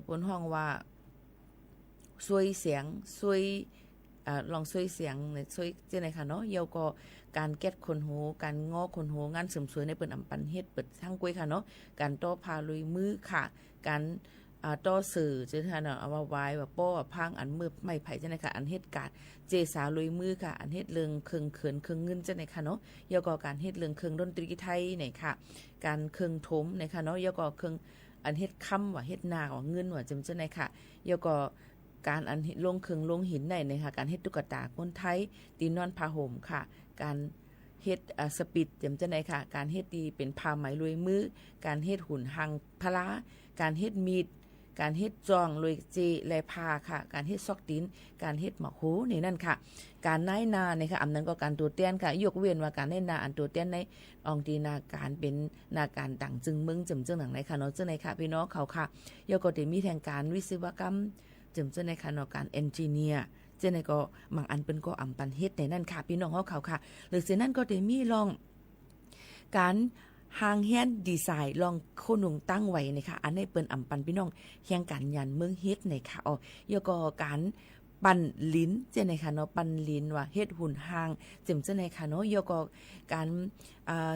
บนห้องว่าซวยเสียงซวยลองซวยเสียงในซวยเจ้าในค่ะเนาะเยาก็การแก้คนหูการง้อคนหูงานเสริมสวยในเปิ้นอำปันเฮ็ดเปิดทั้งกุ้ยค่ะเนาะการต่อพาลุยมือค่ะการ ต่อสื่อจังซั่นน่ะเอามาไว้ว่าป้อพังอันมือไม่ไผจังได๋ค่ะอันเฮ็ดการเจสาลุยมือค่ะอันเฮ็ดเรื่องเครื่องเขินเครื่องเงินจังได๋ค่ะเนาะยก็การเฮ็ดเรื่องเครื่องดนตรีไทยนี่ค่ะการเครื่องถมนี่ค่ะเนาะยก็เครื่องอันเฮ็ดค้ำว่าเฮ็ดนาว่าเงินว่าจังได๋ค่ะยก็การอันลงเครื่องลงหินได้นะคะการเฮ็ดตุ๊กตาคนไทยตีนอนผ้าห่มค่ะการเฮ็ดสปิดจังได๋ค่ะการเฮ็ดดีเป็นผ้าไหมลุยมือการเฮ็ดหุ่นหังพลาการเฮ็ดมีดการเฮ็ดจองลุยเจและพาค่ะการเฮ็ดซอกตีนการเฮ็ดหมอกหูนี่นั่นค่ะการนายนาเนี่ยค่ะอำนั้นก็การตัวเตี้ยนค่ะยกเว้นว่าการนายนาอันตัวเตี้ยนในอองตีนาการเป็นนาการต่างจึงมึงจึงหนังในค่ะเนาะจึงในค่ะพี่น้องเขาค่ะยก็ได้มีแทงการวิศวกรรมจึงในค่ะเนาะการเอนจิเนียร์จึงในก็บางอันเป็นก็อำปันเฮ็ดในนั่นค่ะพี่น้องเขาค่ะหรือเสียนั่นก็ได้มีลองการหางแฮนดีไซน์ลองโคนุงตั้งไว้นะคะอันนี้เปิ้นอำปันพี่น้องแข่งกันยันเมืองเฮ็ดในค่ะอ๋อยก็การปั่นลิ้นเจ้าในค่ะเนาะปั่นลิ้นว่าเฮ็ดหุ่นหางจิมเจ้าในค่ะเนาะยก็การ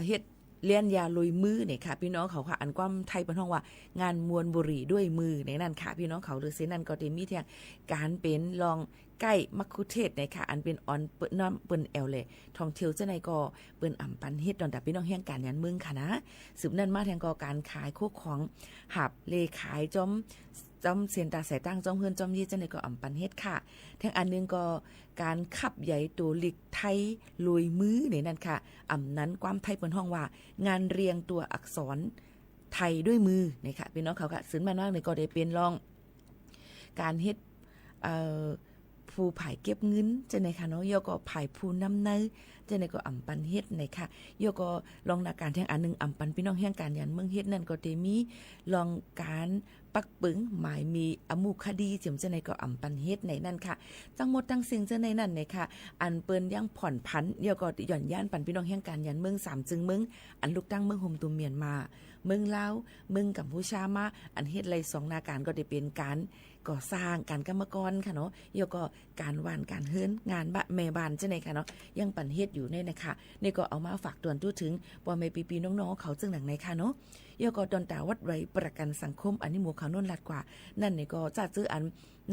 เฮ็ดเลียนยาลุยมือเนี่ยค่ะพี่น้องเขาค่ะอันความไทยเป็นห้องว่างานมวนบุหรี่ด้วยมือในนั่นค่ะพี่น้องเขาหรือเสนั่นก็ได้มีแทงการเป็นลองใกล้มัคคุเทศในค่ะอันเป็นออนเปิ้นน้ำเปิ้นแอลเลยท่องเที่ยวเจ้าในก็เปิ้นอ่ำปันเฮ็ดดอนดับพี่น้องแห่งการยันเมืองค่ะนะสืบนั่นมาแทงก็การขายโคกของหับเลขายจอมเสียนตาสายตั้งจอมเฮือนจอมยี่เจ้าในก็อ่ำปันเฮ็ดค่ะทั้งอันนึงก็การขับใหญ่ตัวลิกไทยลุยมือในนั่นค่ะอ่ำนั้นความไทยเปิ้นห้องว่างานเรียงตัวอักษรไทยด้วยมือนี่ค่ะพี่น้องเขาค่ะซึ่งมานอกนี่ก็ได้เป็นลองการเฮ็ดผู้ผายเก็บเงินจะในค่ะเนาะยก็ผายผู้นำเนยจะในก็อ่ำปันเฮ็ดในค่ะยก็ลองนาการแทงอันนึงอ่ำปันพี่น้องแห่งการยันเมืองเฮ็ดนั่นก็ได้มีลองการปักปึงหมายมีอมุคดีจิมจะในก็อ่ำปันเฮ็ดในนั่นค่ะทั้งหมดทั้งสิ่งจะในนั่นในค่ะอันเปิ้นยังผ่อนผันยก็หย่อนย่านปันพี่น้องแห่งการยันเมือง3จึงเมืองอันลูกตั้งเมืองโฮมตุมเมียนมาเมืองลาวเมืองกัมพูชามาอันเฮ็ดไร2นาการก็ได้เป็นการก่อสร้างการกรรมกรค่ะเนาะยก็การว่านการเฮือนงานแม่บ้านจังได๋ค่ะเนาะยังปันเฮ็ดอยู่ในนะคะนี่ก็เอามาฝากตวนตู้ถึงบ่แม่ปีๆน้องๆเขาจึงหนังในค่ะเนาะยก็ดอนตาวัดไว้ประกันสังคมอันนี้หมู่เขาโน่นลัดกว่านั่นนี่ก็จะซื้ออัน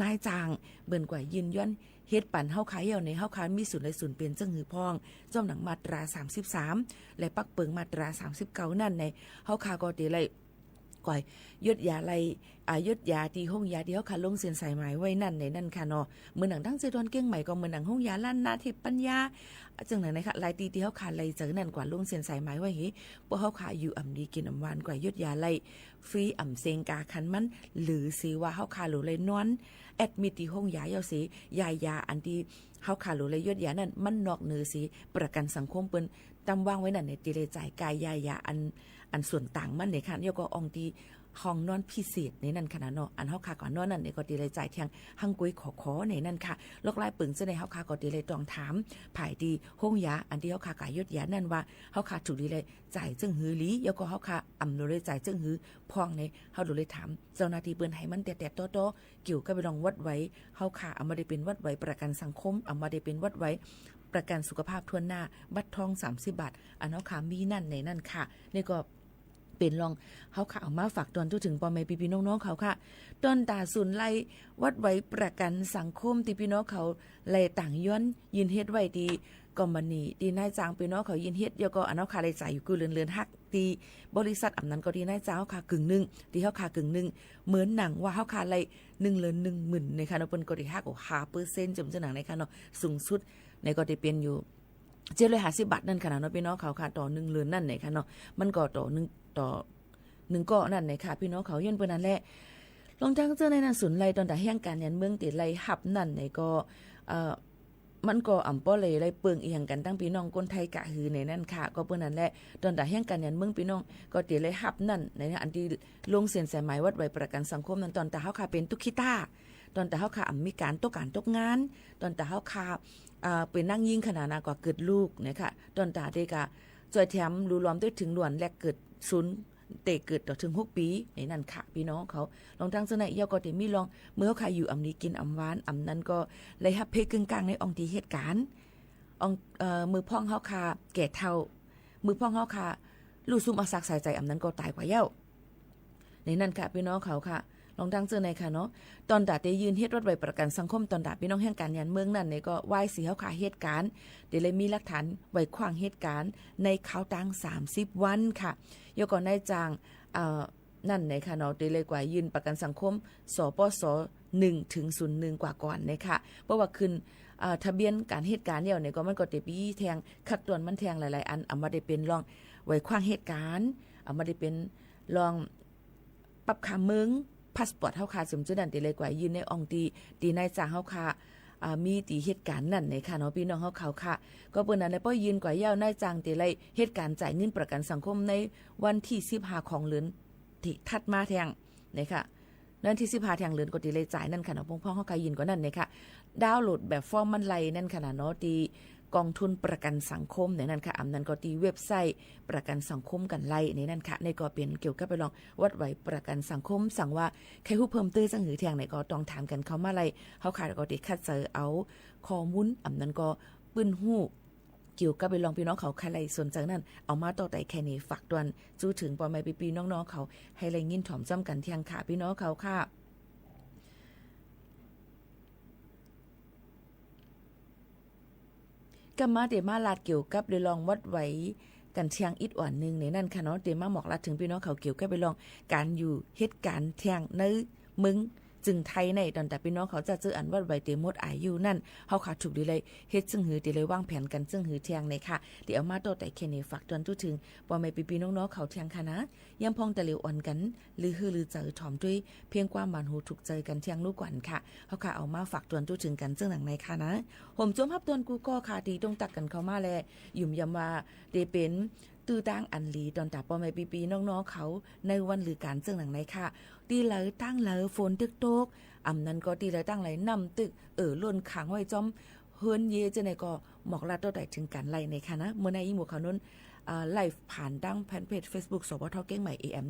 นายจ้างเบิ่นกว่ายืนย้อนเฮ็ดปันเฮาขายเอาในเฮาขายมีศูนย์และศูนย์เป็นจังหือพองจ้อมหนังมาตรา33และปักเปิงมาตรา39นั่นในเฮาขายก็ได้ไล่ก่อยยุดยาไลยุดยาที่ห้องยาที่เขาขาลงเส้นสายไหมไว้นั่นในนั่นค่ะเนาะเหมือนหนังตั้งใจดอนเก้งใหม่ก็เหมือนหนังห้องยาล้านนาทิพปัญญาจังไหนนะคะลายตีที่เขาขาไลเจอนั่นกว่าลงเส้นสายไหมไว้เฮ้พวกเขาขาอยู่อ่ำดีกินอ่ำหวานกว่ายุดยาไลฟรีอ่ำเซงกาคันมันหรือสิว่าเขาขาหรือเลยนอนแอดมิดที่ห้องยาเยาสียาอันที่เขาขาหรือเลยยุดยานั่นมันนอกเหนือสิประกันสังคมเปิ้นจำวางไว้นั่นในตีเลยจ่ายกายยาอันส่วนต่างมันในค่ะยก็อองตีห้องนอนพิเศษในนั่นขนาดเนาะอันเฮาคาก่อนนอนนั่นก็ตีเลยจ่ายเที่ยงหังกุ้ยขอในนั่นค่ะลอกลายปึงซะในเฮาคาก็ตีเลยต้องถามภายดีห้องยาอันที่เฮาคากายยดยานั่นว่าเฮาคาถูกดีเลยจ่ายจึงหือลีแล้วก็เฮาคาอำโดเลยจ่ายจึงหือพองในเฮาโดเลยถามเจ้าหน้าที่เปิ้นให้มันแต่โตๆเกี่ยวกับไปลองวัดไว้เฮาคาเอามาได้เป็นวัดไว้ประกันสังคมเอามาได้เป็นวัดไว้ประกันสุขภาพทั่วหน้าบัตรทอง30 บาทอันเฮาคามีนั่นในนั่นค่ะนี่ก็เป็นลองเขาค่ะเอามาฝากตอนทั่วถึงพ่อแม่พี่น้องๆเขาค่ะตอนตาศูนย์ไล่วัดไว้ประกันสังคมที่พี่น้องเขาไล่ต่างย้อนยินเฮ็ดไว้ดีก็มันนี่ดีนายจ้างพี่น้องเขายินเฮ็ดเดี๋ยวก็อันเฮาค่ะได้จ่ายอยู่คือเรือนฮักที่บริษัทอำนั้นก็ดีนายจ้างเฮาค่ะกึ่งนึงที่เฮาค่ะกึ่งนึงเหมือนหนังว่าเฮาค่ะไล่1เรือน10,000ในค่ะเนาะเพิ่นก็ได้ฮัก5%จำหนังในค่ะเนาะสูงสุดในก็ได้เป็นอยู่750 บาทนั่นค่ะเนาะพี่น้องเขาค่ะต่อ1เรือนนั่นไหนค่ะเนาะมันก็ต่อ1ก็นั่นไหนค่ะพี่น้องเขาย้อนเปิ้นนั่นแหละลองจังเจอในนั้นศูนย์ไล่ตอนแต่แห่งการยันเมืองติไล่หับนั่นไหนก็มันก็อ่ำป้อเลยไล่เปิงอีหยังกันตั้งพี่น้องคนไทยกะหือในนั่นค่ะก็เปิ้นนั่นแหละตอนแต่แห่งการยันเมืองพี่น้องก็ติไล่หับนั่นในอันที่ลงเส้นสายไหมวัดไว้ประกันสังคมนั้นตอนแต่เฮาค่ะเป็นตุกขี้ตาตอนแต่เฮาค่ะมีการตกงานตอนแต่เฮาค่ะเป็นนั่งยิงขนาดนากว่าเกิดลูกนะคะตอนตาเด็กะจอยแถมรู้ล้อมด้วยถึงด่วนแลกเกิดศูนย์เตเกิดต่อถึง6 ปีในนั่นค่ะพี่น้องเขาลองตั้งซะไหนยอก็ได้มีลองเมื่อเขาขายอยู่อำนี้กินอำหวานอำนั้นก็เลยฮับเพกึ่งกลางในองค์ที่เหตุการณ์มือพ่องเฮาค่ะแก่เฒ่ามือพ่องเฮาค่ะลูกซุ่มอาศักใส่ใจอำนั้นก็ตายกว่าเย้าในนั่นค่ะพี่น้องเขาค่ะล ลองดังเจอในค่ะเนาะตอนดาเตยืนเฮ็ดรถไว้ประกันสังคมตอนดาพี่น้องแห่งการยานเมืองนั่นนี่ก็ไหว้สีเฮาขาเหตุการณ์เดี๋ยวเลยมีหลักฐานไว้ขวางเหตุการณ์ในข่าวตัง30วันค่ะยกก่อนได้จางนั่นในค่ะเนาะเดี๋ยวเลยกว่ายืนประกันสังคมสปส1ถึง01กว่าก่อนนะคะเพราะว่าขึ้นทะเบียนการเหตุการณ์เนี่ยเนี่ยก็มันก็เตปีแทงคัดตวนมันแทงหลายๆอันเอามาได้เป็นรองไว้ขวางเหตุการณ์เอามาได้เป็นรองปรับค่าเมืองพาสปอร์ตเฮาค่ะสมจุดันติเลยกว่ายืนในองตีนายจ้างเฮาค่ะมีตีเหตุการณ์นั่นในค่ะเนาะพี่น้องเฮาเขาค่ะก็เปิ้นนั้นได้ป้อยืนกว่ายาวนายจ้างติเลยเหตุการณ์จ่ายเงินประกันสังคมในวันที่15ของเดือนที่ถัดมาแทงนี่ค่ะนั่นที่15แทงเดือนก็ติเลยจ่ายนั่นค่ะเนาะพ่อเฮาค่ะยืนกว่านั้นนี่ค่ะดาวน์โหลดแบบฟอร์มมันไลนั่นค่ะเนาะตีกองทุนประกันสังคมในนั้นค่ะอำนั้นก็ตีเว็บไซต์ประกันสังคมกันไล่ในนั้นค่ะในก็เป็นเกี่ยวกับไปลองวัดไว้ประกันสังคมสั่งว่าใครฮู้เพิ่มเติมจังหือเที่ยงไหนก็ต้องถามกันเข้ามาไล่เฮาค่ะก็ติคัดเจอเอาข้อมูลอำนั้นก็ปึ้นฮู้เกี่ยวกับไปลองพี่น้องเขาใครสนใจนั่นเอามาต่อแต่แค่นี้ฝากตวนจู้ถึงปอแม่ปีๆน้องๆเขาให้แรงยินถ่อมจ้ำกันเที่ยงค่ะพี่น้องเขาค่ะก็มาเดมาลาดเกี่ยวกับเรลองวัดไว้กันเชียงอิดอ่อนนึงในนั่นค่ะเนาะเดมาหมอกลาดถึงพี่น้องเขาเกี่ยวกับไปลองการอยู่เหตุการณ์เที่ยงในมึงจึงไทยในตอนแต่พี่น้องเขาจะเจออันวัดไว้เตมดอายุนั่นเฮาขาดถูกดีเลยเฮ็ดซึ่งหือดีเลยวางแผนกันซึ่งหือเที่ยงในค่ะเดี๋ยวเอามาต่อแต่แค่นี้ฝากตอนทุกถึงบ่แม่ปีๆน้องๆเขาเที่ยงค่ะนะยังพองแต่เหลวอ่อนกันหรือฮือหรือเจอถ่อมด้วยเพียงความบานหูถูกใจกันเที่ยงลูกกวนค่ะเฮาค่ะเอามาฝากตอนทุกถึงกันซึ่งหนังในค่ะนะผมจมฮับตอนกูก็ค่ะดีตรงตักกันเข้ามาแลยุ่มยำว่าเดเป็นตื้อตั้งอันลีตอนตาปอแม่ปีๆน้องๆเขาในวันหรือการซึ่งหนังในค่ะตีเลยตั้งเลยฝนตึกตกอำนั้นก็ตีเลยตั้งไหลนำตึกล้นขังไว้จอมเฮิรนเยจะไหนก็หมอกลาตัวใดถึงการไล่ในค่ะนะเมื่อในอีหมู่เขานั้นไลฟ์ผ่านดังแฟนเพจ Facebook สปทเก้งใหม่ AM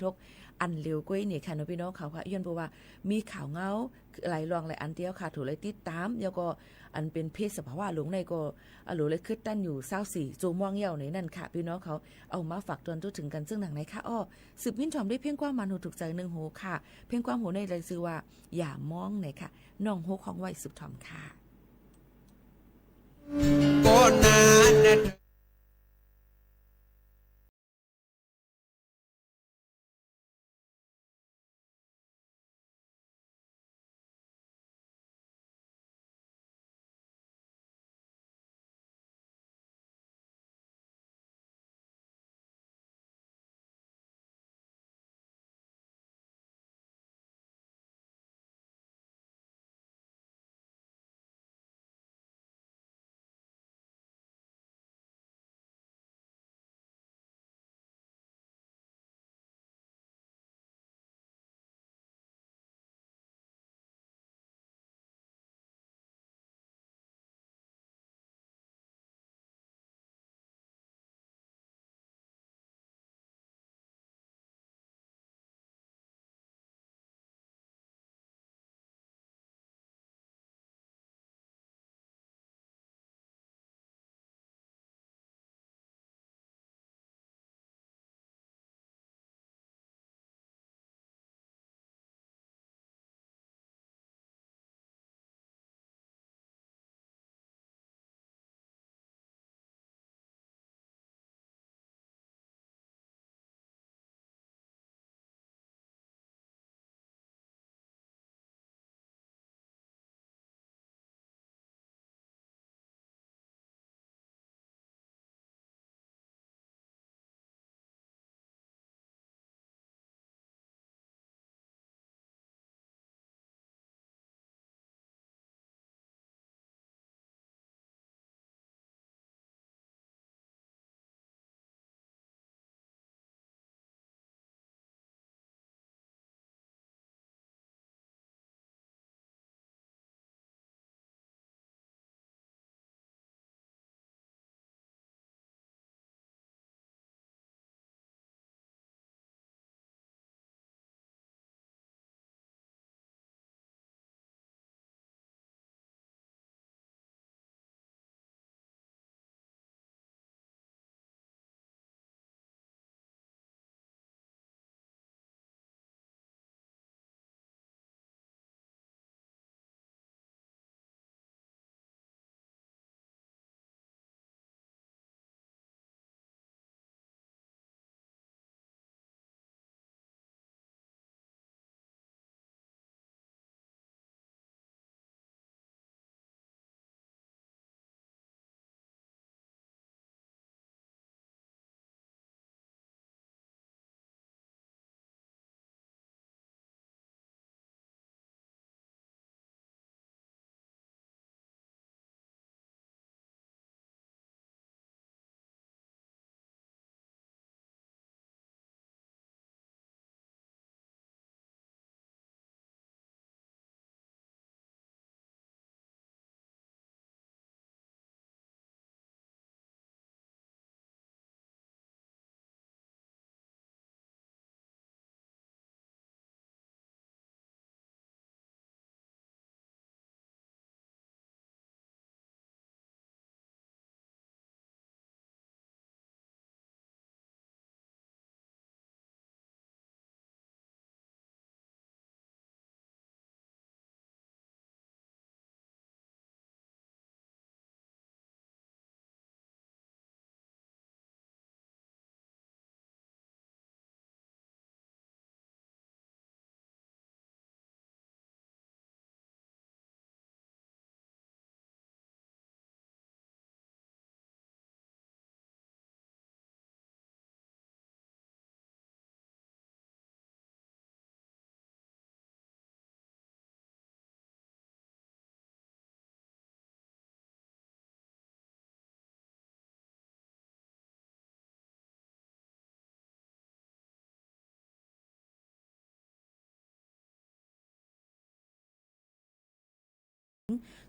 1476อันเร็วกว่านี่ค่ะพี่น้องเขาค่ะย้อนเพราะว่ามีข่าวเงาหลายรองหลายอันเดียวค่ะถูกเลยติดตามแล้วก็อันเป็นเพจสภาวะหลงในก็หลเลยขึ้นตั้นอยู่24โจม่วงเหี่ยวในนั่นค่ะพี่น้องเขาเอามาฝากตอนตัวถึงกันซึ่งหนังไหนค่ะอ้อสืบมินชอมได้เพียงความมันหูถูกใจนึงโหค่ะเพียงความโหในเลยชื่อว่าอย่ามองไหนค่ะน้องโหของไว้สืบทอมค่ะก็นาน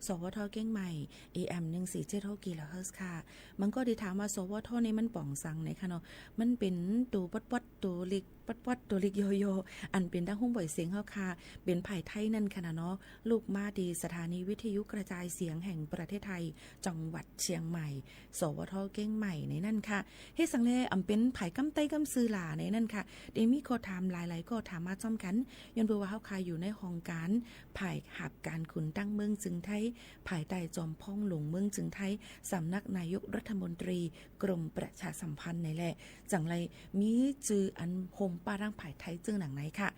สวทเก้งใหม่ AM 1476กิโลเฮิรตซ์ค่ะมันก็ได้ถามว่าสวทนี่มันป่องสังไหนคะเนาะมันเป็นตัวปัดตัวลิกปัดตัวลิกโยโยอันเป็นทั้งหุ้มบ่อยเสียงเฮาค่ะเป็นไผ่ไทยนั่นค่ะเนาะลูกมาดีสถานีวิทยุกระจายเสียงแห่งประเทศไทยจังหวัดเชียงใหม่สวทเก้งใหม่ในนั่นค่ะเฮ็ดสังเลอำเป็นไผ่กำไต้กำซื้อหลาในนั่นค่ะเดมีข้อถามหลายๆก็ถามมาจ้อมกันย้อนว่าเฮาค่ะอยู่ในห้องการไผ่หับการขุนตั้งเมืองจึงไทยภายใต้จอมพ่องหลวงเมืองจึงไทยสำนักนายกรัฐมนตรีกรมประชาสัมพันธ์ในแหละจังไรมีจืออันโฮมป้าร่างภายไทยจึงหนังไหนค่ะ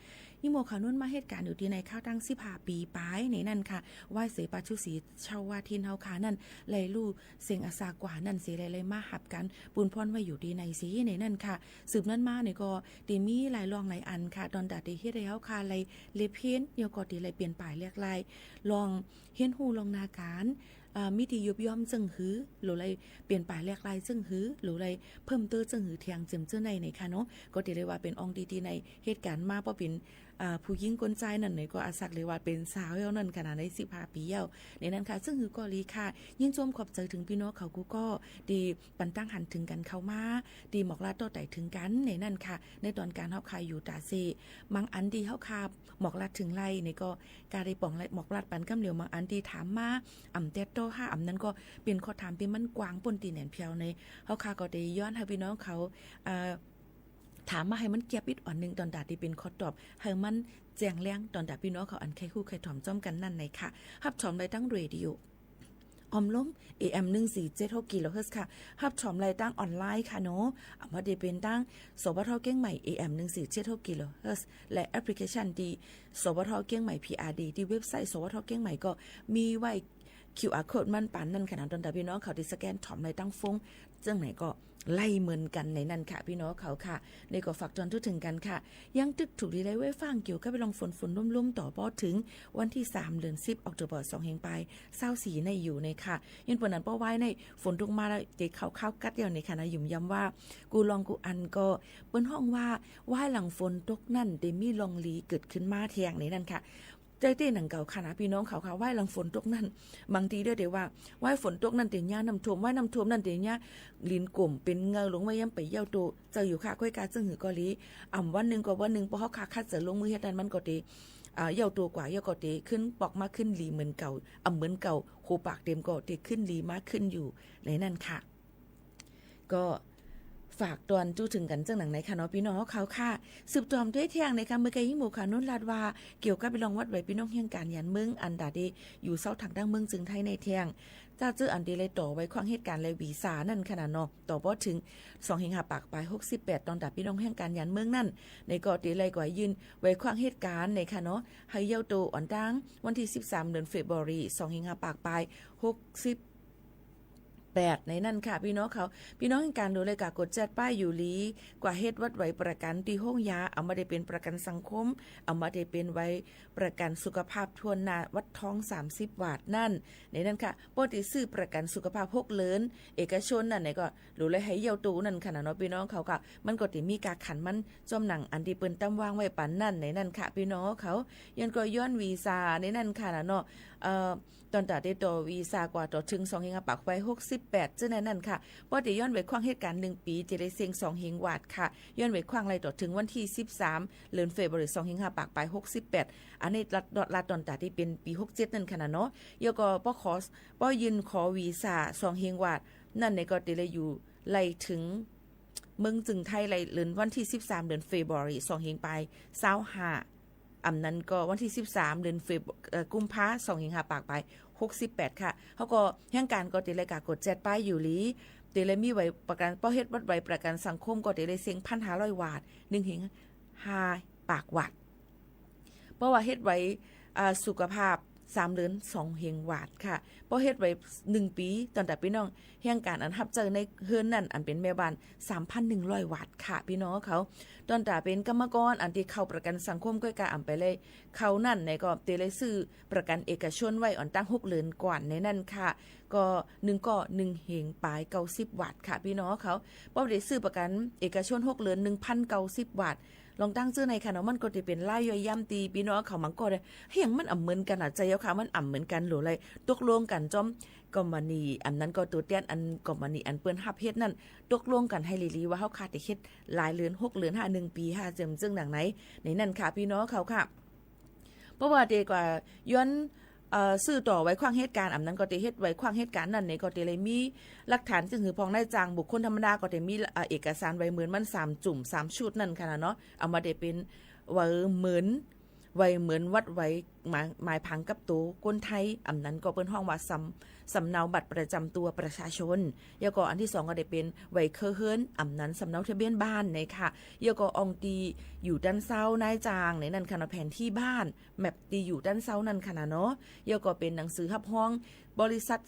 ยิ่โมข่าวนุ่นมาเหตุการณ์อยู่ที่ในข้าวตั้ง15 ปีป้ายในนั่นค่ะไหว้เสปาชุสีชาวว่าทินเฮาค่ะนั่นไลลู่เสียงอาสากว่านั่นเสไลมาหับกันปุนพรไว้อยู่ดีในสีในนั่นค่ะสืบนั้นมาเนี่ยก็ตีมีหลายรองหลายอันค่ะตอนดาตีเฮ็ดแล้วค่ะไลเลเพี้ยนเดี๋ยวก็ตีไลเปลี่ยนป่ายเรียกลายลองเฮียนฮูลองนาการมิติยุบย่อมจึงหือหรือไรเปลี่ยนป่ายแลกลายจึงหือหรือไรเพิ่มเติมจึงหือเทียงจิมเจ้าในค่ะเนาะก็ถือได้ว่าเป็นองค์ดีๆในเหตุการณ์มาเพราะเป็นผู้หญิงกลใจนั่นเนี่ยก็อาศักเลยว่าเป็นสาวเยาว์นั่นขนาดใน15 ปีเยาว์ในนั้นค่ะซึ่งหือก็ลีค่ะยิ่งชมขอบใจถึงพี่น้องเขากูก็ดีปันตั้งหันถึงกันเข้ามาดีหมอกลาดต่อไต่ถึงกันในนั้นค่ะในตอนการเฮาคายอยู่ตาเซมังอันดีเฮาคาหมอกลาดถึงไล่ในก็การได้ป่องไล่หมอกลาดปันกำเหลียวมังอันดีถามมาอ่ำเตโต5อ่ำนั้นก็เป็นข้อถามเป็นมันกว้างปนตีแหนนเพียวในเฮาคาก็ได้ย้อนให้พี่น้องเขาถามมาให้มันเก็บอิดอ่อนนึงตอนดาที่เป็นข้อตอบให้มันแจ้งแรงตอนดาพี่น้องเขาอันใครคู่ใครถ่อมจ้อมกันนั่นในค่ะฮับถ่อมได้ตั้งเรดิโอออมล้ม AM 1476กิโลเฮิรตซ์ค่ะฮับถ่อมรายตั้งออนไลน์ค่ะเนาะเอามาได้เป็นตั้งสวทเก้งใหม่ AM 1476กิโลเฮิรตซ์และแอปพลิเคชันดีสวทเก้งใหม่ PRD ที่เว็บไซต์สวทเก้งใหม่ก็มีไว้ QR code มันปานนั่นขนาดตอนดาพี่น้องเขาที่สแกนถ่อมรายตั้งฟงจังไหนก็ไล่เหมือนกันในนั้นค่ะพี่น้องเขาค่ะในก็ฝากจนทุกถึงกันค่ะยังตึกถูกดีได้ไว้ฟังเกี่ยวกับไปลองฝนลุ่มๆต่อปอถึงวันที่3เดือน10ออกตุลาคม2เฮงไป24ในอยู่ในค่ะยันปนนั้นป้อไว้ในฝนตกมาแล้วเด็กเข้ากัดเดียวในค่ะนะยุ่มย้ำว่ากูลองกูอันก็เปิ้นห้องว่าว่ายหลังฝนตกนั่นเดมีลองลีเกิดขึ้นมาแทงในนั้นค่ะใจเต้หนังเก่าค่ะนะพี่น้องเขาค่ะว่ายหลังฝนตกนั่นบางทีเด้อเดี๋ยวว่าว่ายฝนตกนั่นเตียน้ำท่วมว่ายน้ำท่วมนั่นเตียลินกลุ่มเป็นเงาลงไว้ย่ำไปเย้าโตเจออยู่ค่ะก้อยกาซึ่งหือกอลีวันนึงก็วันนึงพอเฮาค่ะคัดเสือลงมือเฮ็ดนั้นมันก็ตีเย้าตัวกว่าเย้าก็ตีขึ้นปอกมาขึ้นลีเหมือนเก่าเหมือนเก่าโคปากเต็มก็ตีขึ้นลีมากขึ้นอยู่ในนั่นค่ะก็ฝากตอนจู้ถึงกันจังหนังในค่ะเนาะพี่น้องเขาค่ะสืบจอมด้วยเที่ยงในค่ะเมื่อกี้ยิ่งหมู่ค่ะนุ่นลาดว่าเกี่ยวกับไปลองวัดไว้พี่น้องเฮียงการยันเมืองอันดาดีอยู่เซาทางดังเมืองจึงไทยในเที่ยงจ้าจื้ออันดีเลยต่อไว้ความเหตุการณ์เลยวีซ่านั่นขนาดเนาะต่อบ่ถึง2เฮงหาปากปลาย68ตอนดาพี่น้องเฮียงการยันเมืองนั่นในก็ตีเลยกว่ายืนไว้ความเหตุการณ์ในค่ะเนาะให้เย้าโตอ่อนดังวันที่13เดือนเฟบรุรี2เฮงหาปากปลาย8ในนั่นค่ะพี่น้องเขาพี่น้องการดูเลยกากดแจดป้ายอยู่ลีกว่าเฮ็ดวัดไว้ประกันที่ห้องยาเอามาได้เป็นประกันสังคมเอามาได้เป็นไว้ประกันสุขภาพทวนหน้าวัดท้อง30 บาทนั่นในนั่นค่ะปกติซื้อประกันสุขภาพ6เลินเอกชนนั่นไหนก็รู้เลยให้เยาตูนั่นค่ะเนาะพี่น้องเขาก็มันก็สิมีการขันมันจอมหนังอันที่เปิ้นตั้มวางไว้ปานนั่นในนั่นค่ะพี่น้องเขายันก็ย้อนวีซ่าในนั่นค่ะเนาะตอนตัดได้ต่อวีซ่ากว่าต่อถึง2เฮงปากไว้68จังนั้นค่ะบ่ได้ย้อนไว้ควางเหตุการณ์1ปีจะได้เสียง2เฮงวาดค่ะย้อนไว้ควางไรต่อถึงวันที่13เดือนเฟบรุรี2เฮงปากไป68อันนี้รัดตอนตัดที่เป็นปี67นั่นค่ะเนาะยก็บ่ยืนขอวีซ่า2เฮงวาดนั่นในก็ได้อยู่ไล่ถึงเมืองจึงไทยไล่เดือนวันที่13เดือนเฟบรุรี2เฮงไป25นั้นก็วันที่13เดือนกุมภาพันธ์2เฮงปากไป68ค่ะเขาก็แห่งการก็ติเลยกากดแจดป้ายอยู่ลีติเลยมีไว้ประกันป้อเฮ็ดวัดไว้ประกันสังคมก็ติเลยเสียง 1,500 วาท1เฮง5ปากวัดเพราะว่าเฮ็ดไว้สุขภาพ3เดือน2เฮงวาทค่ะเพราะเฮ็ดไว้1ปีตอนแต่พี่น้องแห่งการอันรับเจอในเฮือนนั่นอันเป็นแม่บ้าน 3,100 วาทค่ะพี่น้องเขาตอนแต่เป็นกรรมกรอันที่เข้าประกันสังคมก็กะอำไปเลยเขานั่นในก็เตเลยซื้อประกันเอกชนไว้อ่อนตั้ง6เดือนก่อนในนั่นค่ะก็1เฮงปลาย90 วาทค่ะพี่น้องเขาบ่ได้ซื้อประกันเอกชน6เดือน 1,090 วาท ลองตั้งชื่อในค่ะเนาะมันก็จะเป็นไล่ย่อยย่ำตีพี่น้องเขามังก็ได้เฮียงมันอ่ำเหมือนกันอ่ะใจเอาค่ะมันอ่ำเหมือนกันหรืออะไรตกลงกันจอมก็มานีอันนั้นก็ตัวเตี้ยนอันก็มานีอันเปิ้นฮับเฮ็ดนั่นตกลงกันให้ลีๆว่าเฮาขาดได้เฮ็ดหลายเดือน6เดือน5 1ปี5เจิมซึ่งดังไหนในนั่นค่ะพี่น้องเขาค่ะเพราะว่าเดกว่าย้อนซื้อต่อไว้ขว้างเหตุการณ์อันนั้นก็จะเฮ็ดไว้ขว้างเหตุการณ์นั้นในก็จะเลยมีหลักฐานซึ่งคือพองได้จางบุคคลธรรมดาก็จะมีเอกสารไว้เหมือนมัน3จุ่ม3ชุดนั่นค่ะเนาะเอามาได้เป็นไว้เหมือนวัดไว้หมายพังกับตัวคนไทยอันนั้นก็เป็นห้องว่าสำเนาบัตรประจำตัวประชาชนแล้วก็อันที่2ก็ได้เป็นไว้เคอเฮิรนอันนั้นสำเนาทะเบียนบ้านในค่ะแล้วก็อองตีอยู่ด้านเซานายจางในนั้นค่ะแผนที่บ้านแมปตีอยู่ด้านเซานั่นค่ะเนาะแล้วก็เป็นหนังสือรับรองบริษัท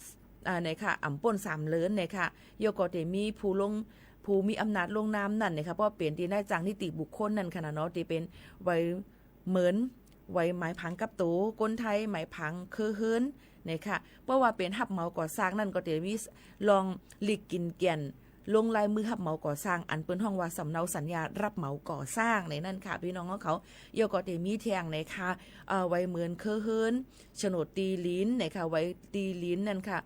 ในค่ะอ่ำป่น3เลินในค่ะแล้วก็ได้มีผู้มีอำนาจลงนามนั่นนะคะเพราะเปลี่ยนที่นายจางนิติบุคคลนั่นค่ะเนาะที่เป็นไว้เหมือนไว้หมายพังกับตัวคนไทยหมายพังเคอเฮิรนเนี่ยค่ะเพราะว่าเป็นหับเหมาก่อสร้างนั่นก็จะมีลองหลีกกินเกียนลงลายมือหับเหมาก่อสร้างอันเปิ้นห้องว่าสำเนาสัญญารับเหมาก่อสร้างในนั่นค่ะพี่น้องเขาเยาก็จะมีแทงในค่ะไว้เหมือนเคอเฮิรนโฉนดตีลิ้นเนี่ยค่ะไว้ตีลิ้นนั่นค่ะ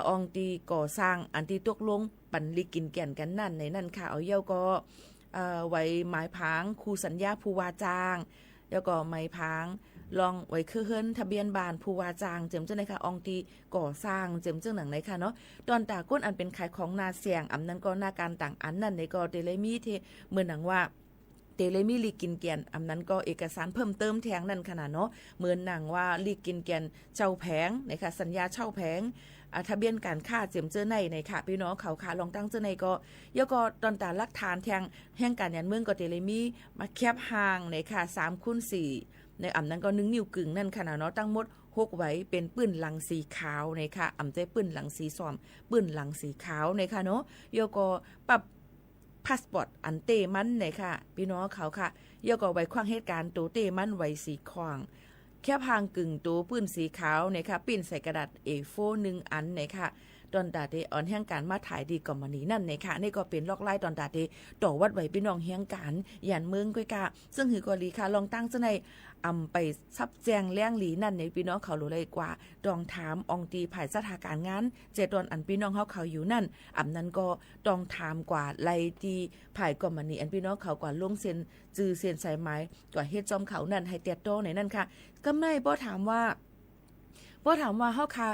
อองตีก่อสร้างอันที่ตกลงปันหลีกกินเกียนกันนั่นในนั่นค่ะเอาเยาก็ไว้หมายพังคู่สัญญาผู้ว่าจ้างแล้วก็ไม้พังลองไว้คือเฮิรนทะเบียนบ้านผู้ว่าจ้างเจิมเจ้าไหนค่ะอองตีก่อสร้างเจิมเจ้าหนังไหนค่ะเนาะตอนตาก้นอันเป็นขายของนาเสียงอันนั้นก็หน้าการต่างอันนั่นในก็เตเลมีเทเหมือนหนังว่าเตเลมีลีกินเกียนอันนั้นก็เอกสารเพิ่มเติมแทงนั่นขนาดเนาะเหมือนหนังว่าลีกินเกียนเช่าแผงนะคะสัญญาเช่าแผงทะเบียนการค่าเจิมเจ้าในในค่ะพี่น้องเขาค่ะลองตั้งเจ้าในก็ยก็ตอนตาลักฐานแทงแห่งการยันเมืองก็เตเลมีมาแคบห่างในค่ะ3x4ในอ่ำนั้นก็1 นิ้วกึ่งนั่นขนาดเนาะตั้งหมด6ไว้เป็นปื้นหลังสีขาวในค่ะอ่ำใจปื้นหลังสีส้มปื้นหลังสีขาวในค่ะเนาะยก็ปรับพาสปอร์ตอันเตมันในค่ะพี่น้องเขาค่ะยก็ไว้ขว้างเหตุการณ์ตัวเตมันไว้สีขวางแค่พางกึ่งตัวปื้นสีขาวในค่ะปิ้นใส่กระดาษ A4 1 อันในค่ะตอนตาเตออนแห่งการมาถ่ายดีก่อนมานี้นั่นในค่ะนี่ก็เป็นลอกไล่ตอนตาเตต่อวัดไว้พี่น้องแห่งการย่านเมืองก้อยกะซึ่งหือกอลีค่ะลองตั้งซะในไปซับแจงแล้งหลีนั่นในพี่น้องเขารู้เลยกว่าดองถามอองตีภายสถานการณ์งานเจตอนอันพี่น้องเขาอยู่นั่นนั้นก็ดองถามกว่าไล่ตีภายก่อนมานี้อันพี่น้องเขากว่าลงเซ็นจือเซ็นสายไม้กว่าเฮ็ดจอมเขานั่นให้เตียโตในนั่นค่ะก็ไม่บ่ถามว่าเฮาค่ะ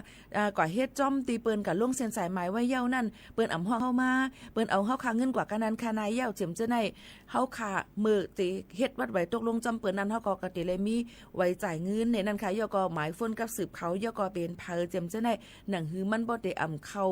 ก่อเฮ็ดจ้อมตีเปิ้นกับลงเส้นสายไม้ไว้เย้านั่นเปิ้นอำห้องเฮามาเปิ้นเอาเฮาค่ะเงินกว่ากันนั้นค่ะนายเย้าเจิมเจ้าในเฮาค่ะมือติเฮ็ดวัดไว้ตกลงจำเปิ้นนั้นเฮาก็กะติเลยมีไว้จ่ายเงินในนั้นค่ะย่อก็หมายฝนกับสืบเขาย่อก็เป็นเพอเจิมเจ้าในหนังหือมันบ่ได้อำเข้า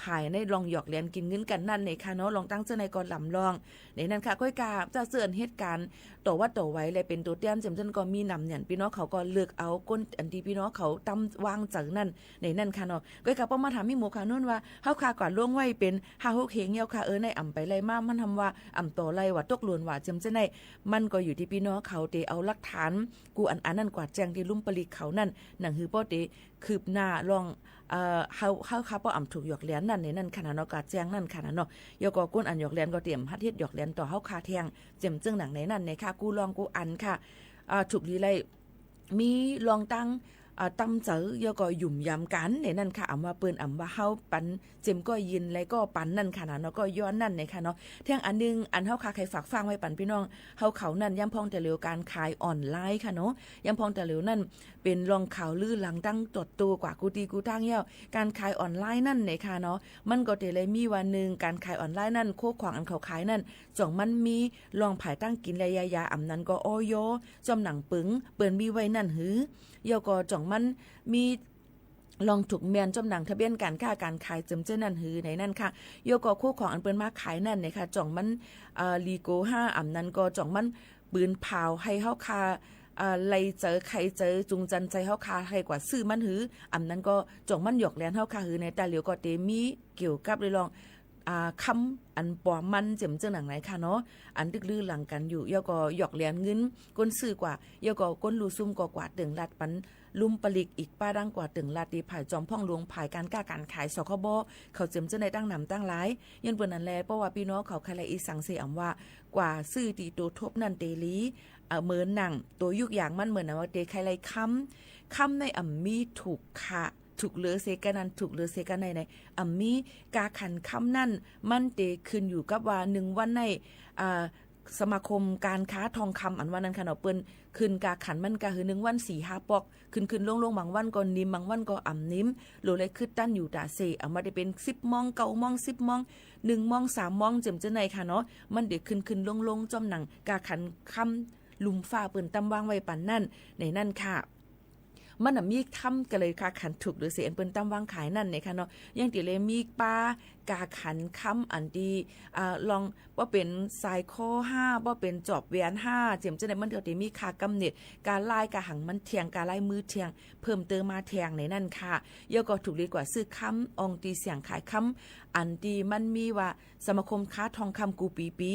ภายในลองหยอกเลียนกินเงินกันนั่นในค่ะเนาะลองตั้งเจ้าในก่อนลำลองในนั้นค่ะก้อยกาจะเสื่อนเหตุการณ์ต่อว่าต่อไว้เลยเป็นตัวเตี้ยมเจิมเจ้าก็มีนำเนี่ยพี่น้องเขาก็เลือกเอาก้นอันที่พี่น้องเขาตำวางจังนั่นในนั่นค่ะเนาะก้อยกาป้อมาถามมีหมู่ค่ะนู่นว่าเฮาค่ะก่อนล่วงไว้เป็น5-6เฮงเหี่ยวค่ะในอ่ำไปไล่มามันทำว่าอ่ำต่อไล่ว่าตกลวนว่าเจิมเจ้าในมันก็อยู่ที่พี่น้องเขาเตเอาหลักฐานกูอันนั่นกว่าแจ้งที่ลุ่มปลีเขานั่นหนังหือป้อเตคืบหน้าลองเฮาค่ะป้ออ่ำถูกหยอกเลียนนั่นในนั่นค่ะเนาะกาแจ้งนั่นค่ะเนาะยก็ก้นอันหยอกเลียนก็เตรียมฮัดเฮ็ดหยอกเลียนต่อเฮาคาแทงเจิมจึงหนังในนั่นในค่ะกูลองกูอันค่ะถูกลีไลมีลองตั้งตำเจอยก็หยุ่มยำกันในนั่นค่ะว่าเปิ้นว่าเฮาปันเจมก็ยินแล้วก็ปันนั่นค่ะเนาะก็ย้อนนั่นในค่ะเนาะเที่ยงอันนึงอันเฮาค่ะใครฝากฟังไว้ปันพี่น้องเฮาเขานั่นย่ำพองแต่เหลียวการขายออนไลน์ค่ะเนาะย่ำพองแต่เหลียวนั่นเป็นรองข่าวลือหลังตั้งตดตัวกว่ากูตีกูตั้งเหี้ยวการขายออนไลน์นั่นในค่ะเนาะมันก็แต่เลยมีวันนึงการขายออนไลน์นั่นโคขวางอันเขาขายนั่นจ่องมันมีลองผายตั้งกินระยะนั้นก็ออยจอมหนังปึงเปิ้นมีไว้นั่นหือยก็จ่องมันมีลองถูกเมียนจอมหนังทะเบียนการค้าการขายเจิมเจ้านั่นหือในนั่นค่ะโยก็คู่ของอันเปิ้นมาขายนั่นนะคะจ่องมันลีโก้5นั้นก็จ่องมันปืนเผาให้เฮาคาไล่เจอใครเจอจุงจันใจเฮาคาให้กว่าซื้อมันหือนั้นก็จ่องมันหยอกแลนเฮาคาหือในตาเหลียวก็เตมีเกี่ยวกับเลยลอง คำอันปอมันเจ็มเจ้าหนังไหนค่ะเนาะอันดึกลือหลังกันอยู่ย่อก็หยอกเลียนเงินก้นซื้อกว่าย่อก็ก้นลูซุ่มกว่าตึงลัดปันลุมปลิกอีกป้าดังกว่าตึงลัดดีภายจอมพ่องหลวงภายการกล้าการขายสคบเขาเจ็มเจ้าในตั้งนำตั้งหลายยันเปิ้นนั่นแลเพราะว่าพี่น้องเขาใครละอีสังเสียว่ากว่าซื้อตีตัวทบนั่นเตลีเหมือนหนังตัวยุกอย่างมันเหมือนนะว่าเตใครไรคำในมีถูกค่ะถูกเลือเซกันนั้นถูกเลือเซกันในมีกาขันคำนั่นมันเตขึ้นอยู่กับว่า1วันในสมาคมการค้าทองคำอันวันนั้นค่ะเนาะเปิ้นขึ้นกาขันมันก็คือ1วัน4-5ปอกขึ้นลงบางวันก็นิ่มบางวันก็นิ่มโลเลยคือตั้นอยู่ตาเซเอามาได้เป็น10มอง9มอง10มอง1มอง3มองเจ็มจังได๋ค่ะเนาะมันเด็กขึ้นลงจอมหนังกาขันคำลุมฟ้าเปิ้นตำวางไว้ปานนั่นในนั่นค่ะมันมีทำกันเลยค่ะขันถูกหรือเสียนเปิ้นตำวางขายนั่นเนี่ยค่ะเนาะยังติเลยมีปลากาขันคำอันดีลองว่าเป็นสายข้อ5ว่าเป็นจอบแหวน5เจ็มจังได๋มันก็สิมีค่ากำเนิดการลายกะหังมันเทียงการลายมือเทียงเพิ่มเติมมาแทงในนั่นค่ะย่อก็ถูกดีกว่าซื้อคำอองตีเสียงขายคำอันดีมันมีว่าสมาคมค้าทองคำกูปี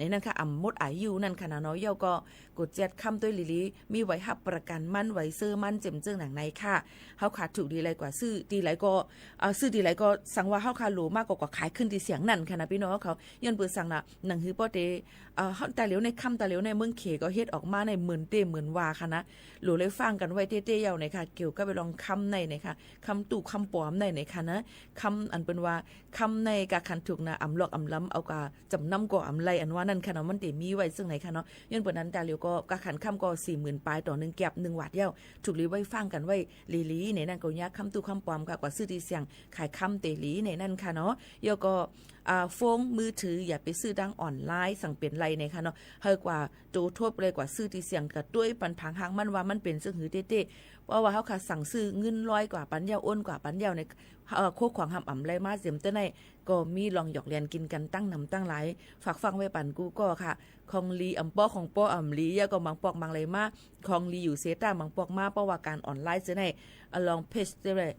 ในนั้นค่ะมดอายุนั่นค่ะเนาะเย่าก็กด7คำตัวลิมีไว้รับประกันมั่นไว้ซื้อมั่นเจ็มเจิ้งหนังในค่ะเฮาขาดถูกดีไรกว่าซื้อดีไรก็ซื้อดีไรก็สั่งว่าเฮาคาโหลมากกว่าขายขึ้นที่เสียงนั่นค่ะนะพี่น้องเขาย้อนเปิดสั่งน่ะหนังฮือป้อเตเฮาตาเหลียวในคำตาเหลียวในเมืองเขก็เฮ็ดออกมาในหมื่นเต้หมื่นวาค่ะนะโหลเลยฟังกันไว้เต้ๆเย่าในค่ะเกี่ยวกับไปลองคำในค่ะคำตู่คำปลอมในค่ะนะคำอันเป็นว่าคำในกะคันถูกนะหลอกล้ำเอากะจำนำก็ไรอันว่านั่นค่ะเนาะมันเตมีไว้ซึ่งไหนค่ะเนาะย้อนเปิดนั้นตาเหลียวก็กะขันคำก็ 40,000 ปลายต่อ1แก็บ1วาดเย่าถูกลีไว้ฟังกันไว้ลีในนั้นก็ยากคำตู่คำปลอมกว่าซื้อที่เสียงขายคำเตลีในนั้นค่ะเนาะย่อก็โฟงมือถืออย่าไปซื้อดังออนไลน์สั่งเปลี่ยนไรในค่ะเนาะเฮากว่าโจทั่วไปกว่าซื้อที่เสียงกับด้วยปันผังหางมันว่ามันเป็นซึ่งหือเต้ๆเพราะว่าเฮาค่ะสั่งซื้อเงินร้อยกว่าปันยาวอ้นกว่าปันยาวในโคกขวางหำอ่ำไรมาเสียมเต้ในก็มีลองหยอกเรียนกินกันตั้งนำตั้งหลายฝากฟังไว้ปันกูก็ค่ะของลีอำป้อของป้ออำลียาก็บางปอกบางไรมาของลีอยู่เซต้าบางปอกมาเพราะว่าการออนไลน์เสียในลองเพจได้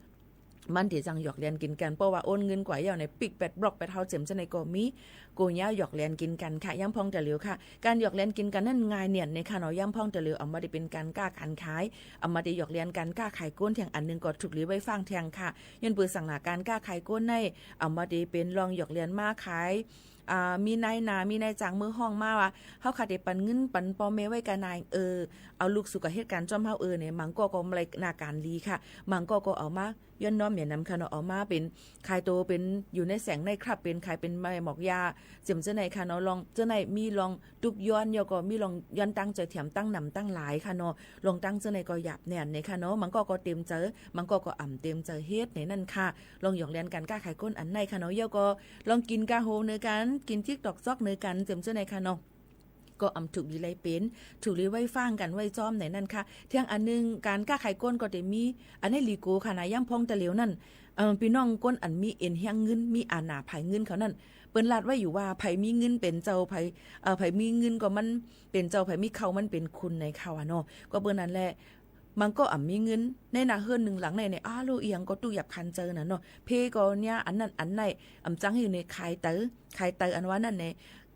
มันที่จังหยอกเรียนกินกันเพราะว่าโอนเงินกว่าอย่างในปิก8บล็อก8เฮาเจ็มจะในก็มีโกย่าหยอกเรียนกินกันค่ะย่ำพองแต่เหลียวค่ะการหยอกเรียนกินกันนั่นง่ายเนี่ยในค่ะเนาะย่ำพองแต่เหลียวเอามาได้เป็นการกล้าการขายเอามาได้หยอกเรียนกันกล้าขายก้นแทงอันนึงก็ถูกหรือไว้ฟังแทงค่ะยันเปิดสั่งหน้าการกล้าขายก้นในเอามาได้เป็นลองหยอกเรียนมาขายมีนายนามีนายจ้างมือห้องมาว่าเฮาขาดได้ปันเงินปันปอเมไว้กันนายเอาลูกสุขเหตุการณ์จอมเฮาเนี่ยมังก็มไรหน้าการลีค่ะมังก็เอามาย้อนน้อมเนี่ยนำค่ะเนาะเอามาเป็นขายโตเป็นอยู่ในแสงในครับเป็นขายเป็นไม้หมอกยาเจ็มเจ้าไหนค่ะเนาะลองเจ้าไหนมีลองตุกย้อนก็มีลองย้อนตั้งใจแถมตั้งนำตั้งหลายค่ะเนาะลองตั้งเจ้าไหนก็หยาบแน่นในค่ะเนาะมันก็เต็มเจอมันก็อ่ำเต็มเจอเฮ็ดในนั่นค่ะลองหยอกเรียนกันกล้าขายก้นอันในค่ะเนาะก็ลองกินกาโฮเนื้อกันกินทิกตอกซอกเนื้อกันเจ็มเจ้าไหนค่ะเนาะก็ถูกดีไรเป็นถูกดีไว้ฟังกันไว้จอมไหนนั่นค่ะเที่ยงอันนึงการกล้าขายก้นก็ได้มีอันนี้ลีโกค่ะนะย่ำพองตะเหลียวนั่นพี่น้องก้นอันมีเอ็นเฮียงเงินมีอาณาไผเงินเขานั่นเปิ้นลาดไว้อยู่ว่าไผมีเงินเป็นเจ้าไผมีเงินก็มันเป็นเจ้าไผมีเขามันเป็นคุณในเขาเนาะก็เปิ้นนั่นแหละมันก็มีเงินในนาเฮือน1หลังในโลเอียงก็ตู้หยับคันเจอน่ะเนาะเพก็เนี่ยอันนั้นอันไหนจังอยู่ในขายเตออันว่านั่นใน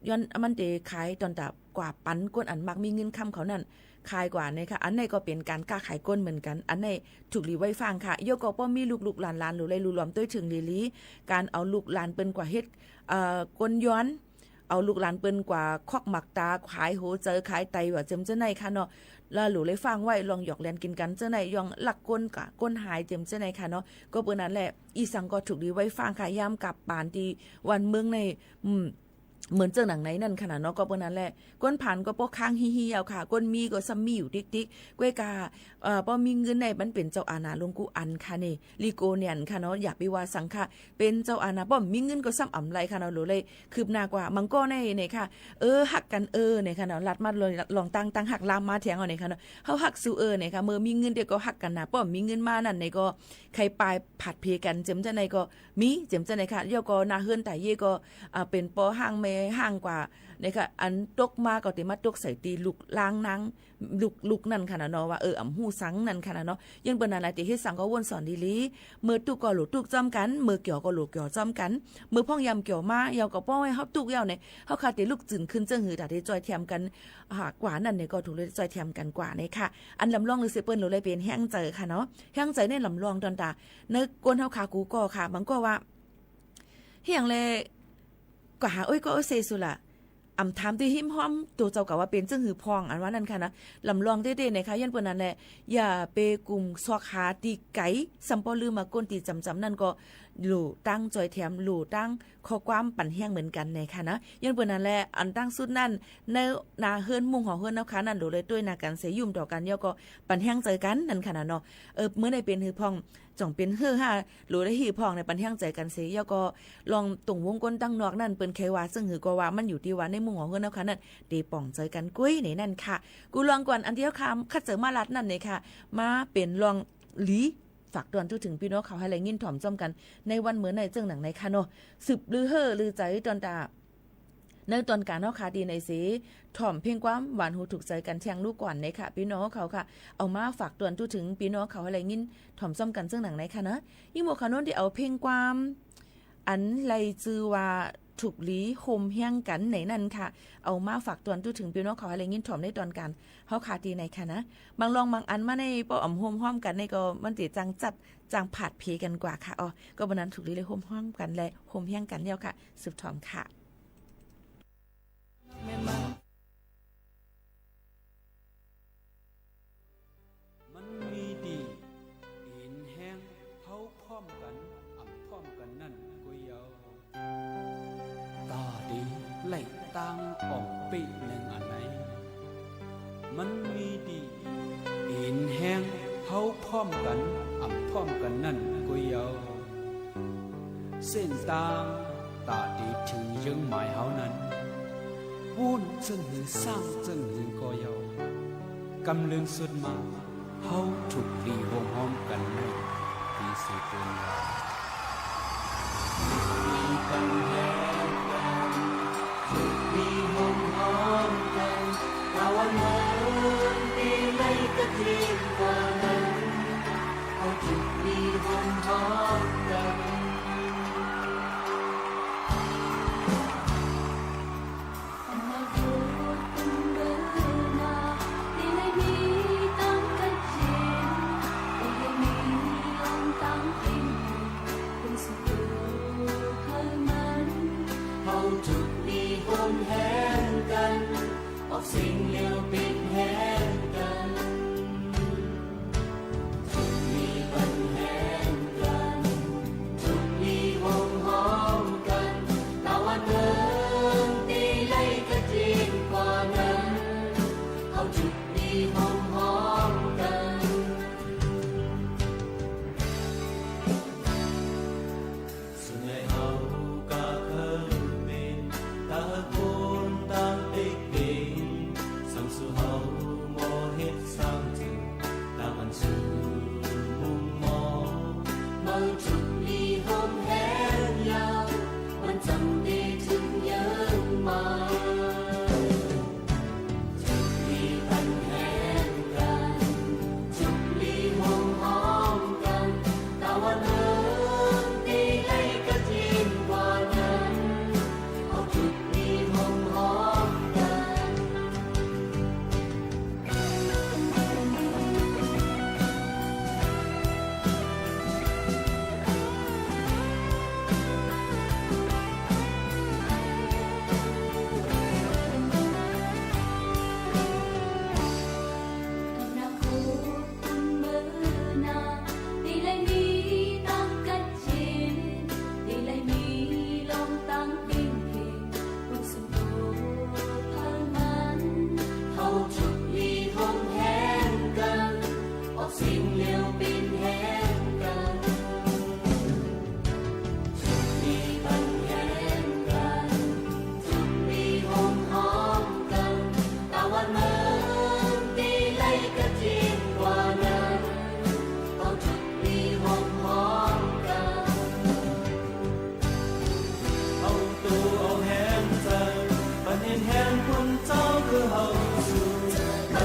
ย้อนมันเตขายตอนตากว่าปันก้นอันมักมีเงินคำเขานั่นขายกว่าเนี่ยค่ะอันไหนก็เป็นการกล้าขายก้นเหมือนกันอันไหนถูกหลีไว้ฟังค่ะโยก็ป้อมีลูกหลานหรือไรรวมตัวถึงลีการเอาลูกหลานเปิ้นกว่าเฮ็ดก้นย้อนเอาลูกหลานเปิ้นกว่าคอกหมักตาขายโหเจอขายไตว่าเจิมเจ้าไหนค่ะเนาะแล้วหลูเลยฟังไว้ลองหยอกเล่นกินกันเจ้าไหนยองหลักก้นกะก้นหายเจิมเจ้าไหนค่ะเนาะก็เปิ้นนั้นแหละอีสังก็ถูกหลีไว้ฟังค่ะย่ำกับปานที่วันเมืองในเหมือนเจ้าหนังไหนนั่นขนาดเนาะก็เปิ้นนั้นแหละก้นผ่านก็ป้อค้างฮิๆเอาค่ะก้นมีก็ซ้ำมีอยู่ติ๊กๆก้วยกาป้อมีเงินในมันเป็นเจ้าอาณาหลวงกูอันค่ะนี่ลีโกเนียนค่ะเนาะอย่าไปว่าสังค่ะเป็นเจ้าอาณาป้อมีเงินก็ซ้ำอ่ำไรค่ะเนาะโหเลยคืบหน้ากว่ามังก็ในเนี่ยค่ะหักกันเนี่ยค่ะเนาะลัดมาลองตั้งหักลามมาแทงเอาเนี่ยค่ะเนาะเฮาหักสู้เนี่ยค่ะเมื่อมีเงินเดี๋ยวก็หักกันนะป้อมีเงินมานั่นในก็ใครปลายผัดเพกันเจ็มจะในก็มีเจ็มจะในค่ะเดี๋ยวก็นาเฮือนแต่เย่ก็เป็นป้อห้างแม่ ห่างกว่าในค่ะอันตกมาก็ติมาตกใส่ตีลูกล้างนังลูกนั่นค่ะนะเนาะว่าอำหูสังนั่นค่ะนะเนาะยังเปิ้นอะไรติเฮ็ดสังก็วนสอนดีลีมือตุกก็หลุกตุกจ้อมกันมือเกี่ยวก็หลุกเกี่ยวจ้อมกันมือพ่องยำเกี่ยวมาเยาก็ป้อให้เฮาตุกเยาเนี่ยเฮาคาติลูกจื่นขึ้นจังหือตาที่จอยแถมกันกว่านั่นเนี่ยก็ถูกเลยจอยแถมกันกว่าเนี่ยค่ะอันลำลองหรือสิเปิ้นหรือเลยเป็นแห้งใจค่ะเนาะแห้งใจในลำลองตอนตาในกวนเฮาขากูก็ค่ะมันก็ว่าเฮียงเลยก็หาก็เซสุล่ะอำถามที่หิมห้อมตัวเจ้าก็ว่าเป็นจึงหือพองอันว่านั่นค่ะนะลำลองเต้ๆนะคะยันเปิ้นนั่นแหละอย่าไปกลุ่มซอกหาตีไก่สัมปอลือมาก้นตีจำนั่นก็หลู่ตั้งจอยแถมหลู่ตั้งข้อความปั่นแห้งเหมือนกันนะคะนะยันเปิ้นนั่นแหละอันตั้งสุดนั่นในนาเฮิรนมุงของเฮิรนนะคะนั่นโดเลยด้วยนากันเสยุ่มต่อกันย่อก็ปั่นแห้งใจกันนั่นค่ะนะเนาะเมื่อได้เป็นหือพองจ่องเป็นเฮือหรือได้หีพองในปันแห้งใจกันเสียก็ลองตรงวงก้นตั้งนอกนั่นเปิ้นเคยว่าซึ่งหือก็ว่ามันอยู่ที่ว่าในมุงของเฮือนเนาะค่ะนั่นตีป่องใจกันกุ้ยนี่นั่นค่ะกูลองก่อนอันเดียวคำคัดเจอมาลัดนั่นนี่ค่ะมาเป็นลองหลีฝากตอนถึงพี่น้องเขาให้แรงยินถ่อมจ้อมกันในวันเหมือนในเจิงหนังในค่ะเนาะสืบลือเฮอลือใจตอนตาในตอนการเนาะค่ะดีในสีถ่อมเพียงความหวานหูถูกใจกันแทงลูกก่อนในค่ะพี่น้องเขาค่ะเอามาฝากตอนถึงพี่น้องเขาให้แรงยินถ่อมจ้อมกันเจิงหนังในค่ะนะยิ่งโมคาโนนที่เอาเพียงความอันไรจือว่าถูกลีโฮมแห้งกันไหนนั่นค่ะเอามาฝากตอนถึงพี่น้องเขาให้แรงยินถ่อมในตอนการเฮาขาดีในค่ะนะบางลองบางอันมาในป้ออ่ำโฮมห้อมกันในก็มันติจังจัดจางผาดเพกันกว่าค่ะอ๋อก็บันนั้นถูกเลยโฮมห้อมกันและโฮมแห้งกันเดียวค่ะสืบถอมค่ะมันมีดีอินแห้งเผาพร้อมกันอับพร้อมกันนั่นก็ยาวตาดีไหลตังออกปีหนึ่งอันไหนมันมีดีอินแห้งเผาพร้อมกันอับพร้อมกันนั่นก็ยาวเส้นตางตาดีถึงยังหมายเฮานั้นวุ่นจึงหือสร้างจึงหือก็ยาวกำลึงสุดมาเฮาถูกรีวงห้อมกันในที่สิเป็นว่ามีปัญหากันถูกรีวงห้อมกันเราวันนั้นปีไม่กระทิงกว่านั้นเฮาถูกรีวงห้อมกันสิ่งเลี้ยวปิดแห้งกัน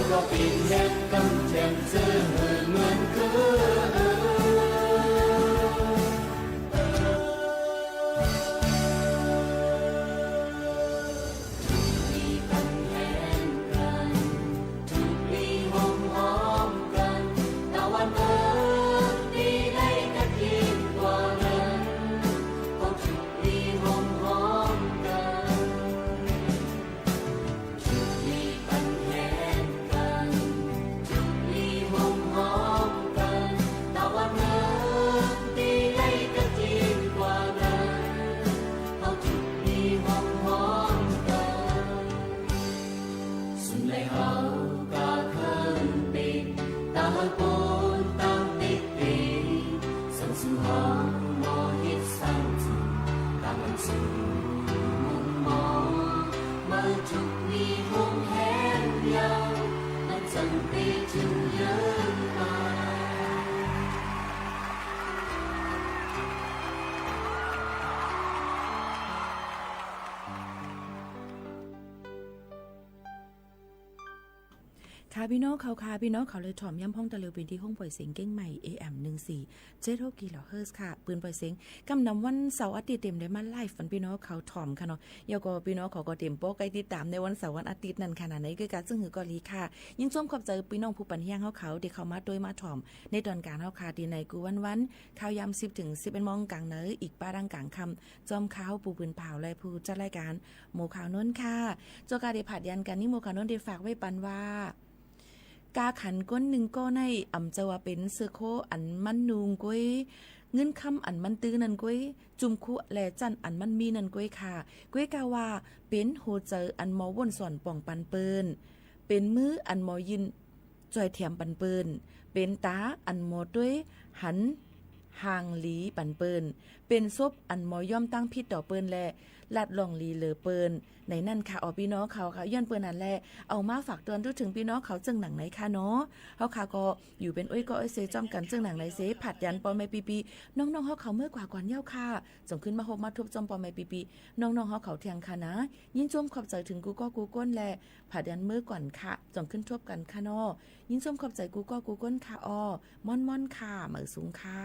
ก็ปีนเฮ็ดกำแจงเจอเหมือนค่ะพี่น้องเขาค่ะพี่น้องเขาเลยถ่อมย่ำห้องตะเลียวเป็นที่ห้องปล่อยเสียงเก้งใหม่ AM 1476 กิโลเฮิรตซ์ค่ะปืนปล่อยเสียงกำนำวันเสาร์อาทิตย์เต็มได้มาไลฟ์ฝันพี่น้องเขาถ่อมค่ะเนาะยาวก็พี่น้องเขาก็เต็มโป๊กใกล้ติดตามในวันเสาร์วันอาทิตย์นั่นขนาดไหนคือการซึ่งหือก็ลีค่ะยิ่งส้มขอบใจพี่น้องผู้ปันเฮียงเขาที่เข้ามาโดยมาถ่อมในตอนการเฮาค่ะดีในกูวันข่าวยาม10 ถึง 11 โมงกลางเนออีกป้าดังกลางคำจอมข่าวปูปืนเผาและผู้จัดรายการหมู่ข่าวน้นค่ะเจ้าการได้ผัดยันกันนี่หมู่ข่าวน้นได้ฝากไว้ปันว่ากาขันก้นหนึ่งก็ในอ่ำจะว่าเป็นเสือโคอันมันนูงก้อยเงินคำอันมันตื้อนันก้อยจุมคุแลจันอันมันมีนันก้อยค่ะก้อยกาว่าเป็นโหเจออันมอว่นสอนป่องปันเปินเป็นมืออันมอยินจอยแถมปันเปินเป็นตาอันมอด้วยหันห่างหลีปันเปินเป็นซบอันมอย่อมตั้งพิษต่อเปินแลลัดลองลีเลอเปินในนั่นค่ะออพี่น้องเขาค่ะย้อนเปินนั่นแหละเอามาฝากเตือนถึงพี่น้องเขาจึงหนังไหนค่ะเนาะเฮาค่ะก็อยู่เป็นอ้อยก็อ้อยเซจอมกันจึงหนังไหนเซผัดยันปอแม่ปีน้องๆเฮาเขาเมื่อกว่าก่อนเย้าค่ะส่งขึ้นมา6มาทุบจอมปอแม่ปีน้องๆเฮาเขาเที่ยงค่ะนะยินจมขอบใจถึงกูก็กูก้นแลผัดยันเมื่อก่อนค่ะส่งขึ้นทบกันค่ะเนาะยินจมขอบใจกูก็กูก้นค่ะอ้อม่อนๆค่ะเหมือสูงค่ะ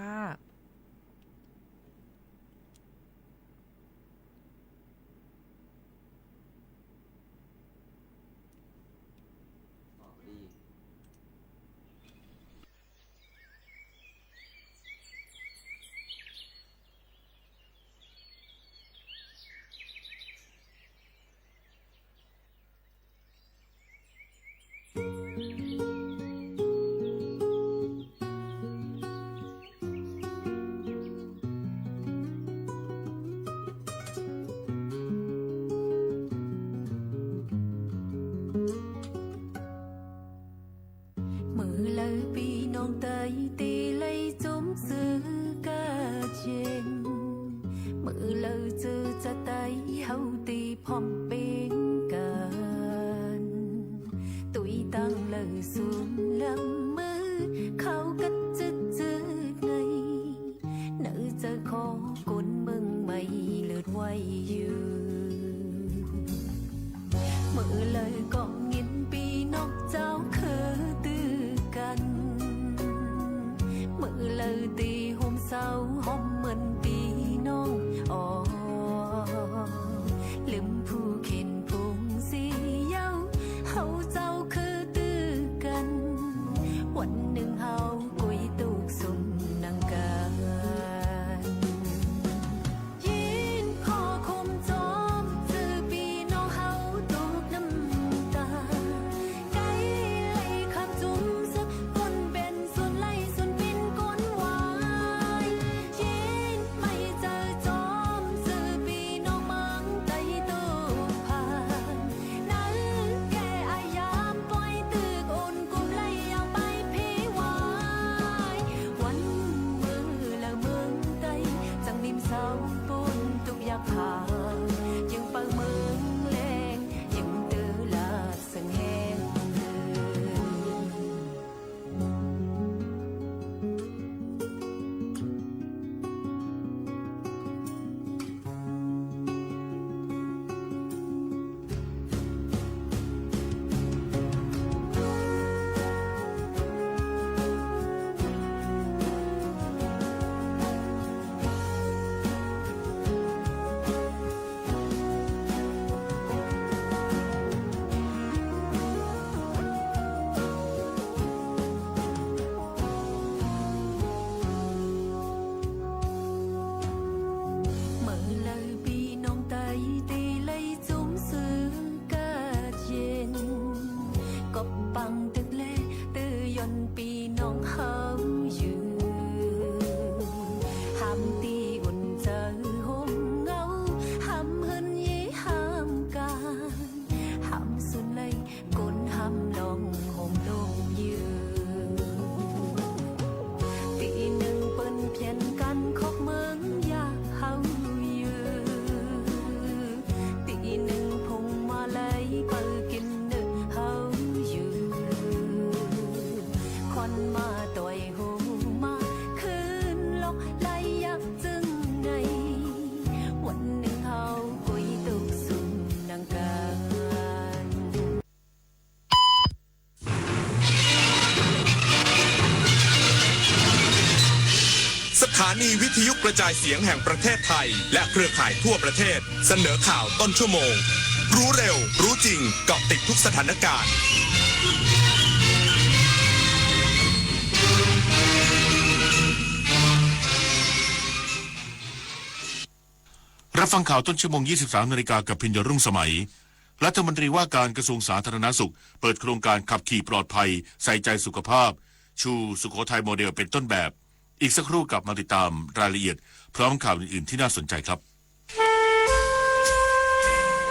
ำลงหงดงยืนตีหนึ่งเปิ้นเพียนกันคบเมืองอยากเฮายืนตีหนึ่งพงมาเลยเปิดกินนึกเฮายืนควันมาต่อยหูมาคืนลกไหลยักจึงไงวันหนึ่งเฮากุยตุกสุ่มนังกัน สถานีวิทยุกระจายเสียงแห่งประเทศไทยและเครือข่ายทั่วประเทศเสนอข่าวต้นชั่วโมง รู้เร็วรู้จริงเกาะติดทุกสถานการณ์รับฟังข่าวต้นชั่วโมง 23 นาฬิกากับพิญญรุ่งสมัยรัฐมนตรีว่าการกระทรวงสาธารณสุขเปิดโครงการขับขี่ปลอดภัยใส่ใจสุขภาพชูสุโขทัยโมเดลเป็นต้นแบบอีกสักครู่กลับมาติดตามรายละเอียดพร้อมข่าวอื่นๆที่น่าสนใจครับ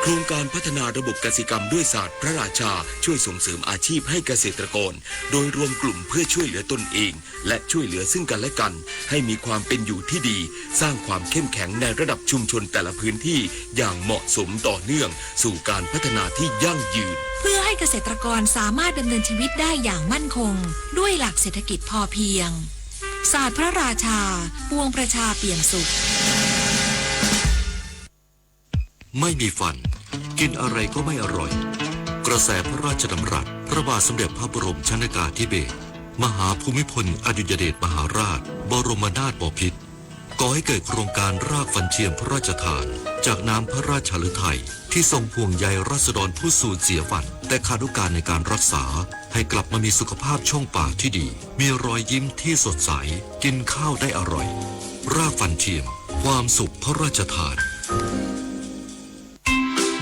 โครงการพัฒนาระบบกสิกรรมด้วยศาสตร์พระราชาช่วยส่งเสริมอาชีพให้เกษตรกรโดยรวมกลุ่มเพื่อช่วยเหลือตนเองและช่วยเหลือซึ่งกันและกันให้มีความเป็นอยู่ที่ดีสร้างความเข้มแข็งในระดับชุมชนแต่ละพื้นที่อย่างเหมาะสมต่อเนื่องสู่การพัฒนาที่ยั่งยืนเพื่อให้เกษตรกรสามารถดำเนินชีวิตได้อย่างมั่นคงด้วยหลักเศรษฐกิจพอเพียงศาสตร์พระราชาปวงประชาเปี่ยมสุขไม่มีฟันกินอะไรก็ไม่อร่อยกระแสพระราชดำรัสพระบาทสมเด็จพระบรมชนกาธิเบศรมหาภูมิพลอดุลยเดชมหาราชบรมนาถบพิตรก่อให้เกิดโครงการรากฟันเทียมพระราชทานจากน้ำพระราชฤทัยที่ทรงห่วงใยราษฎรผู้สูญเสียฟันแต่ขาดโอกาสในการรักษาให้กลับมามีสุขภาพช่องปากที่ดีมีรอยยิ้มที่สดใสกินข้าวได้อร่อยรากฟันเทียมความสุขพระราชทาน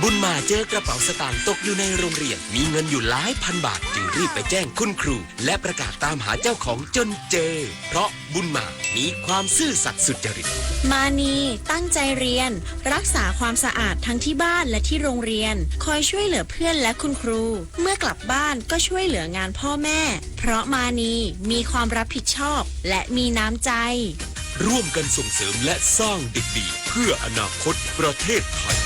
บุญมาเจอกระเป๋าสตางค์ตกอยู่ในโรงเรียนมีเงินอยู่หลายพันบาทจึงรีบไปแจ้งคุณครูและประกาศตามหาเจ้าของจนเจอเพราะบุญมามีความซื่อสัตย์สุจริตมานีตั้งใจเรียนรักษาความสะอาดทั้งที่บ้านและที่โรงเรียนคอยช่วยเหลือเพื่อนและคุณครูเมื่อกลับบ้านก็ช่วยเหลืองานพ่อแม่เพราะมานีมีความรับผิดชอบและมีน้ำใจร่วมกันส่งเสริมและสร้างเด็กดีเพื่ออนาคตประเทศไทย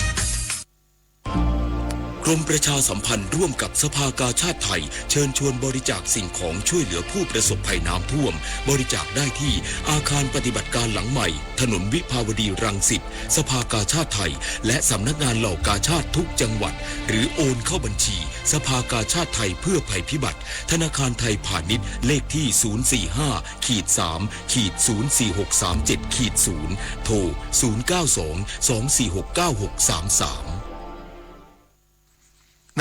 กรมประชาสัมพันธ์ร่วมกับสภากาชาดไทยเชิญชวนบริจาคสิ่งของช่วยเหลือผู้ประสบภัยน้ำท่วมบริจาคได้ที่อาคารปฏิบัติการหลังใหม่ถนนวิภาวดีรังสิตสภากาชาดไทยและสำนักงานเหล่ากาชาดทุกจังหวัดหรือโอนเข้าบัญชีสภากาชาดไทยเพื่อภัยพิบัติธนาคารไทยพาณิชย์เลขที่045-3-04637-0โทร092-246-9633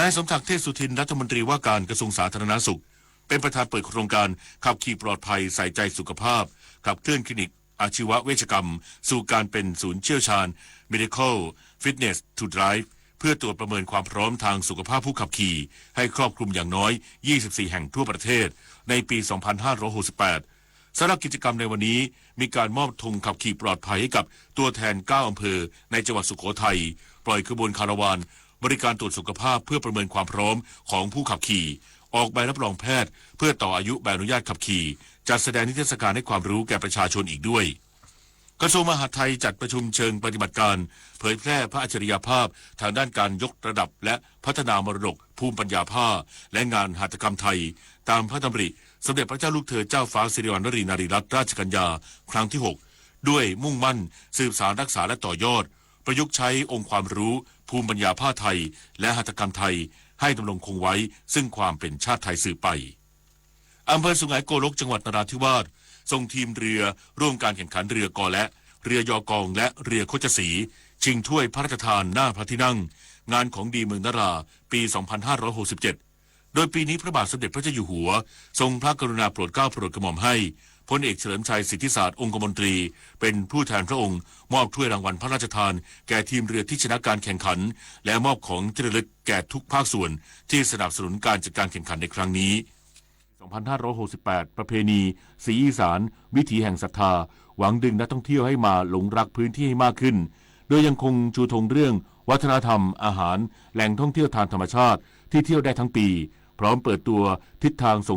นายสมศักดิ์เทพสุทินรัฐมนตรีว่าการกระทรวงสาธารณสุขเป็นประธานเปิดโครงการขับขี่ปลอดภัยใส่ใจสุขภาพขับเคลื่อนคลินิกอาชีวเวชกรรมสู่การเป็นศูนย์เชี่ยวชาญ Medical Fitness to Drive เพื่อตรวจประเมินความพร้อมทางสุขภาพผู้ขับขี่ให้ครอบคลุมอย่างน้อย24แห่งทั่วประเทศในปี 2568 สำหรับกิจกรรมในวันนี้มีการมอบธงขับขี่ปลอดภัยให้กับตัวแทน9อำเภอในจังหวัดสุโขทัยปล่อยขบวนคาราวานบริการตรวจสุขภาพเพื่อประเมินความพร้อมของผู้ขับขี่ออกใบรับรองแพทย์เพื่อต่ออายุใบอนุญาตขับขี่จัดแสดงนิทรรศการให้ความรู้แก่ประชาชนอีกด้วยกระทรวงมหาดไทยจัดประชุมเชิงปฏิบัติการเผยแพร่พระอัจฉริยภาพทางด้านการยกระดับและพัฒนามรดกภูมิปัญญาผ้าและงานหัตถกรรมไทยตามพระดำริสมเด็จพระเจ้าลูกเธอเจ้าฟ้าสิริวัณวรีนารีรัตนราชกัญญาครั้งที่6ด้วยมุ่งมั่นสืบสานรักษาและต่อยอดประยุกต์ใช้องค์ความรู้ภูมิปัญญาผ้าไทยและหัตถกรรมไทยให้ดำรงคงไว้ซึ่งความเป็นชาติไทยสืบไปอำเภอสุไหงโกลกจังหวัดนราธิวาสส่งทีมเรือร่วมการแข่งขันเรือกอและเรือยอกองและเรือโคชศรีชิงถ้วยพระราชทานหน้าพระที่นั่งงานของดีเมืองนราปี 2567 โดยปีนี้พระบาทสมเด็จพระเจ้าอยู่หัวทรงพระกรุณาโปรดเกล้าโปรดกระหม่อมให้พลเอกเฉลิมชัยสิทธิศาสตร์องคมนตรีเป็นผู้แทนพระองค์มอบถ้วยรางวัลพระราชทานแก่ทีมเรือที่ชนะการแข่งขันและมอบของที่ระลึกแก่ทุกภาคส่วนที่สนับสนุนการจัดการแข่งขันในครั้งนี้ 2568 ประเพณีสีอีสานวิถีแห่งศรัทธาหวังดึงนักท่องเที่ยวให้มาหลงรักพื้นที่ให้มากขึ้นโดยยังคงชูธงเรื่องวัฒนธรรมอาหารแหล่งท่องเที่ยวทางธรรมชาติที่เที่ยวได้ทั้งปี พร้อมเปิดตัวทิศทางส่ง